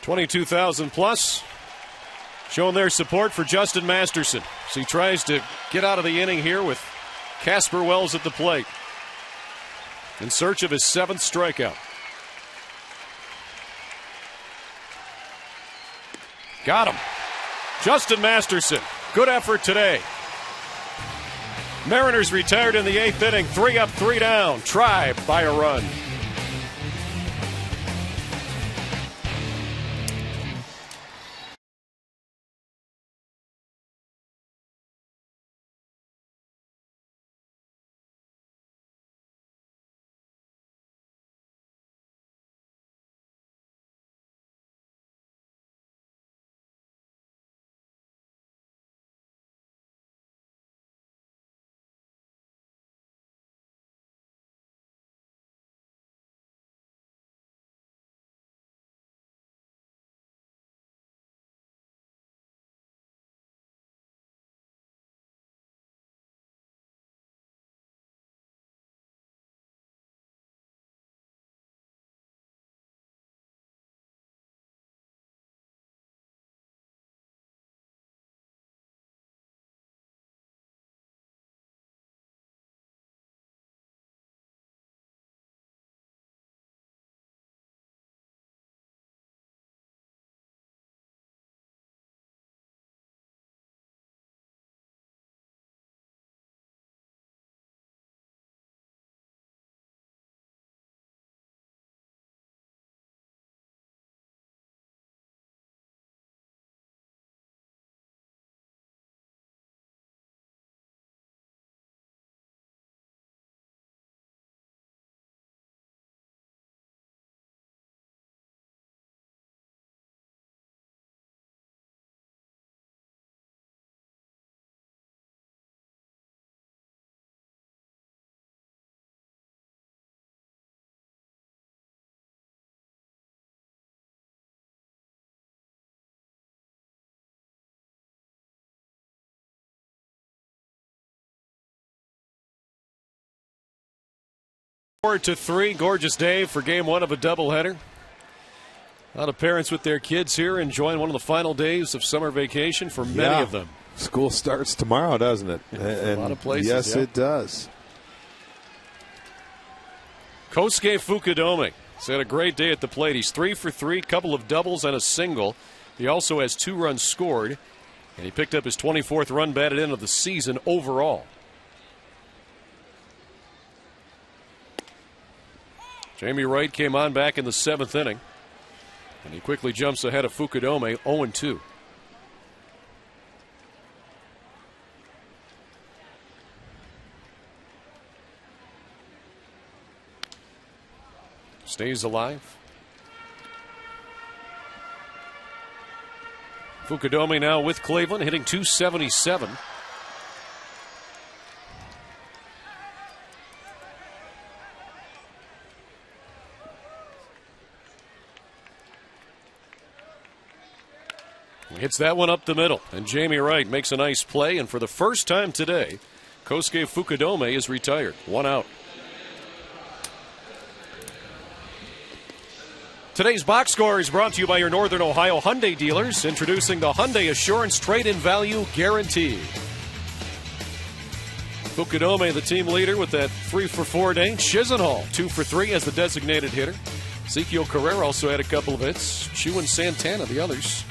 $22,000 plus showing their support for Justin Masterson as he tries to get out of the inning here with Casper Wells at the plate in search of his 7th strikeout. Got him. Justin Masterson. Good effort today. Mariners retired in the 8th inning. 3 up, 3 down. Tribe by a run. 4-3, gorgeous day for game one of a doubleheader. A lot of parents with their kids here enjoying one of the final days of summer vacation for many of them. School starts tomorrow, doesn't it? A lot of places. Yes, it does. Kosuke Fukudome has had a great day at the plate. He's 3 for 3, couple of doubles and a single. He also has 2 runs scored, and he picked up his 24th run batted in of the season overall. Jamie Wright came on back in the 7th inning, and he quickly jumps ahead of Fukudome 0-2. Stays alive. Fukudome now with Cleveland, hitting .277. He hits that one up the middle, and Jamie Wright makes a nice play, and for the first time today, Kosuke Fukudome is retired. 1 out. Today's box score is brought to you by your Northern Ohio Hyundai dealers, introducing the Hyundai Assurance Trade-in Value Guarantee. Fukudome, the team leader, with that 3 for 4 day. Chisenhall, 2 for 3 as the designated hitter. Ezekiel Carrera also had a couple of hits. Chu and Santana, the others.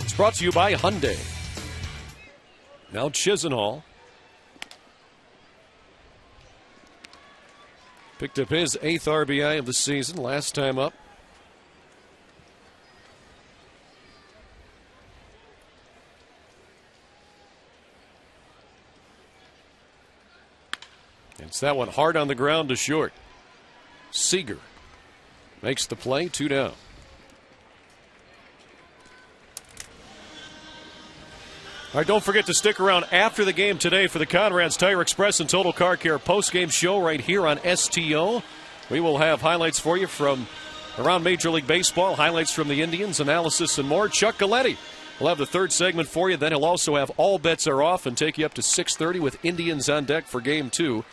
It's brought to you by Hyundai. Now Chisenhall picked up his 8th RBI of the season, last time up. It's that one hard on the ground to short. Seager makes the play, 2 down. All right, don't forget to stick around after the game today for the Conrad's Tire Express and Total Car Care postgame show right here on STO. We will have highlights for you from around Major League Baseball, highlights from the Indians, analysis, and more. Chuck Galletti will have the third segment for you. Then he'll also have All Bets Are Off and take you up to 6:30 with Indians on deck for Game 2.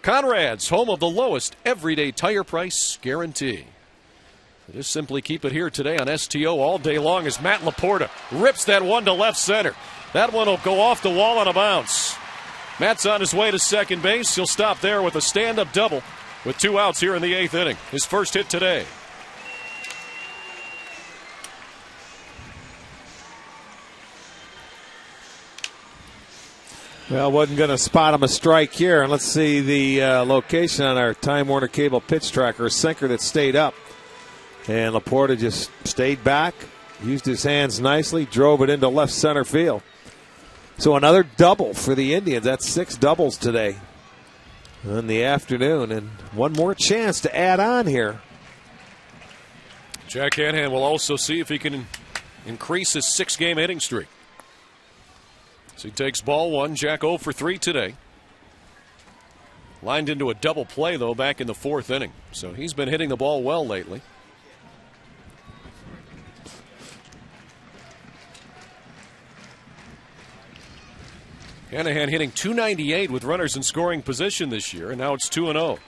Conrad's, home of the lowest everyday tire price guarantee. Just simply keep it here today on STO all day long as Matt Laporta rips that one to left center. That one will go off the wall on a bounce. Matt's on his way to second base. He'll stop there with a stand-up double with 2 outs here in the 8th inning. His first hit today. Well, wasn't going to spot him a strike here. And let's see the location on our Time Warner Cable pitch tracker. A sinker that stayed up. And Laporta just stayed back, used his hands nicely, drove it into left center field. So another double for the Indians. That's 6 doubles today in the afternoon. And one more chance to add on here. Jack Hanahan will also see if he can increase his 6-game hitting streak. So he takes ball 1. Jack 0 for 3 today. Lined into a double play, though, back in the 4th inning. So he's been hitting the ball well lately. Hanahan hitting .298 with runners in scoring position this year, and now it's 2-0.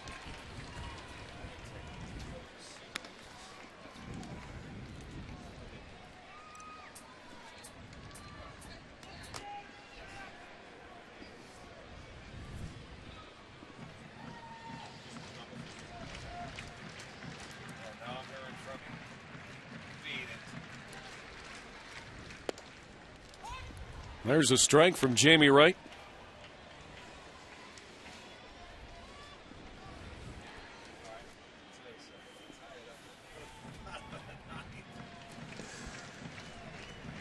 There's a strike from Jamie Wright.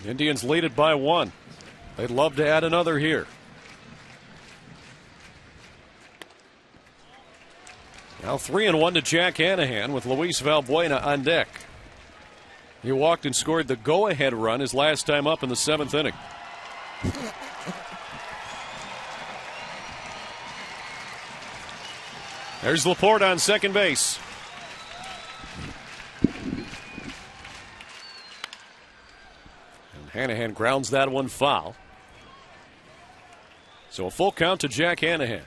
Indians lead it by 1. They'd love to add another here. Now 3-1 to Jack Hanahan with Luis Valbuena on deck. He walked and scored the go-ahead run his last time up in the 7th inning. There's Laporta on second base. And Hanahan grounds that one foul. So a full count to Jack Hanahan.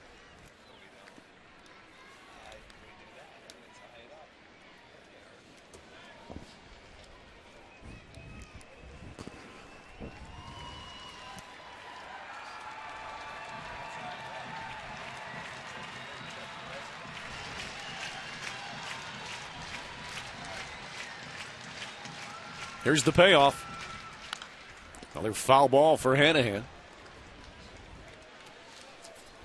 Here's the payoff. Another foul ball for Hanahan.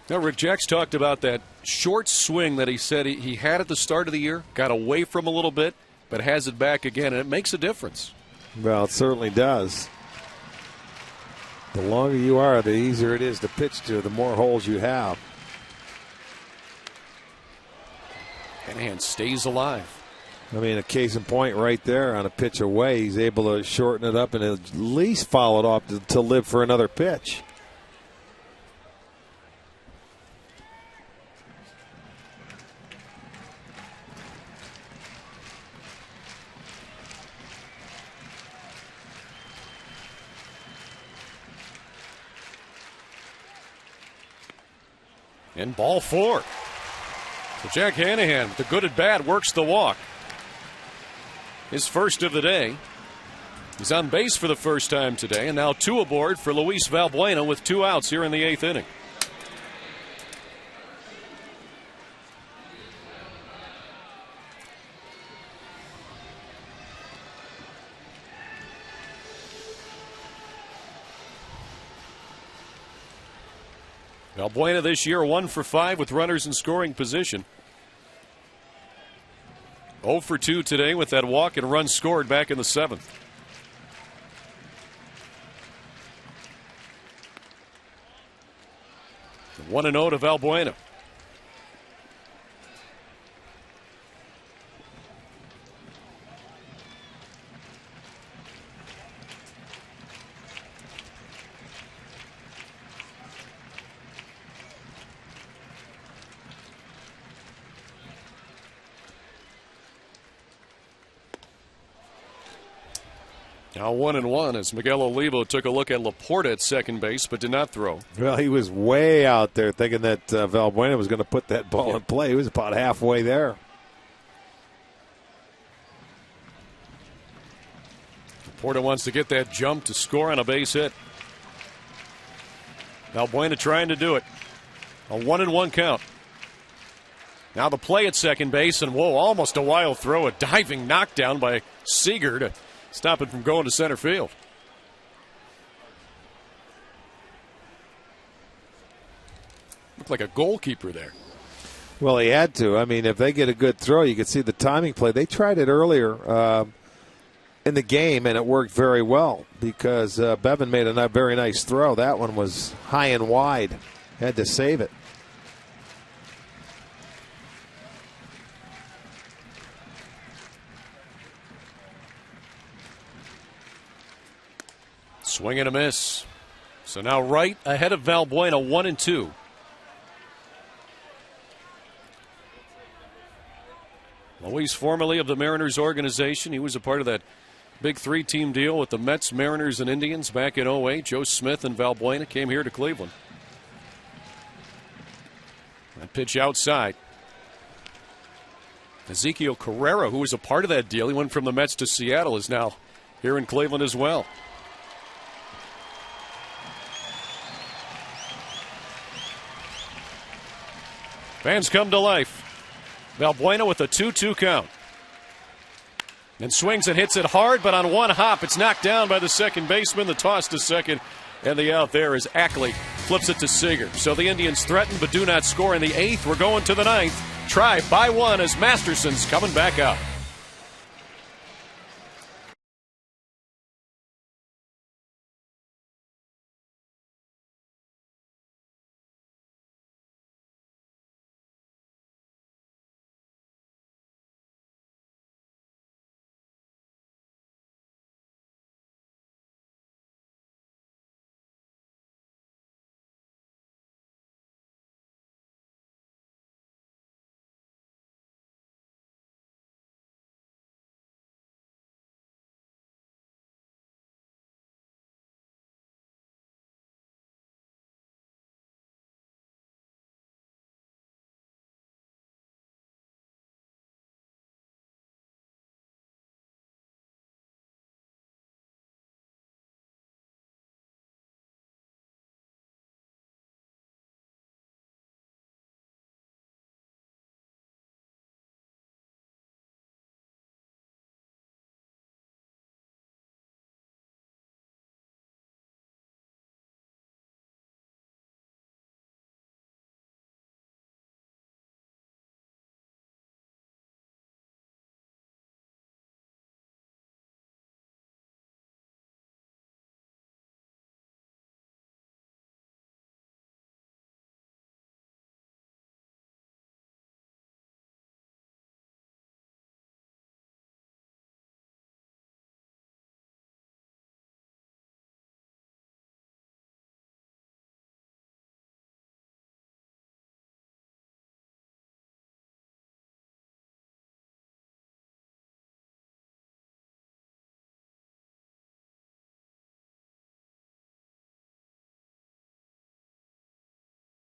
Now, Rick Jacks talked about that short swing that he said he had at the start of the year, got away from a little bit, but has it back again, and it makes a difference. Well, it certainly does. The longer you are, the easier it is to pitch to, the more holes you have. Hanahan stays alive. I mean, a case in point right there on a pitch away. He's able to shorten it up and at least foul it off to live for another pitch. And ball 4. So Jack Hanahan, with the good at bat, works the walk. His first of the day. He's on base for the first time today, and now 2 aboard for Luis Valbuena with 2 outs here in the 8th inning. Valbuena this year 1 for 5 with runners in scoring position. 0 for 2 today with that walk and run scored back in the 7th. The 1-0 to Valbuena. Now 1-1 as Miguel Olivo took a look at Laporta at second base but did not throw. Well, he was way out there thinking that Valbuena was going to put that ball in play. He was about halfway there. Laporta wants to get that jump to score on a base hit. Valbuena trying to do it. A 1-1 count. Now the play at second base, and whoa, almost a wild throw. A diving knockdown by Seager to stop it from going to center field. Looked like a goalkeeper there. Well, he had to. I mean, if they get a good throw, you can see the timing play. They tried it earlier in the game, and it worked very well because Bevan made a very nice throw. That one was high and wide. Had to save it. Swing and a miss. So now Wright ahead of Valbuena, 1-2. Luis, formerly of the Mariners organization, he was a part of that big 3-team deal with the Mets, Mariners, and Indians back in 08. Joe Smith and Valbuena came here to Cleveland. That pitch outside. Ezekiel Carrera, who was a part of that deal, he went from the Mets to Seattle, is now here in Cleveland as well. Fans come to life. Valbuena with a 2-2 count. And swings and hits it hard, but on one hop, it's knocked down by the second baseman. The toss to second, and the out there is Ackley. Flips it to Seager. So the Indians threaten but do not score in the 8th. We're going to the 9th. Try by 1 as Masterson's coming back out.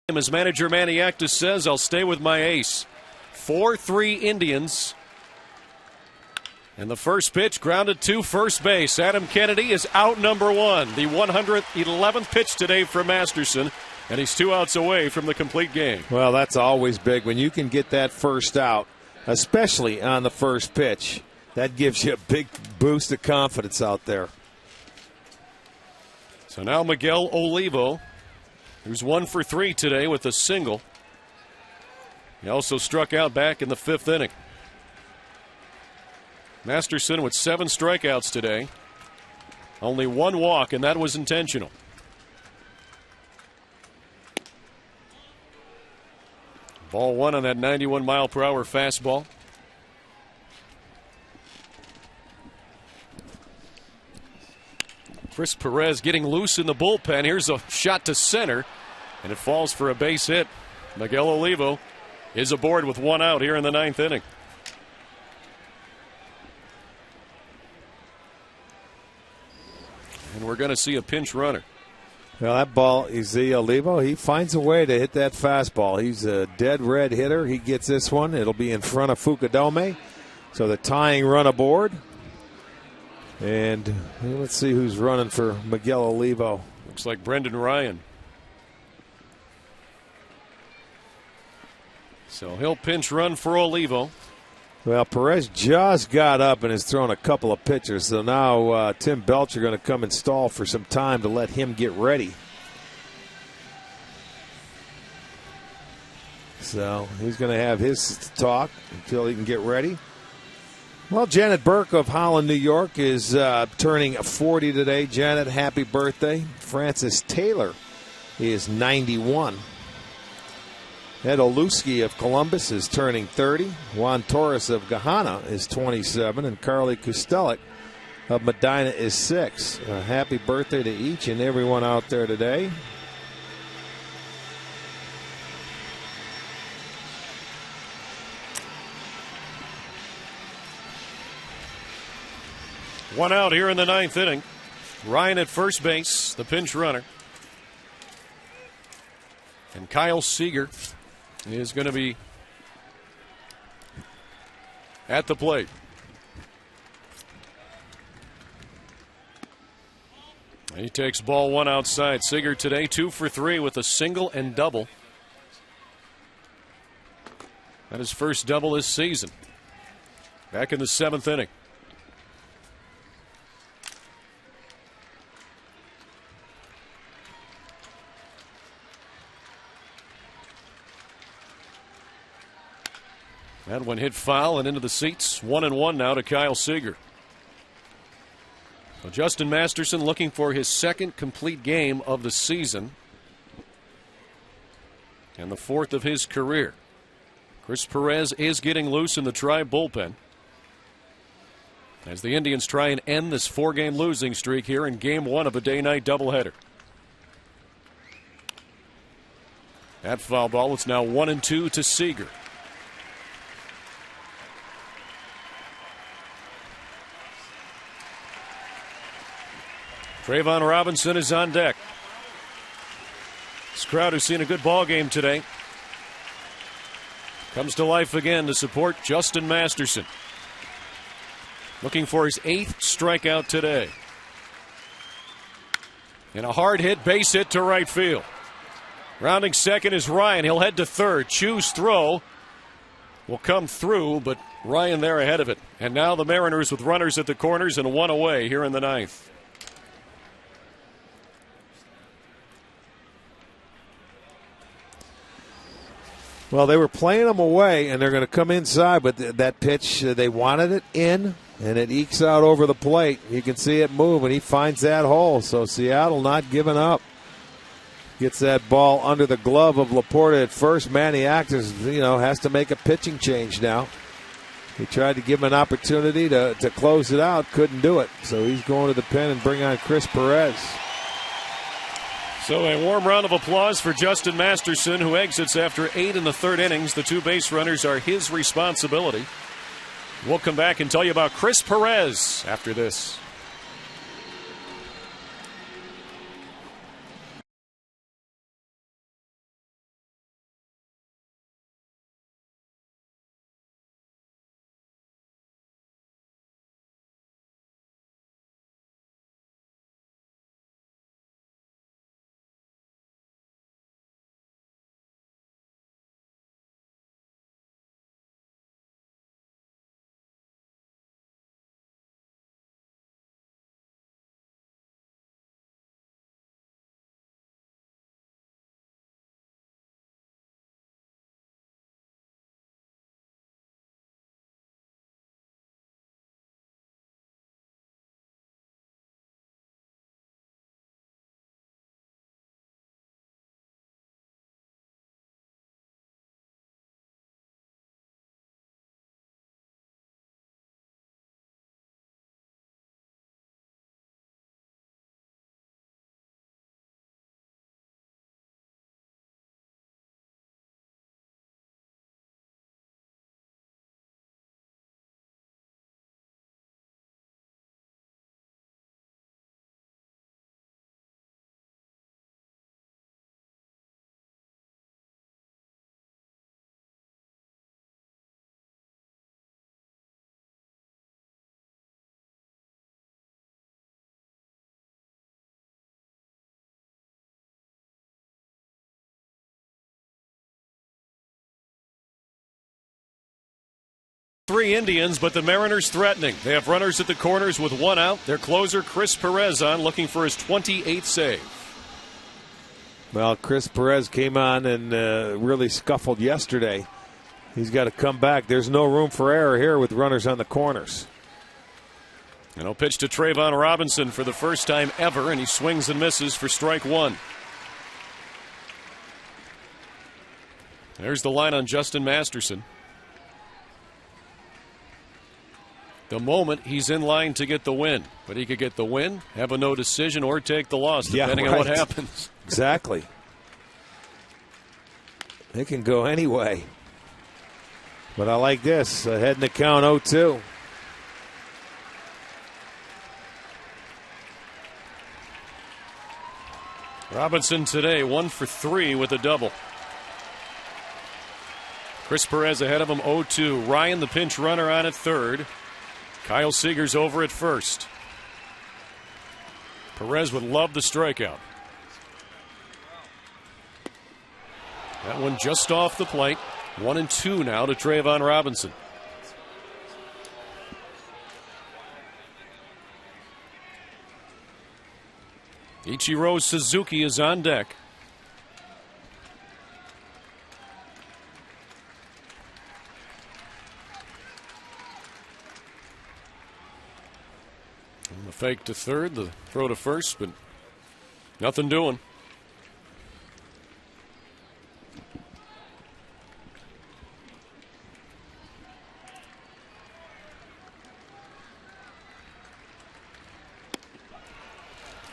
As manager Manny Actis says, I'll stay with my ace. 4-3 Indians. And the first pitch grounded to first base. Adam Kennedy is out number one. The 111th pitch today for Masterson. And he's 2 outs away from the complete game. Well, that's always big when you can get that first out, especially on the first pitch. That gives you a big boost of confidence out there. So now Miguel Olivo, who's 1 for 3 today with a single. He also struck out back in the 5th inning. Masterson with 7 strikeouts today. Only 1 walk, and that was intentional. Ball 1 on that 91-mile-per-hour fastball. Chris Perez getting loose in the bullpen. Here's a shot to center, and it falls for a base hit. Miguel Olivo is aboard with 1 out here in the 9th inning. And we're going to see a pinch runner. Well, that ball, you see Olivo, he finds a way to hit that fastball. He's a dead red hitter. He gets this one. It'll be in front of Fukudome. So the tying run aboard. And let's see who's running for Miguel Olivo. Looks like Brendan Ryan. So he'll pinch run for Olivo. Well, Perez just got up and has thrown a couple of pitches. So now Tim Belcher going to come and stall for some time to let him get ready. So he's going to have his talk until he can get ready. Well, Janet Burke of Holland, New York is turning 40 today. Janet, happy birthday. Francis Taylor is 91. Ed Oluski of Columbus is turning 30. Juan Torres of Gahana is 27. And Carly Kustelik of Medina is 6. Happy birthday to each and everyone out there today. One out here in the 9th inning. Ryan at first base, the pinch runner. And Kyle Seager is going to be at the plate. He takes ball 1 outside. Seager today 2 for 3 with a single and double. That is first double this season. Back in the 7th inning. That one hit foul and into the seats. 1-1 now to Kyle Seager. So Justin Masterson looking for his 2nd complete game of the season and the 4th of his career. Chris Perez is getting loose in the Tribe bullpen as the Indians try and end this 4-game losing streak here in Game 1 of a day-night doubleheader. That foul ball, it's now 1-2 to Seager. Trayvon Robinson is on deck. This crowd has seen a good ball game today. Comes to life again to support Justin Masterson. Looking for his 8th strikeout today. And a hard hit, base hit to right field. Rounding second is Ryan. He'll head to third. Chu's throw will come through, but Ryan there ahead of it. And now the Mariners with runners at the corners and 1 away here in the 9th. Well, they were playing them away, and they're going to come inside, but that pitch, they wanted it in, and it ekes out over the plate. You can see it move, and he finds that hole. So Seattle not giving up. Gets that ball under the glove of Laporta at first. Manny Actis, has to make a pitching change now. He tried to give him an opportunity to close it out, couldn't do it. So he's going to the pen and bring on Chris Perez. So a warm round of applause for Justin Masterson, who exits after 8 in the 3rd innings. The 2 base runners are his responsibility. We'll come back and tell you about Chris Perez after this. 3 Indians, but the Mariners threatening. They have runners at the corners with 1 out. Their closer, Chris Perez, on looking for his 28th save. Well, Chris Perez came on and really scuffled yesterday. He's got to come back. There's no room for error here with runners on the corners. And he'll pitch to Trayvon Robinson for the first time ever, and he swings and misses for strike 1. There's the line on Justin Masterson. The moment he's in line to get the win. But he could get the win, have a no decision, or take the loss, depending on what happens. Exactly. It can go anyway. But I like this. Ahead in the count 0-2. Robinson today 1 for 3 with a double. Chris Perez ahead of him 0-2. Ryan, the pinch runner, on at third. Kyle Seager's over at first. Perez would love the strikeout. That one just off the plate. 1-2 now to Trayvon Robinson. Ichiro Suzuki is on deck. And the fake to third, the throw to first, but nothing doing.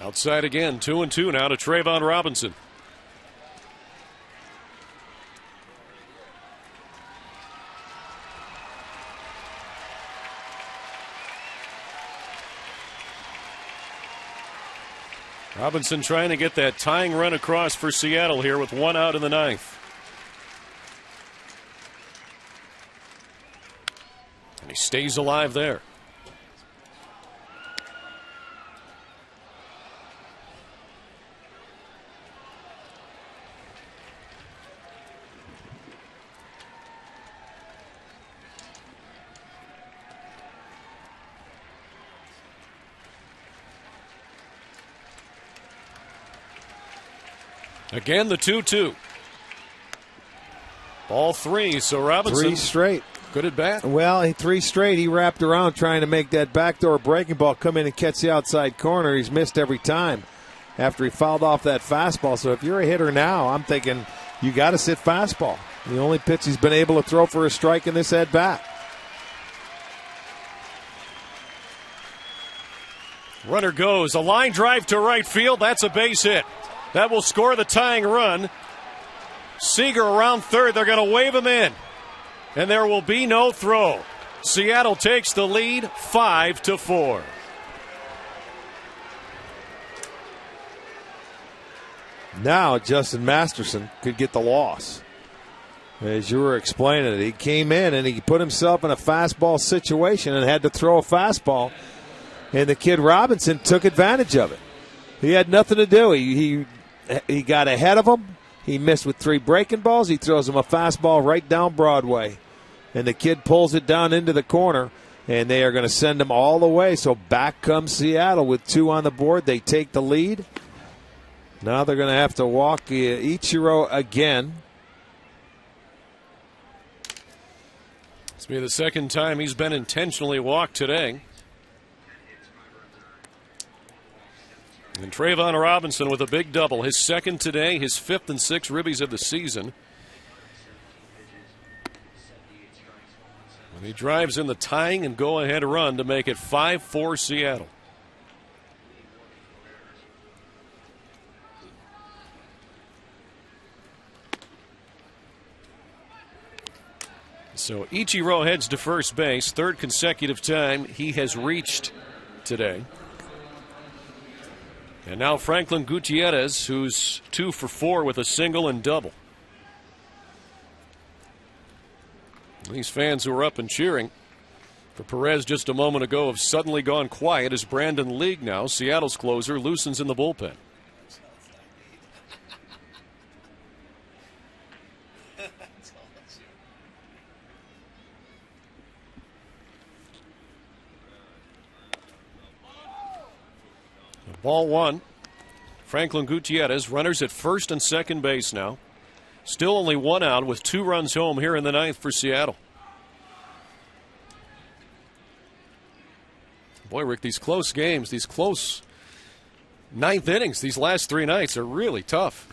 Outside again, 2-2 now to Trayvon Robinson. Robinson trying to get that tying run across for Seattle here with 1 out in the 9th. And he stays alive there. Again, the 2-2. Ball 3, so Robinson. 3 straight. Good at bat. Well, 3 straight. He wrapped around trying to make that backdoor breaking ball come in and catch the outside corner. He's missed every time after he fouled off that fastball. So if you're a hitter now, I'm thinking you got to sit fastball. The only pitch he's been able to throw for a strike in this at bat. Runner goes. A line drive to right field. That's a base hit. That will score the tying run. Seager around third. They're going to wave him in. And there will be no throw. Seattle takes the lead 5-4. Now Justin Masterson could get the loss. As you were explaining it, he came in and he put himself in a fastball situation and had to throw a fastball. And the kid Robinson took advantage of it. He had nothing to do. He got ahead of him. He missed with 3 breaking balls. He throws him a fastball right down Broadway. And the kid pulls it down into the corner, and they are going to send him all the way. So back comes Seattle with 2 on the board. They take the lead. Now they're going to have to walk Ichiro again. It's be the second time he's been intentionally walked today. And Trayvon Robinson with a big double. His second today, his 5th and 6th ribbies of the season. And he drives in the tying and go-ahead run to make it 5-4 Seattle. So Ichiro heads to first base. 3rd consecutive time he has reached today. And now Franklin Gutierrez, who's 2 for 4 with a single and double. These fans who are up and cheering for Perez just a moment ago have suddenly gone quiet as Brandon League now, Seattle's closer, loosens in the bullpen. Ball one. Franklin Gutierrez, runners at first and second base now. Still only one out with 2 runs home here in the ninth for Seattle. Boy, Rick, these close games, these close ninth innings, these last 3 nights are really tough.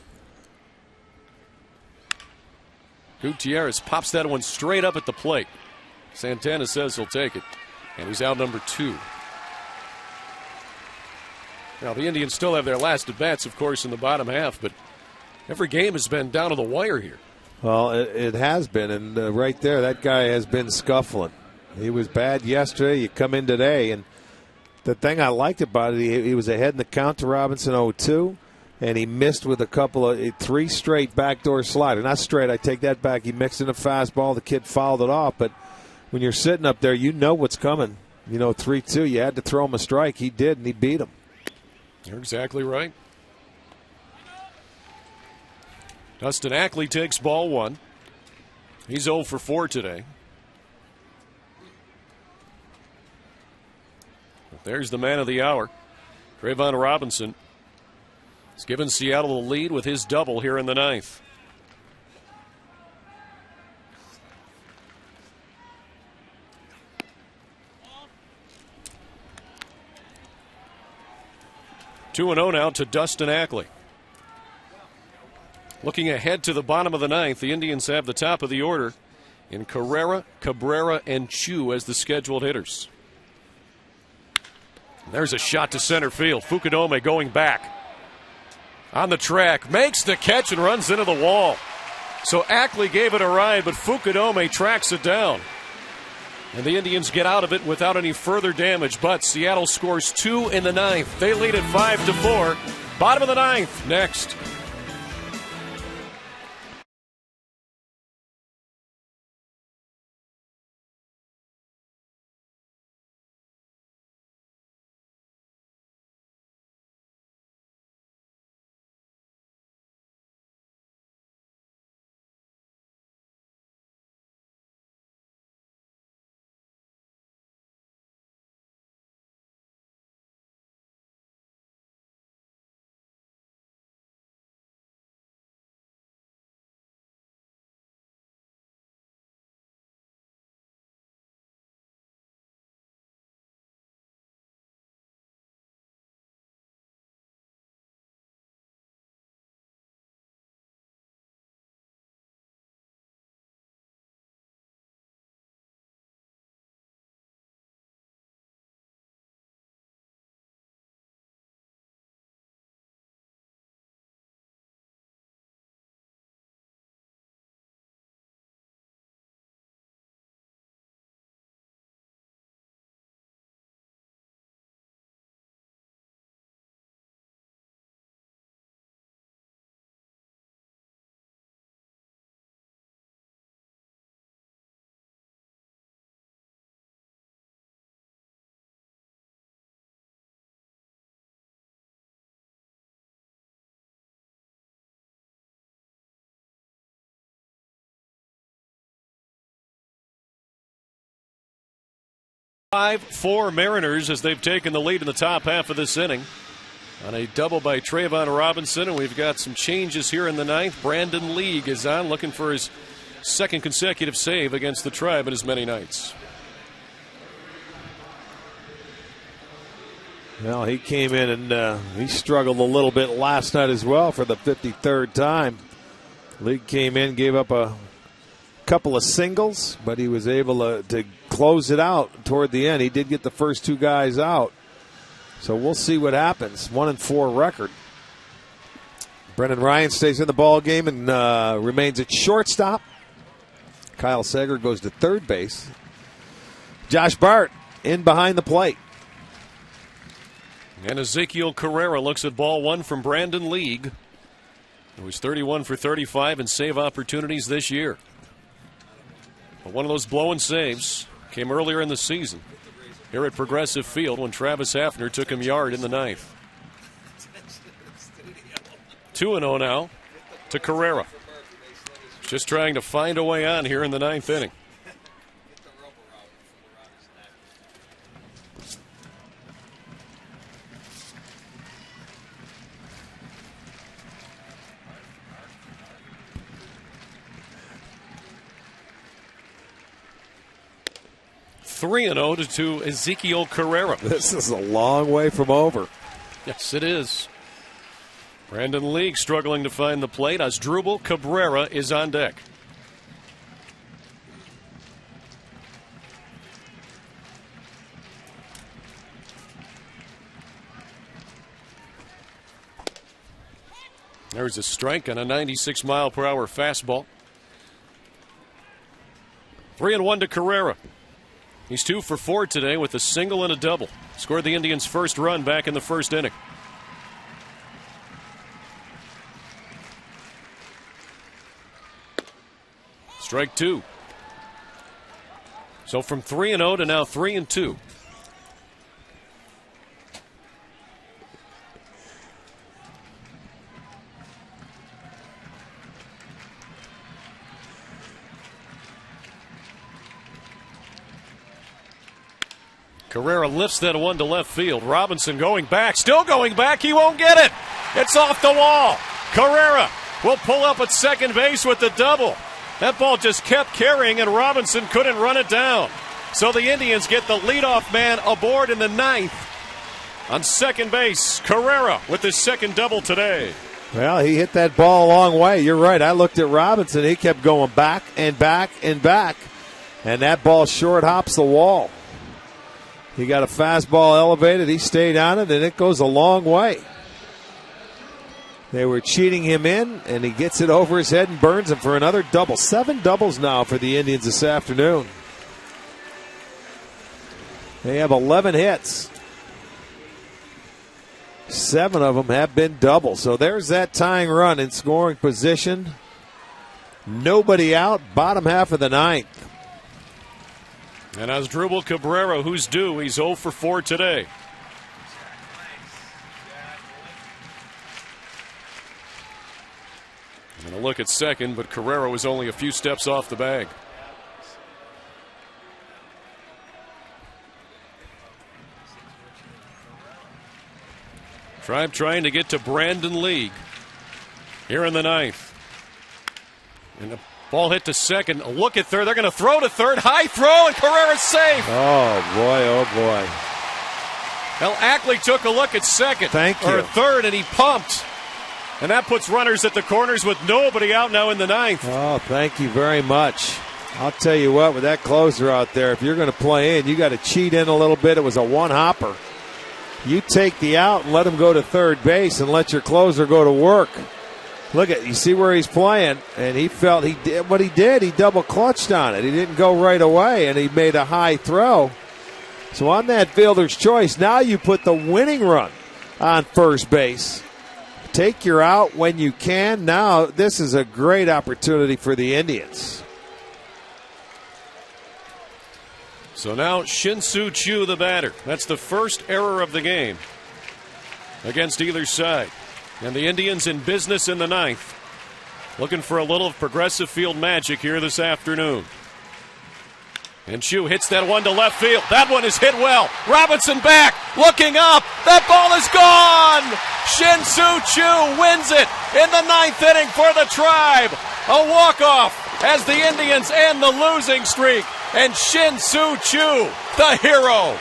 Gutierrez pops that one straight up at the plate. Santana says he'll take it, and he's out number 2. Now, the Indians still have their last at-bats, of course, in the bottom half, but every game has been down to the wire here. Well, it has been, and right there, that guy has been scuffling. He was bad yesterday. You come in today, and the thing I liked about it, he was ahead in the count to Robinson 0-2, and he missed with a couple of 3 straight backdoor slider. Not straight, I take that back. He mixed in a fastball. The kid fouled it off, but when you're sitting up there, you know what's coming. 3-2, you had to throw him a strike. He did, and he beat him. You're exactly right. Dustin Ackley takes ball one. He's 0 for 4 today. But there's the man of the hour. Trayvon Robinson has given Seattle the lead with his double here in the ninth. Two and 0 now to Dustin Ackley. Looking ahead to the bottom of the ninth, the Indians have the top of the order in Carrera, Cabrera, and Chu as the scheduled hitters. There's a shot to center field. Fukudome going back. On the track, makes the catch and runs into the wall. So Ackley gave it a ride, but Fukudome tracks it down. And the Indians get out of it without any further damage, but Seattle scores 2 in the ninth. They lead it 5-4. Bottom of the ninth, next. Five, 4 Mariners as they've taken the lead in the top half of this inning on a double by Trayvon Robinson, and we've got some changes here in the ninth. Brandon League is on, looking for his second consecutive save against the Tribe in as many nights. Well, he came in and he struggled a little bit last night as well for the 53rd time. League came in, gave up a couple of singles, but he was able to close it out toward the end. He did get the first 2 guys out. So we'll see what happens. 1-4 record. Brendan Ryan stays in the ball game and remains at shortstop. Kyle Sager goes to third base. Josh Bart in behind the plate. And Ezekiel Carrera looks at ball one from Brandon League, who was 31 for 35 in save opportunities this year. But one of those blowing saves came earlier in the season here at Progressive Field when Travis Hafner took him yard in the ninth. 2-0 now to Carrera. Just trying to find a way on here in the ninth inning. 3-0 to Ezekiel Carrera. This is a long way from over. Yes, it is. Brandon League struggling to find the plate. Asdrubal Cabrera is on deck. There's a strike on a 96-mile-per-hour fastball. 3-1 to Carrera. He's 2 for 4 today with a single and a double. Scored the Indians' first run back in the first inning. Strike 2. So from 3-0 to now 3-2. Carrera lifts that one to left field. Robinson going back, still going back. He won't get it. It's off the wall. Carrera will pull up at second base with the double. That ball just kept carrying, and Robinson couldn't run it down. So the Indians get the leadoff man aboard in the 9th. On second base, Carrera with his second double today. Well, he hit that ball a long way. You're right. I looked at Robinson. He kept going back and back and back. And that ball short hops the wall. He got a fastball elevated. He stayed on it, and it goes a long way. They were cheating him in, and he gets it over his head and burns him for another double. 7 doubles now for the Indians this afternoon. They have 11 hits. 7 of them have been doubles. So there's that tying run in scoring position. Nobody out, bottom half of the 9th. And Asdrubal Cabrera, who's due, he's 0 for 4 today. I'm going to look at second, but Carrera was only a few steps off the bag. Tribe trying to get to Brandon League here in the 9th. And the ball hit to second. A look at third. They're going to throw to third. High throw, and Carrera's safe. Oh, boy, oh, boy. Well, Ackley took a look at second. Thank you. Or third, and he pumped. And that puts runners at the corners with nobody out now in the 9th. Oh, thank you very much. I'll tell you what, with that closer out there, if you're going to play in, you got to cheat in a little bit. It was a one-hopper. You take the out and let him go to third base and let your closer go to work. Look at, you see where he's playing, and he felt he did what he did. He double clutched on it. He didn't go right away, and he made a high throw. So on that fielder's choice, now you put the winning run on first base. Take your out when you can. Now this is a great opportunity for the Indians. So now Shin-Soo Choo, the batter. That's the first error of the game against either side. And the Indians in business in the 9th. Looking for a little Progressive Field magic here this afternoon. And Choo hits that one to left field. That one is hit well. Robinson back, looking up. That ball is gone. Shin-Soo Choo wins it in the 9th inning for the Tribe. A walk-off as the Indians end the losing streak. And Shin-Soo Choo, the hero.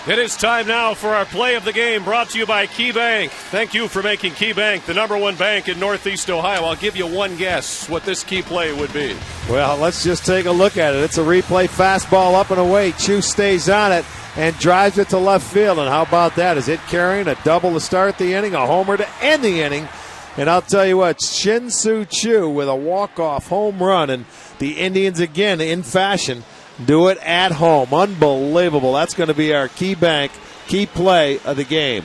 It is time now for our play of the game, brought to you by KeyBank. Thank you for making KeyBank the #1 bank in Northeast Ohio. I'll give you one guess what this key play would be. Well, let's just take a look at it. It's a replay fastball up and away. Choo stays on it and drives it to left field. And how about that? Is it carrying a double to start the inning, a homer to end the inning? And I'll tell you what, Shin-Soo Choo with a walk-off home run. And the Indians again in fashion Do it at home. Unbelievable. That's going to be our key play of the game.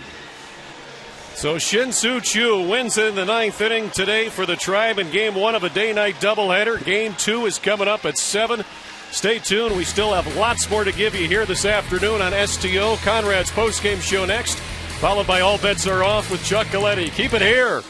So Shin-Soo Choo wins in the 9th inning today for the Tribe in Game 1 of a day-night doubleheader. Game 2 is coming up at 7. Stay tuned. We still have lots more to give you here this afternoon on STO. Conrad's postgame show next, followed by All Bets Are Off with Chuck Galletti. Keep it here